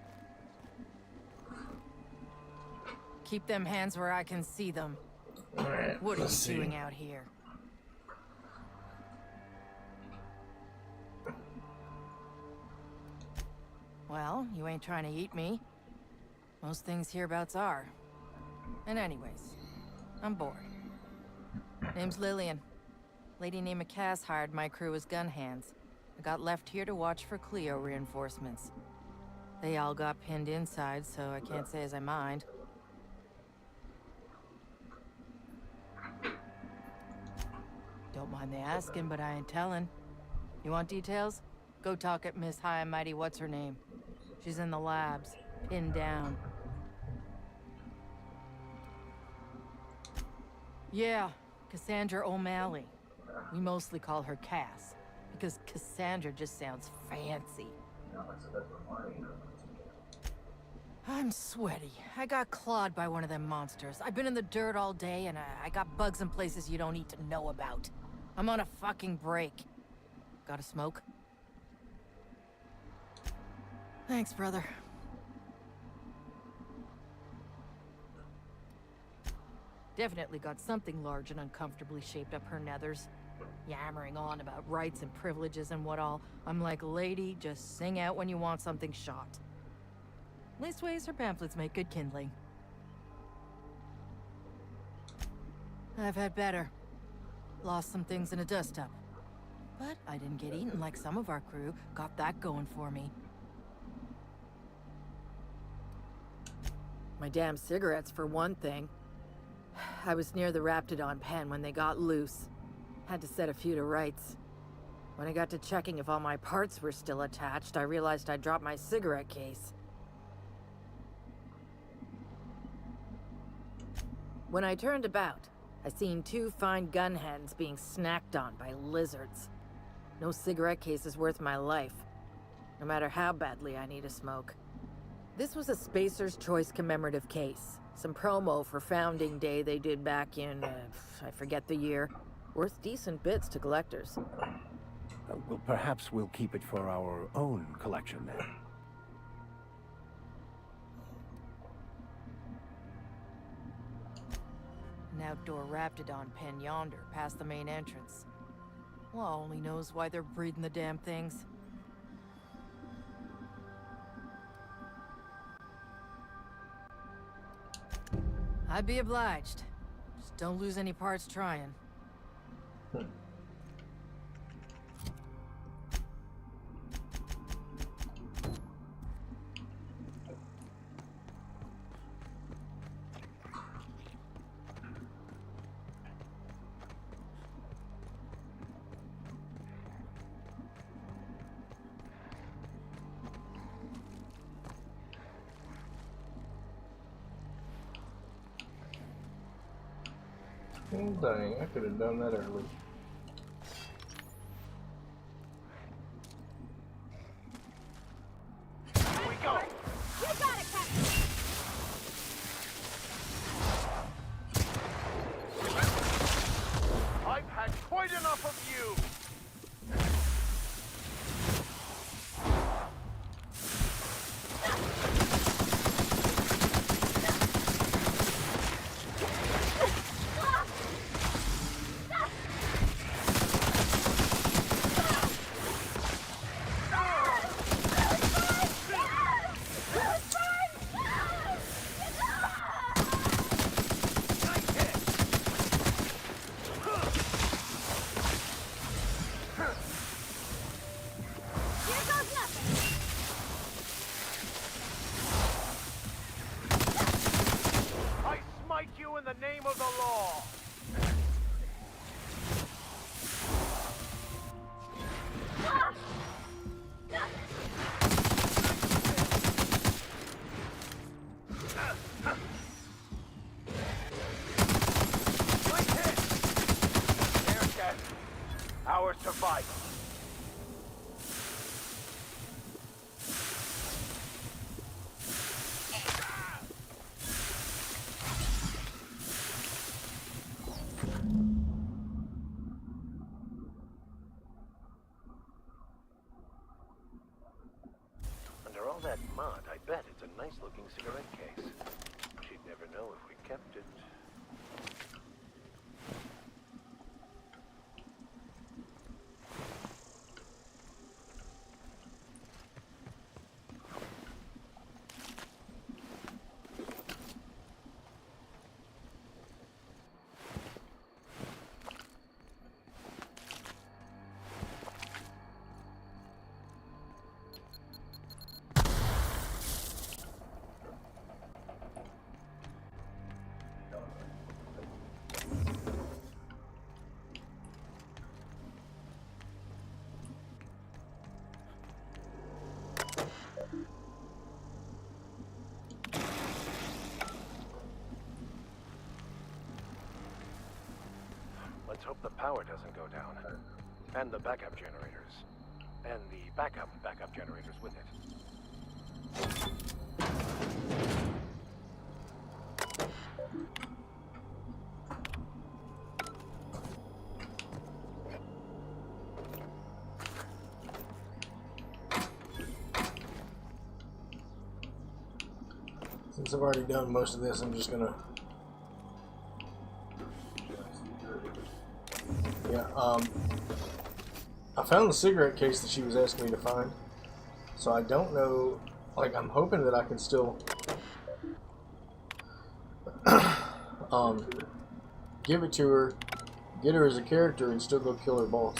Keep them hands where I can see them. Alright, What are you let's see. doing out here? Well, you ain't trying to eat me. Most things hereabouts are. And anyways, I'm bored. Name's Lillian. Lady named Cass hired my crew as gun hands. I got left here to watch for Cleo reinforcements. They all got pinned inside, so I can't say as I mind. Don't mind me asking, but I ain't telling. You want details? Go talk at Miss High and Mighty What's-Her-Name. She's in the labs, pinned down. Yeah, Cassandra O'Malley. We mostly call her Cass, because Cassandra just sounds fancy. I'm sweaty. I got clawed by one of them monsters. I've been in the dirt all day, and I got bugs in places you don't need to know about. I'm on a fucking break. Got a smoke? Thanks, brother. Definitely got something large and uncomfortably shaped up her nethers. Yammering on about rights and privileges and what all. I'm like, lady, just sing out when you want something shot. Leastways, her pamphlets make good kindling. I've had better. Lost some things in a dust-up. But I didn't get eaten like some of our crew. Got that going for me. My damn cigarettes, for one thing. I was near the Raptidon pen when they got loose. Had to set a few to rights. When I got to checking if all my parts were still attached, I realized I'd dropped my cigarette case. When I turned about, I seen two fine gun hands being snacked on by lizards. No cigarette case is worth my life, no matter how badly I need a smoke. This was a Spacer's Choice commemorative case. Some promo for Founding Day they did back in, I forget the year. Worth decent bits to collectors. Well, perhaps we'll keep it for our own collection then. An outdoor Raptidon pen yonder, past the main entrance. Law only knows why they're breeding the damn things. I'd be obliged. Just don't lose any parts trying. Oh, dang, I could have done that early. Here we go! You got it, Captain! quite enough of you! I smite you in the name of the law! Nice hit! They're dead. Our survival. Under all that mud, I bet it's a nice-looking cigarette case. She'd never know if we kept it. Let's hope the power doesn't go down. And the backup generators. And the backup generators with it. Since I've already done most of this, I'm just gonna... Yeah, I found the cigarette case that she was asking me to find. So I don't know, like, I'm hoping that I can still give it to her, get her as a character, and still go kill her boss.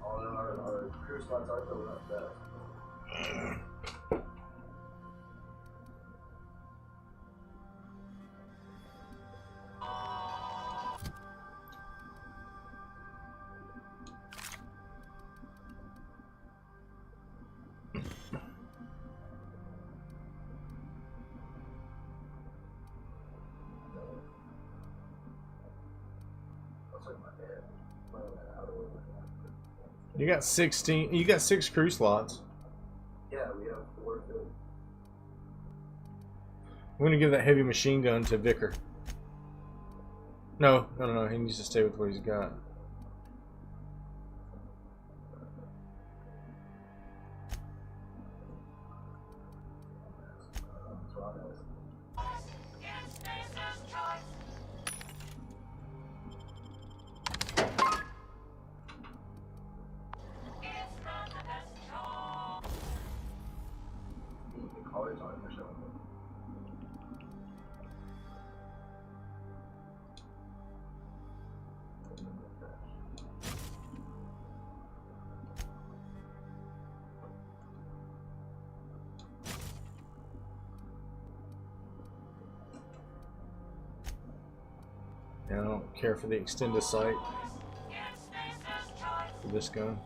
All in our crew slots are filling up fast. You got 16. You got 6 crew slots. Yeah, we have 4 filled. I'm gonna give that heavy machine gun to Vicar. No. He needs to stay with what he's got. I don't care for the extended sight for this gun.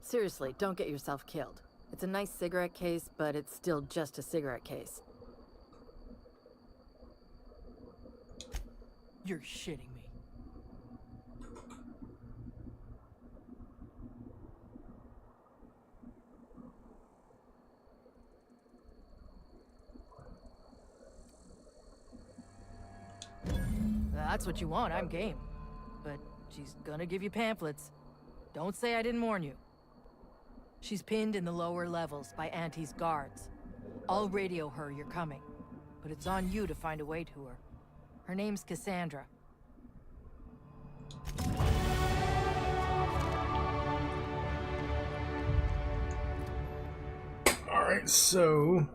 Seriously, don't get yourself killed. It's a nice cigarette case, but it's still just a cigarette case. You're shitting me. That's what you want, I'm game. But she's gonna give you pamphlets. Don't say I didn't warn you. She's pinned in the lower levels by Auntie's guards. I'll radio her you're coming, but it's on you to find a way to her. Her name's Cassandra. Alright, so...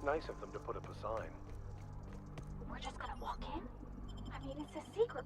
Nice of them to put up a sign. We're just gonna walk in? I mean, it's a secret.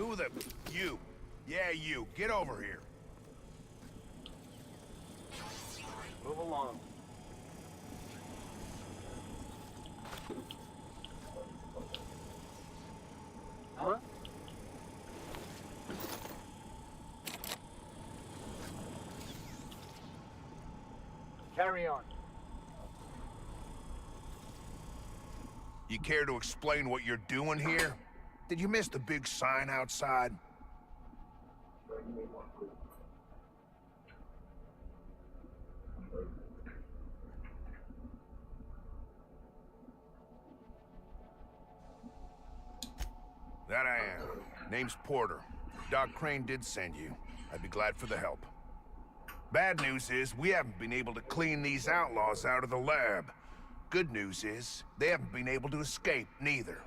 Who the... You. Yeah, you. Get over here. Move along. Huh? Carry on. You care to explain what you're doing here? Did you miss the big sign outside? That I am. Name's Porter. Doc Crane did send you. I'd be glad for the help. Bad news is, we haven't been able to clean these outlaws out of the lab. Good news is, they haven't been able to escape, neither.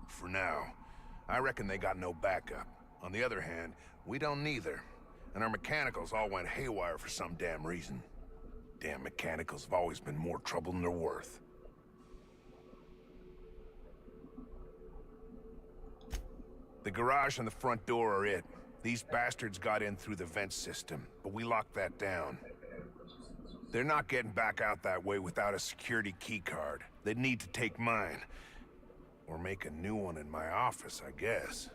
For now. I reckon they got no backup. On the other hand, we don't neither. And our mechanicals all went haywire for some damn reason. Damn mechanicals have always been more trouble than they're worth. The garage and the front door are it. These bastards got in through the vent system, but we locked that down. They're not getting back out that way without a security key card. They'd need to take mine. Or make a new one in my office, I guess.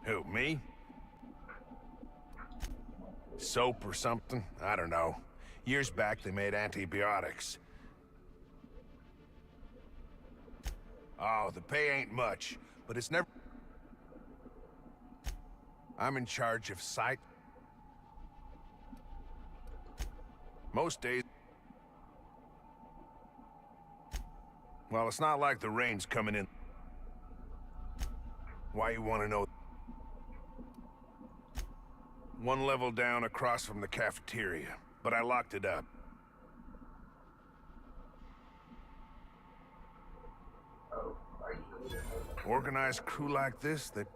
Who, me? Soap or something? I don't know. Years back, they made antibiotics. Oh, the pay ain't much, but it's never... I'm in charge of site. Most days... Well, it's not like the rain's coming in. Why you want to know? One level down across from the cafeteria, but I locked it up. Organized crew like this that...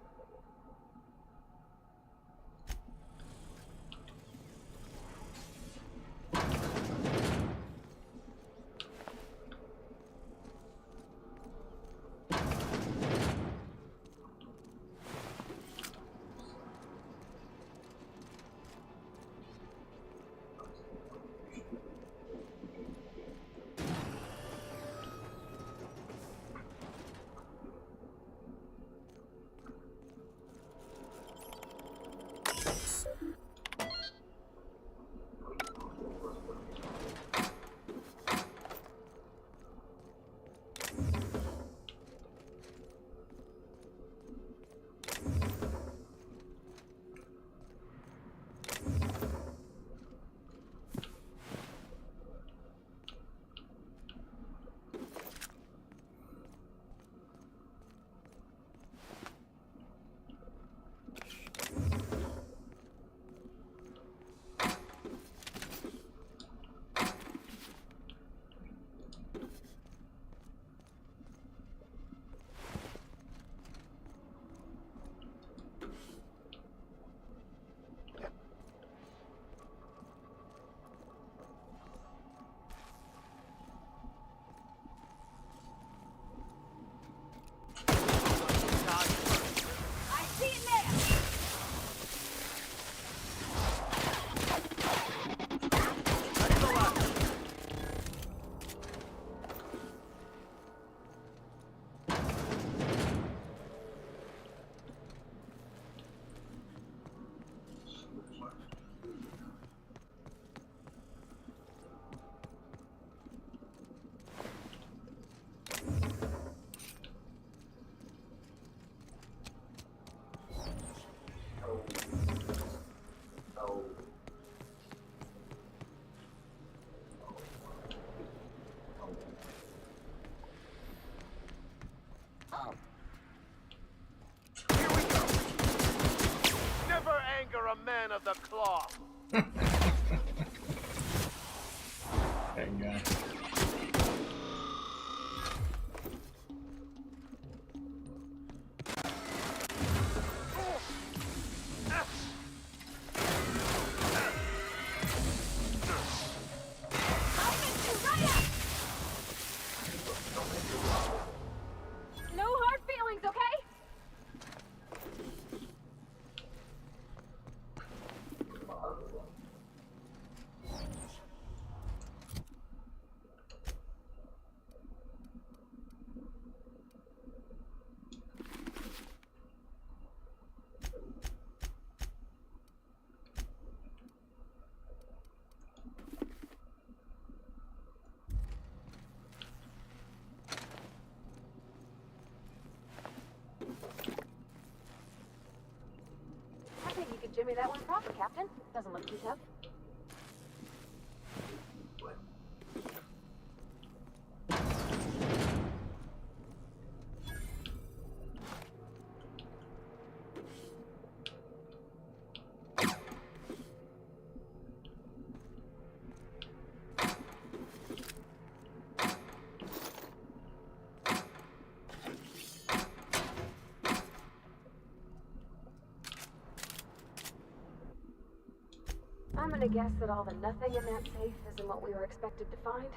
Man of the cloth. That guy. No hard feelings, okay? I think you could jimmy that one proper, Captain. Doesn't look too tough. I'm gonna guess that all the nothing in that safe isn't what we were expected to find.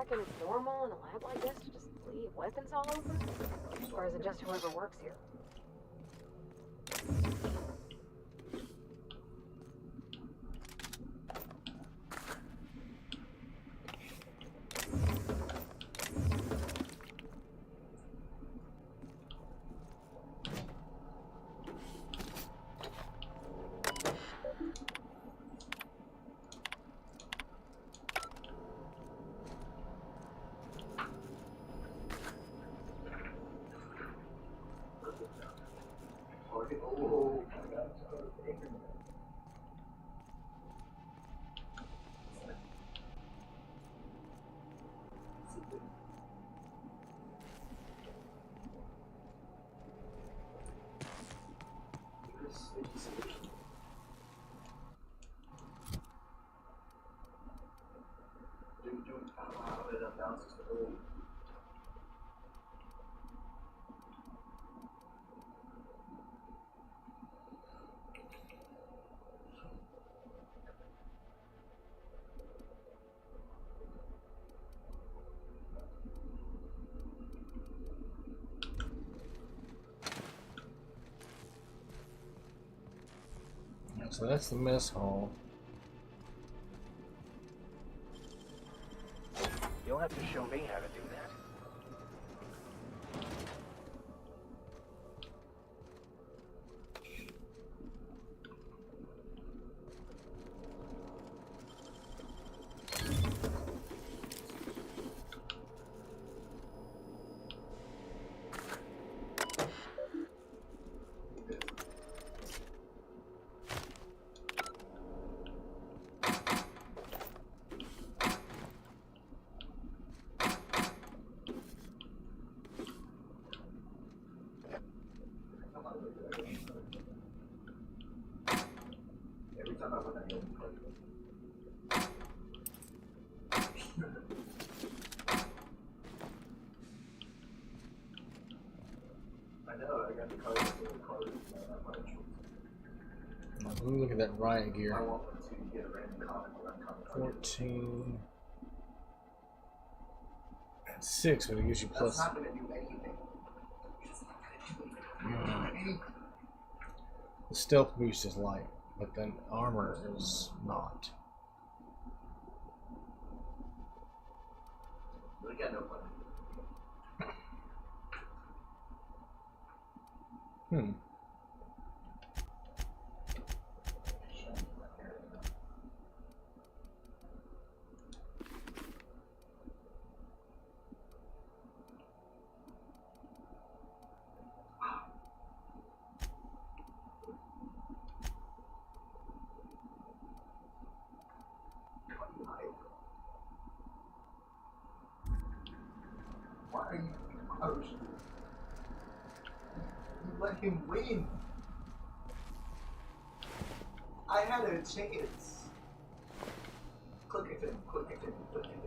reckon it's normal in a lab like this to just leave weapons all over? Or is it just whoever works here? Oh my god. So that's the mess hall. You'll have to show me how to do that. Every time I went I get I know, I got the card, not much. Let me look at that riot gear. I want to get a random comic or uncommon 14. And 6, but it gives you plus. That's not going to do anything. It's not going to do anything. The stealth boost is light, but then armor is not. We got no money. Hmm. Why are you close? You let him win. I had a chance. Click at him, click at him, click at him.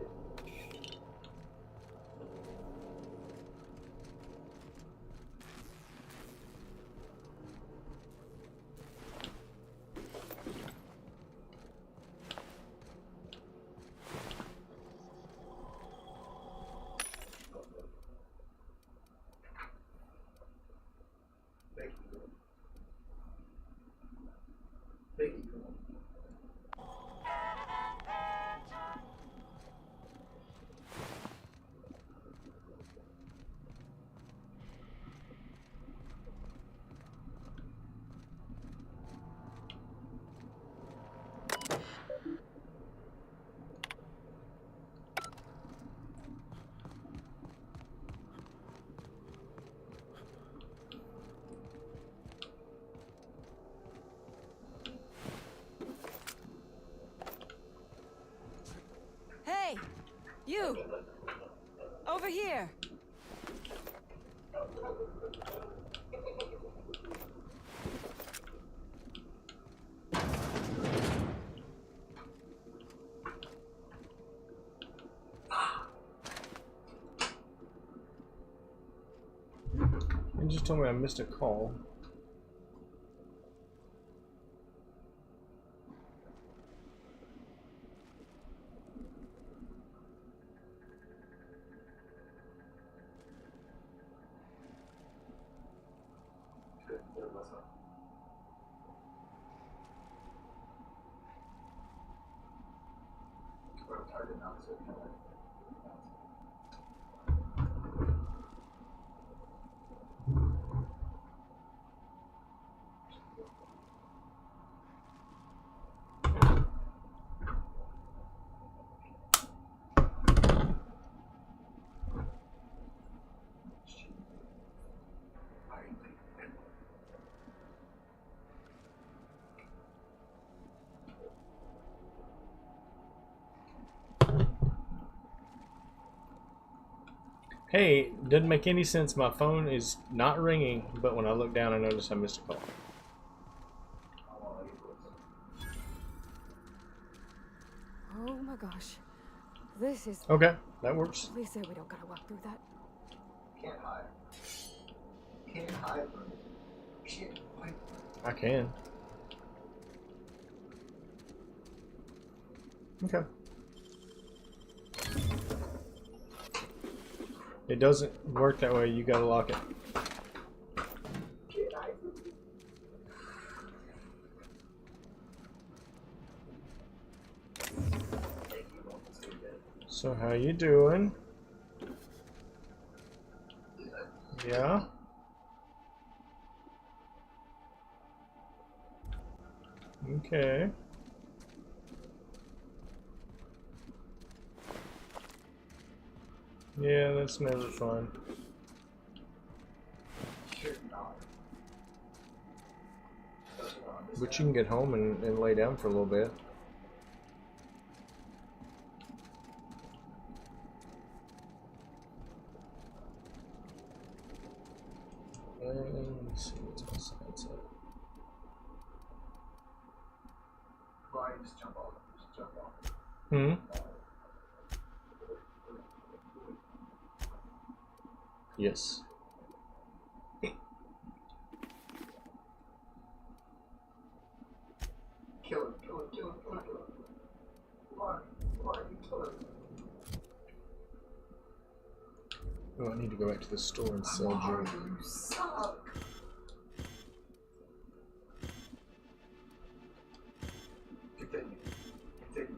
Hey! You! Over here! You just told me I missed a call. out, so it kind of. Hey, doesn't make any sense. My phone is not ringing, but when I look down, I notice I missed a call. Oh my gosh. This is... Okay, that works. Please say we don't gotta walk through that. Can't hide. Can't hide from it. Can't hide. I can. Okay. It doesn't work that way. You gotta lock it. So how you doing? Yeah. Okay. Yeah, that's never fun. But you can get home and lay down for a little bit. Let's see what's my side set. Why just jump off? Just jump off. Hmm? Yes. Kill him, kill him, kill him, kill him, kill him. Why you kill him? Oh, I need to go back to the store and sell jewelry. You suck! Continue. Continue.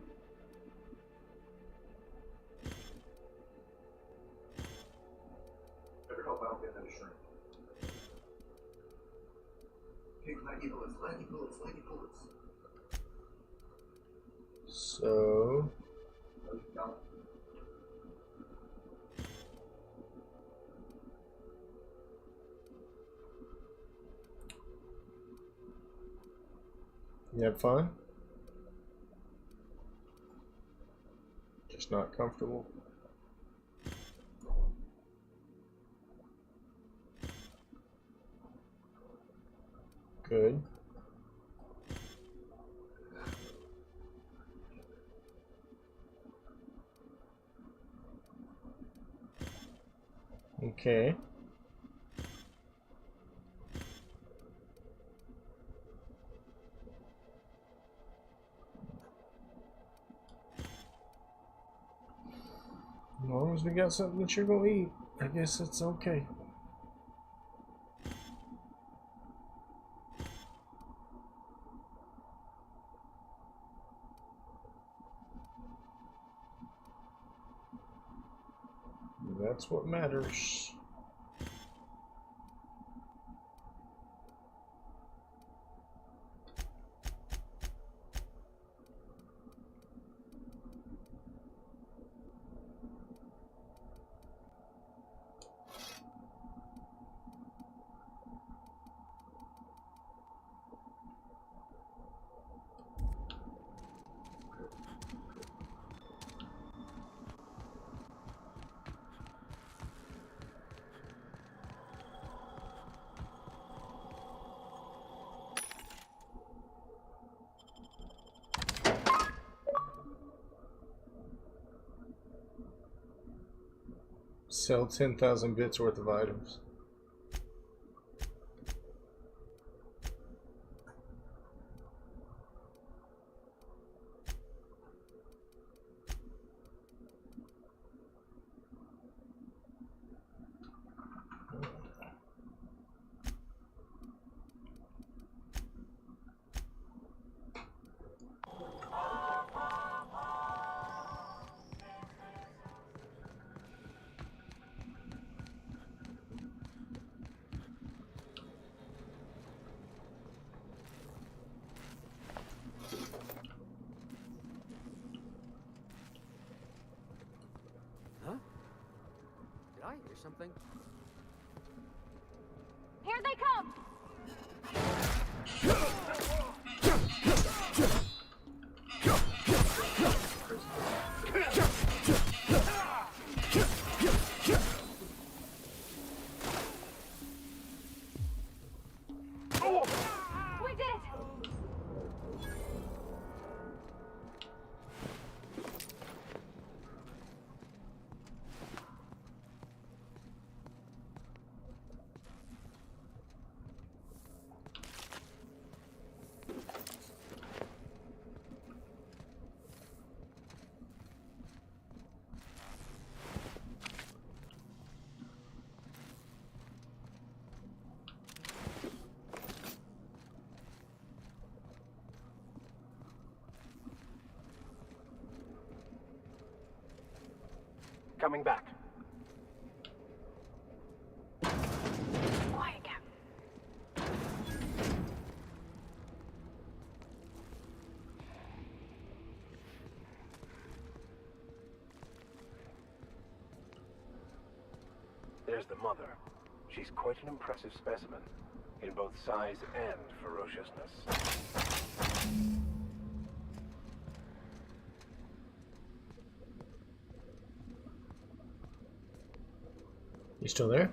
Better hope I don't get another shrink. Okay, leggy bullets, leggy bullets, leggy bullets. So... No. You have fun? Just not comfortable? Good. Okay. As long as we got something that you're gonna eat, I guess it's okay. That's what matters. Sell 10,000 bits worth of items. or something? Here they come! We did it! Coming back. Quiet, Cap. There's the mother. She's quite an impressive specimen, in both size and ferociousness. You still there?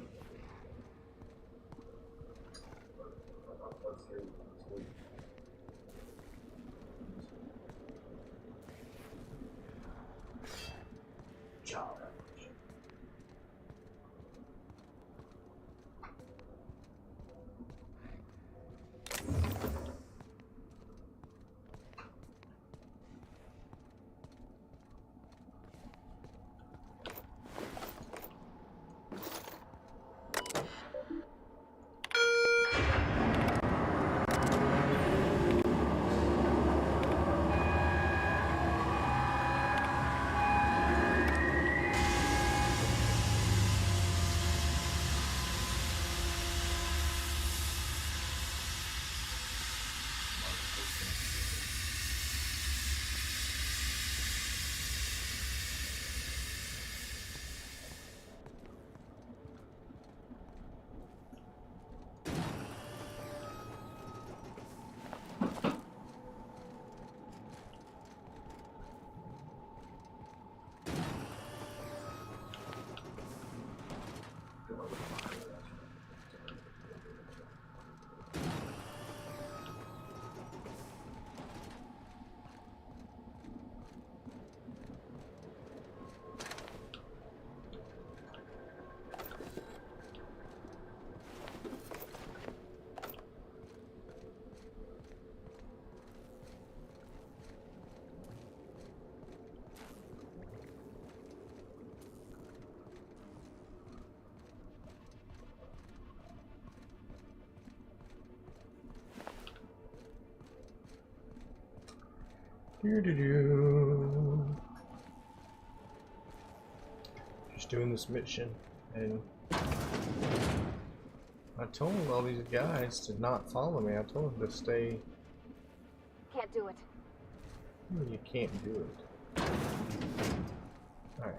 Just doing this mission, and I told all these guys to not follow me. I told them to stay. Can't do it. You can't do it. Alright.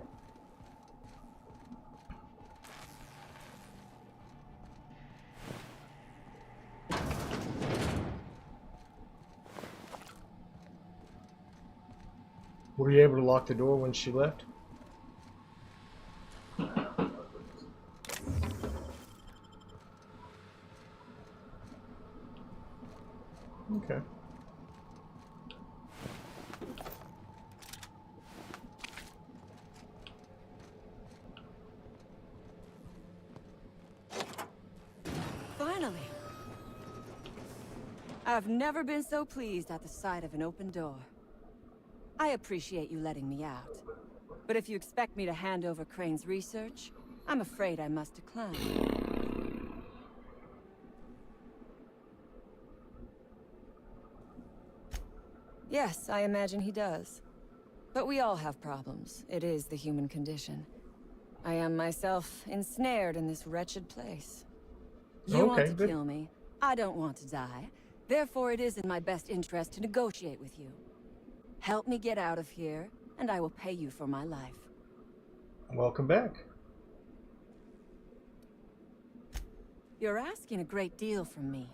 Were you able to lock the door when she left? Okay. Finally. I've never been so pleased at the sight of an open door. I appreciate you letting me out. But if you expect me to hand over Crane's research, I'm afraid I must decline. Yes, I imagine he does. But we all have problems. It is the human condition. I am myself ensnared in this wretched place. You want to kill me. I don't want to die. Therefore, it is in my best interest to negotiate with you. Help me get out of here, and I will pay you for my life. Welcome back. You're asking a great deal from me.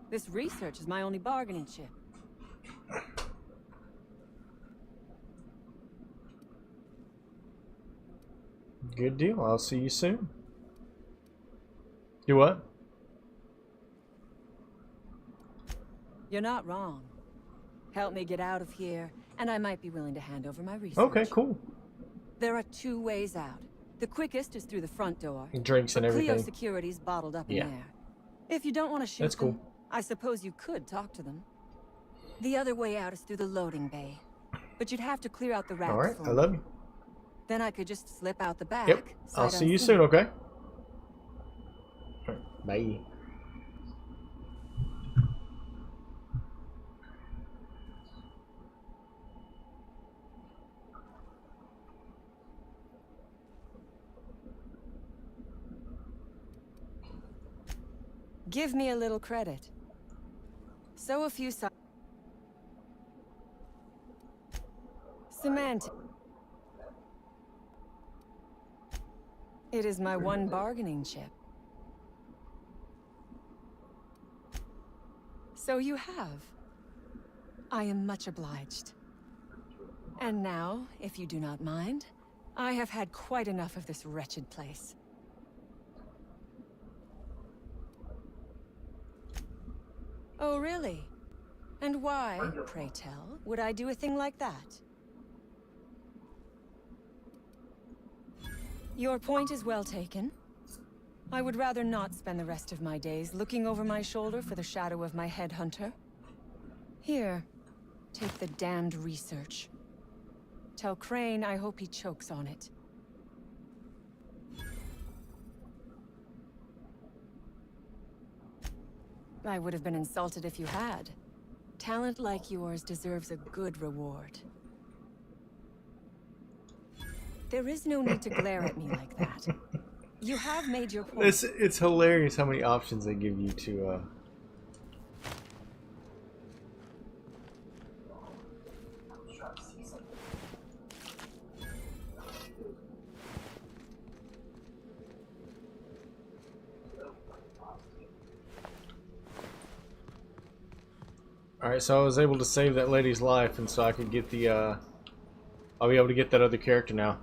This research is my only bargaining chip. Good deal. I'll see you soon. You what? You're not wrong. Help me get out of here, and I might be willing to hand over my research. Okay, cool. There are two ways out. The quickest is through the front door. Drinks and everything. Cleo security's bottled up in there. If you don't want to shoot That's cool. them, I suppose you could talk to them. The other way out is through the loading bay. But you'd have to clear out the racks. Alright, for I love you. Then I could just slip out the back. Yep. I'll see you soon, okay? Bye. Give me a little credit. So a few semantic. It is my one bargaining chip. So you have. I am much obliged. And now, if you do not mind, I have had quite enough of this wretched place. Oh, really? And why, pray tell, would I do a thing like that? Your point is well taken. I would rather not spend the rest of my days looking over my shoulder for the shadow of my headhunter. Here, take the damned research. Tell Crane I hope he chokes on it. I would have been insulted if you had. Talent like yours deserves a good reward. There is no need to glare at me like that. You have made your point. It's hilarious how many options they give you to Alright, so I was able to save that lady's life, and so I could get the, I'll be able to get that other character now.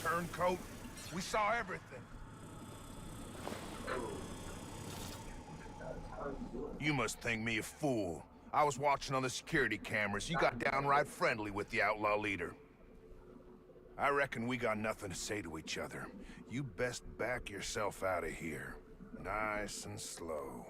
Turncoat. We saw everything. You must think me a fool. I was watching on the security cameras. You got downright friendly with the outlaw leader. I reckon we got nothing to say to each other. You best back yourself out of here. Nice and slow.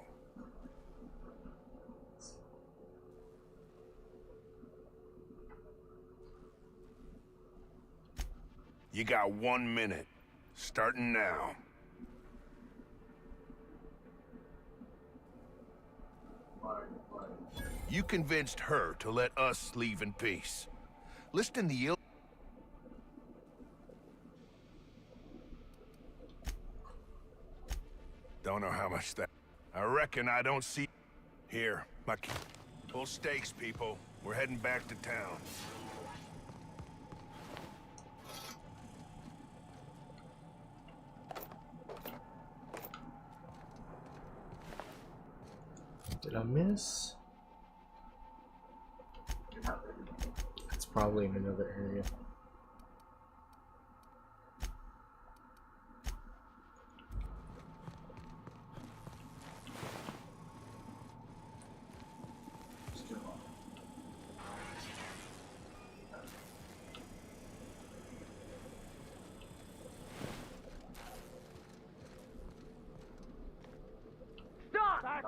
You got 1 minute. Starting now. You convinced her to let us leave in peace. Listing the ill... Don't know how much that... I reckon I don't see... Here, my... Full stakes, people. We're heading back to town. Did I miss? It's probably in another area.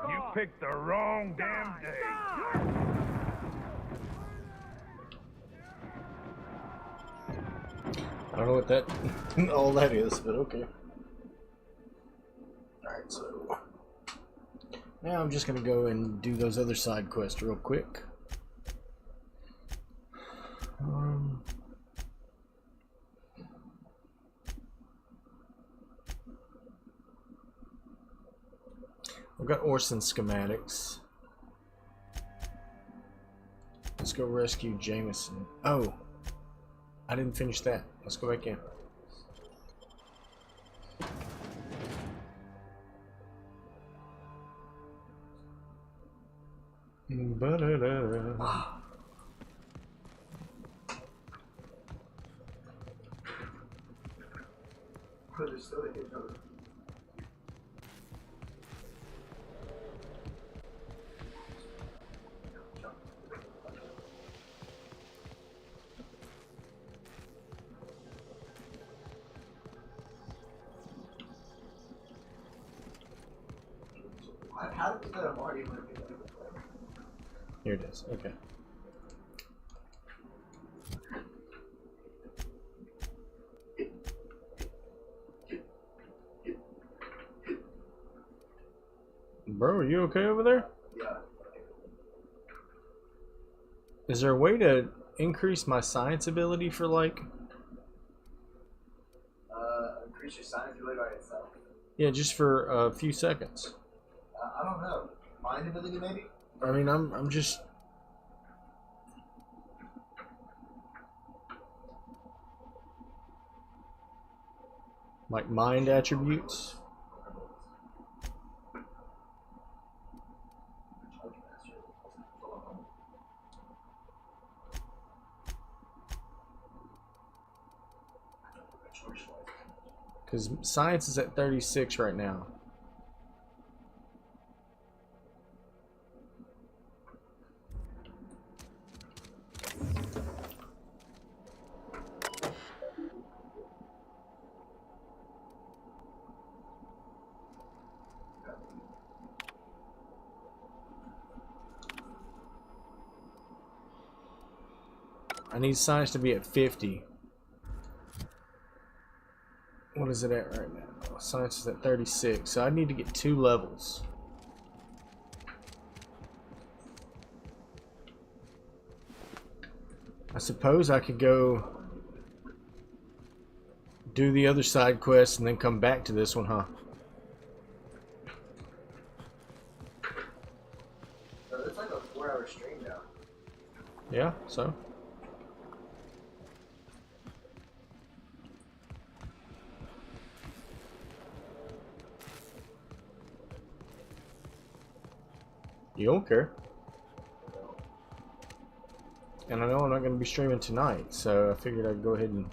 You picked the wrong damn day. I don't know what that all that is, but okay. Alright, so now I'm just gonna go and do those other side quests real quick. I've got Orson schematics. Let's go rescue Jameson. Oh, I didn't finish that. Let's go back in. Ba-da-da. How did that already work? Here it is. Okay. Bro, are you okay over there? Yeah. Is there a way to increase my science ability for like? Increase your science ability by itself. Yeah, just for a few seconds. I don't know. Mind ability, maybe? I mean, I'm just. Like mind attributes. Because science is at 36 right now. I need science to be at 50. What is it at right now? Science is at 36, so I need to get 2 levels. I suppose I could go do the other side quest and then come back to this one, huh? So it's like a 4-hour stream now. Yeah, so. You don't care. And I know I'm not going to be streaming tonight, so I figured I'd go ahead and...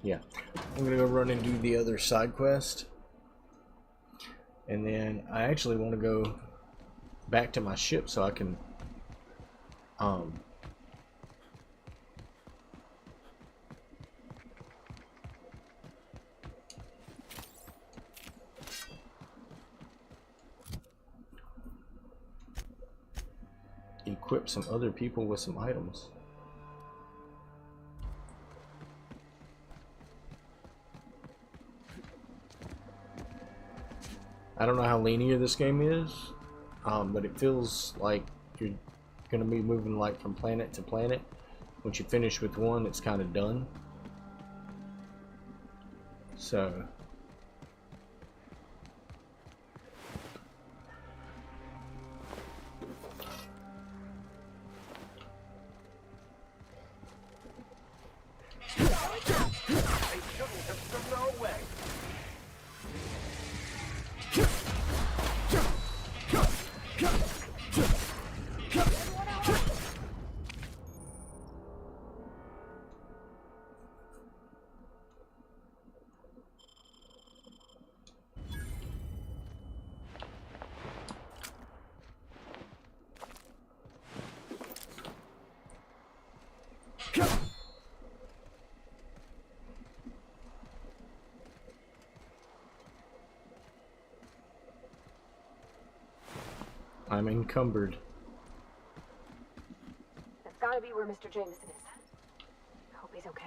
Yeah. I'm going to go run and do the other side quest. And then I actually want to go back to my ship so I can... equip some other people with some items. I don't know how linear this game is, but it feels like you're gonna be moving like from planet to planet. Once you finish with one, it's kind of done. So They shouldn't have thrown her away. I'm encumbered. That's gotta be where Mr. Jameson is. I hope he's okay.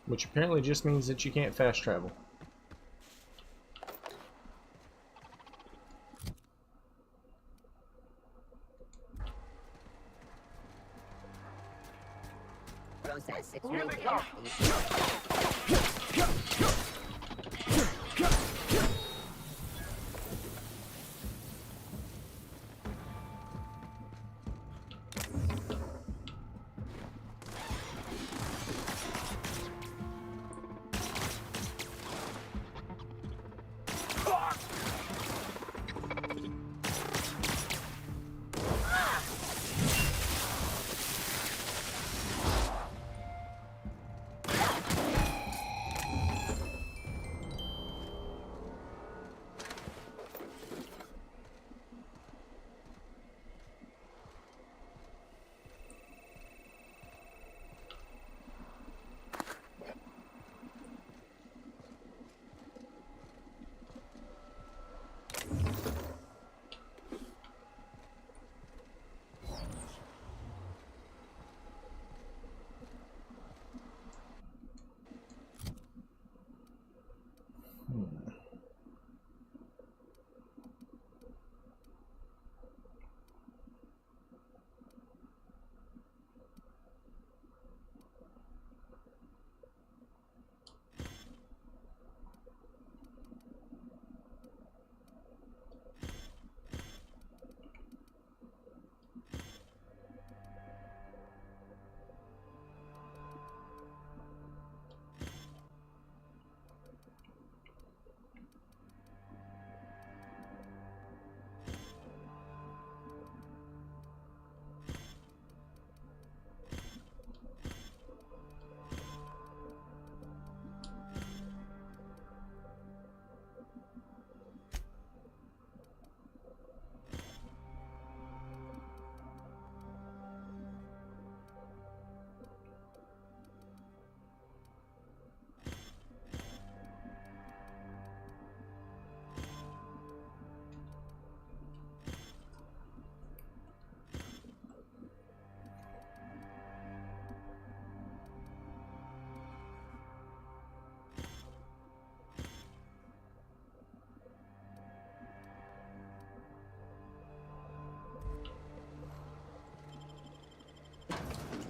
Which apparently just means that you can't fast travel. Process. Here they come.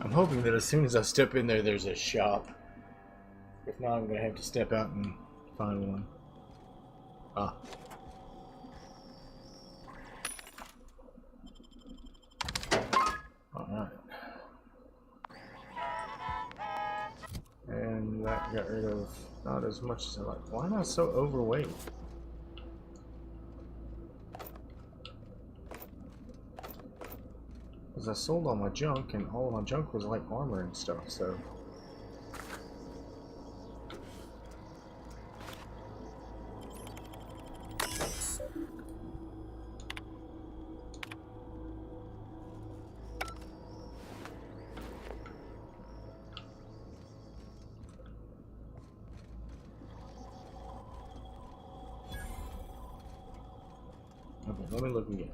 I'm hoping that as soon as I step in there, there's a shop. If not, I'm going to have to step out and find one. Ah. Alright. And that got rid of not as much as I like. Why am I so overweight? Because I sold all my junk, and all of my junk was like armor and stuff, so... Okay, let me look again.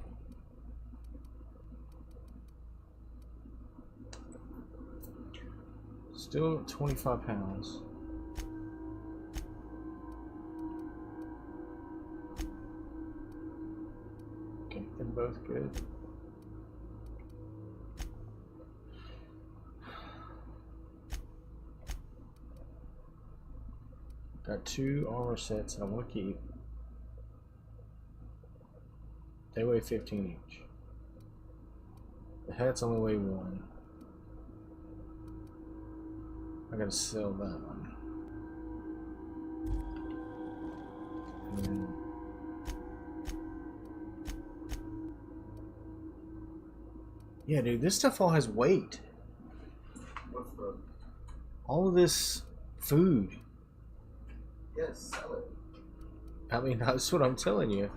Still 25 pounds. Okay, they're both good. Got 2 armor sets I want to keep. They weigh 15 each. The hats only weigh 1. I gotta sell that one. And then yeah, dude, this stuff all has weight. What's the... All of this food. Yes, sell it. I mean, that's what I'm telling you.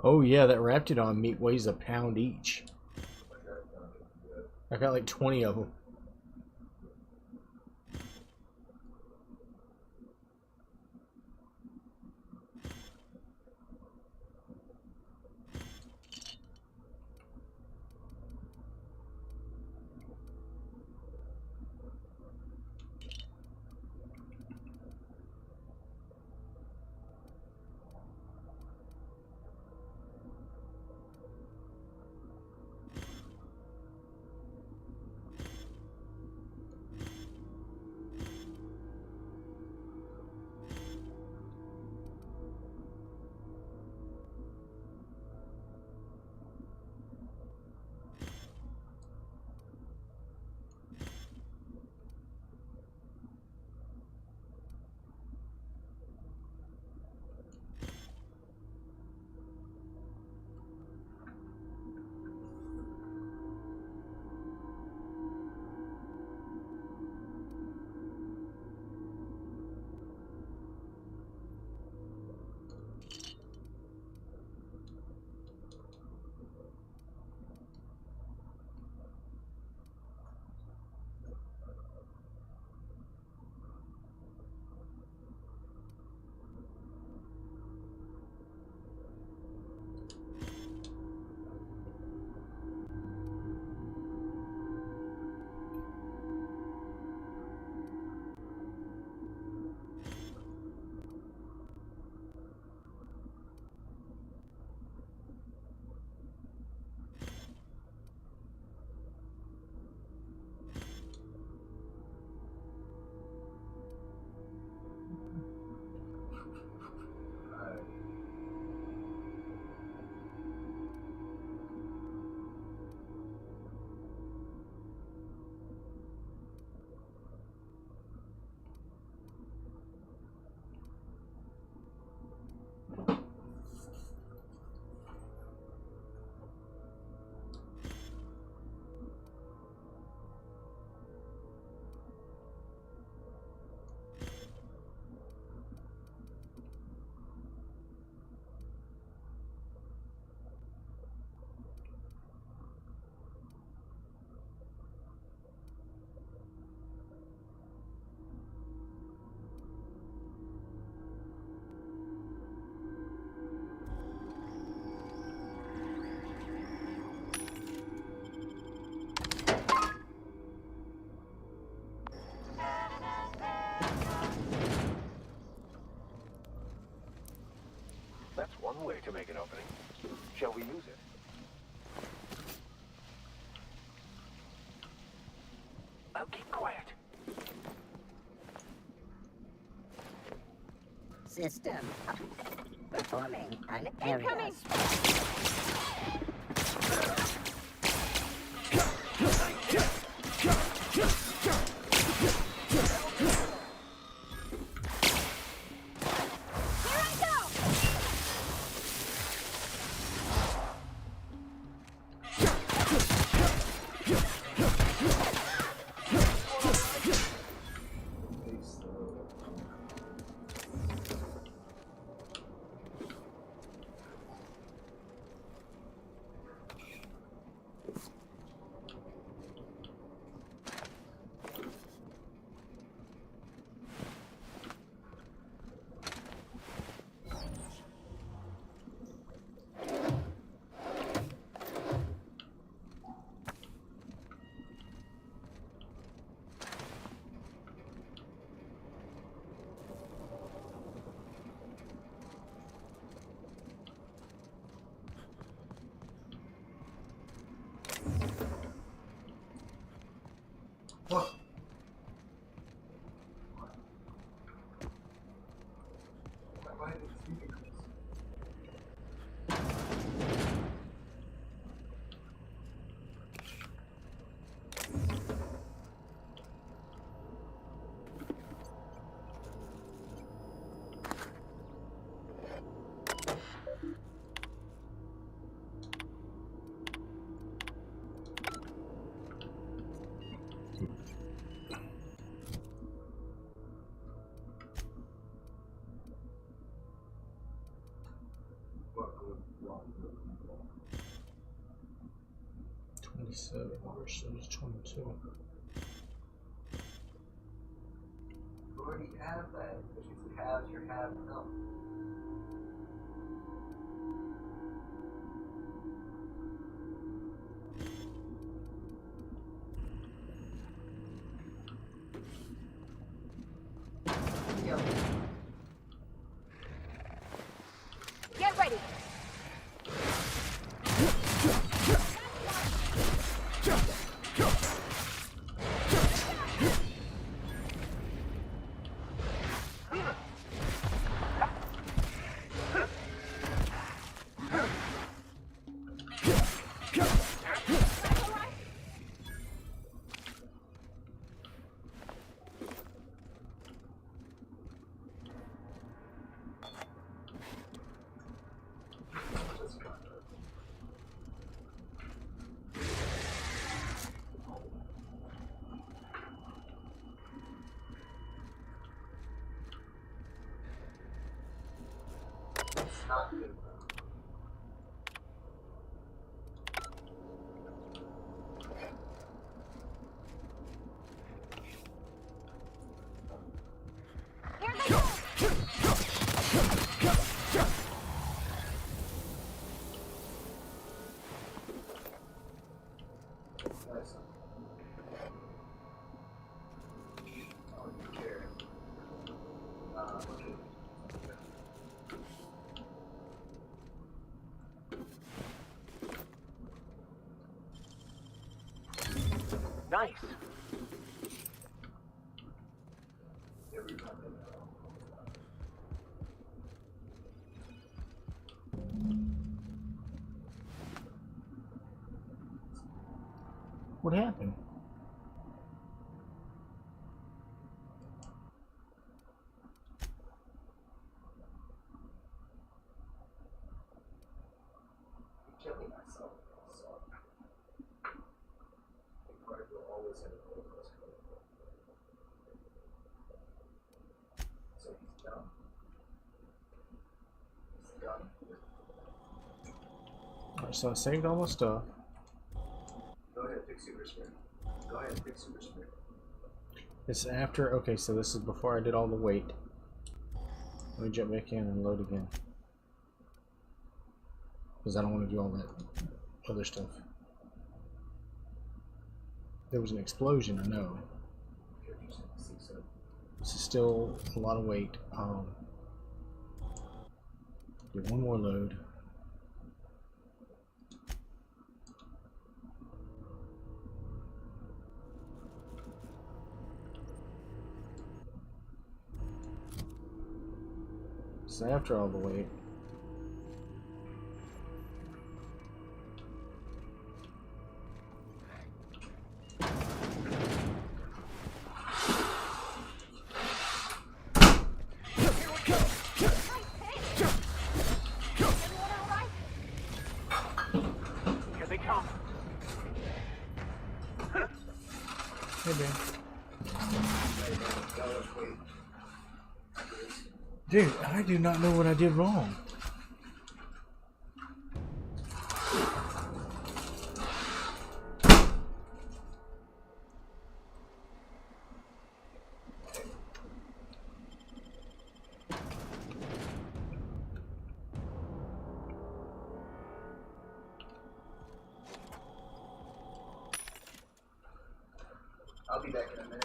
Oh yeah, that Raptidon meat weighs a pound each. I got like 20 of them. That's one way to make an opening. Shall we use it? I'll keep quiet. System performing an area. Incoming! 27 versus 22. You already have that, because if you have, you have enough. Get ready. Not good. Nice. What happened? Killing myself. Will always have a goal close. So he's done. He's done. Alright, so I saved all my stuff. Go ahead, pick Super Spirit. Go ahead, pick Super Spirit. It's after, okay, so this is before I did all the weight. Let me jump back in and load again. Because I don't want to do all that other stuff. There was an explosion, I know. This is still a lot of weight. Do one more load. So after all the weight. Dude, I do not know what I did wrong. I'll be back in a minute.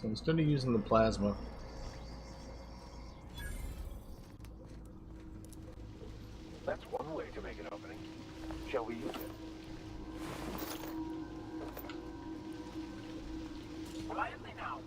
So instead of using the plasma, That's one way to make an opening. Shall we use it? Quietly now.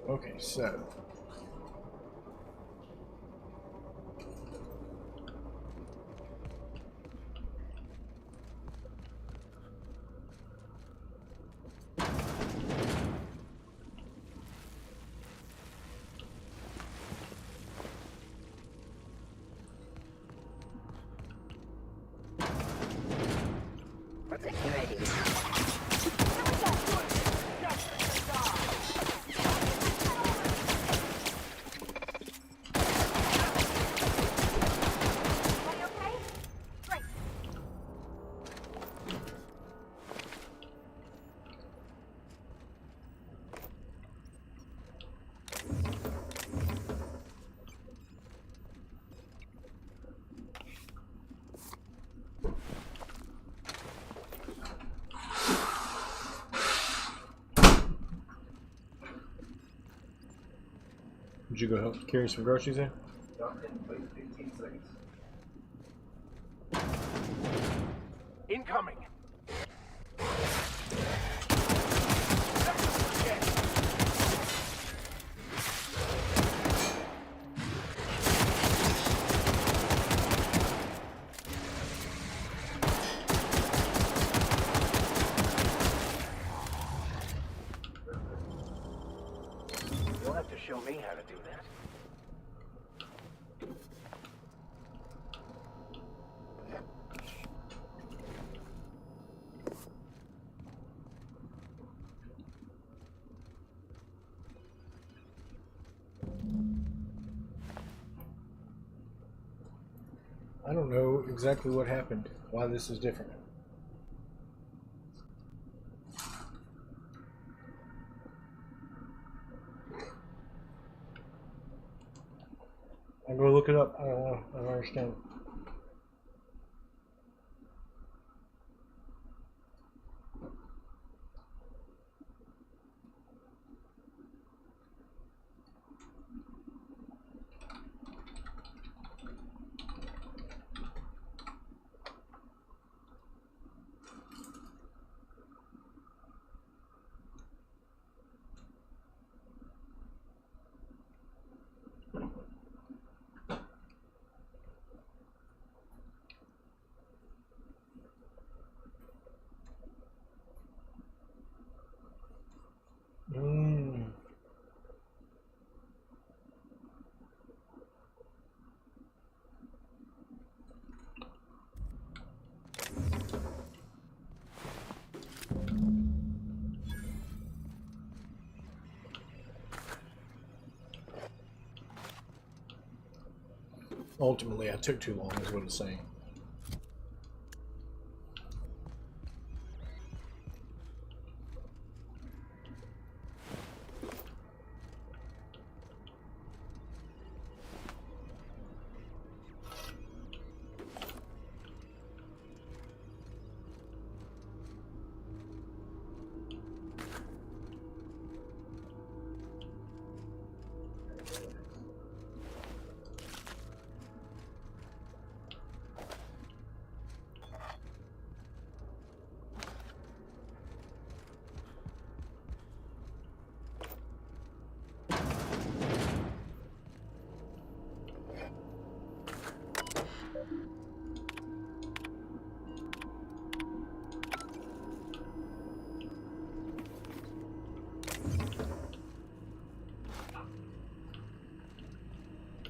okay, so would you go help carry some groceries in? Wait 15 seconds. Incoming. You'll have to show me how to do that. I don't know exactly what happened, why this is different. I'll go look it up. I don't know. I don't understand. Ultimately, I took too long, is what it's saying.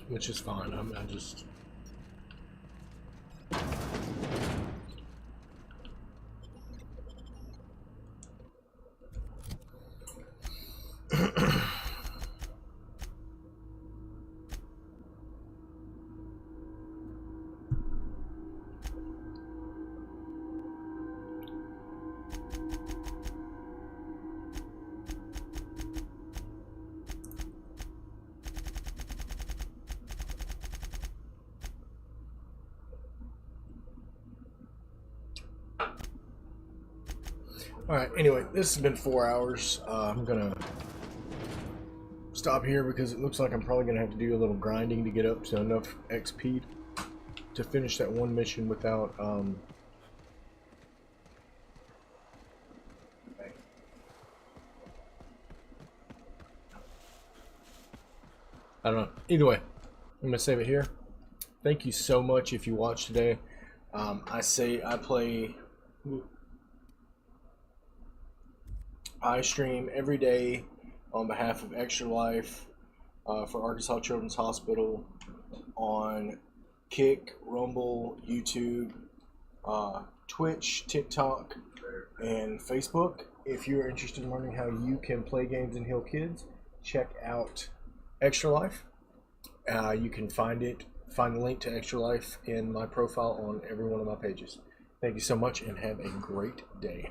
Which is fine. I just... Alright, anyway, this has been 4 hours. I'm gonna stop here because it looks like I'm probably gonna have to do a little grinding to get up to enough XP to finish that one mission without I don't know. Either way, I'm gonna save it here. Thank you so much if you watched today. I stream every day on behalf of Extra Life for Arkansas Children's Hospital on Kick, Rumble, YouTube, Twitch, TikTok, and Facebook. If you're interested in learning how you can play games and heal kids, check out Extra Life. You can find the link to Extra Life in my profile on every one of my pages. Thank you so much and have a great day.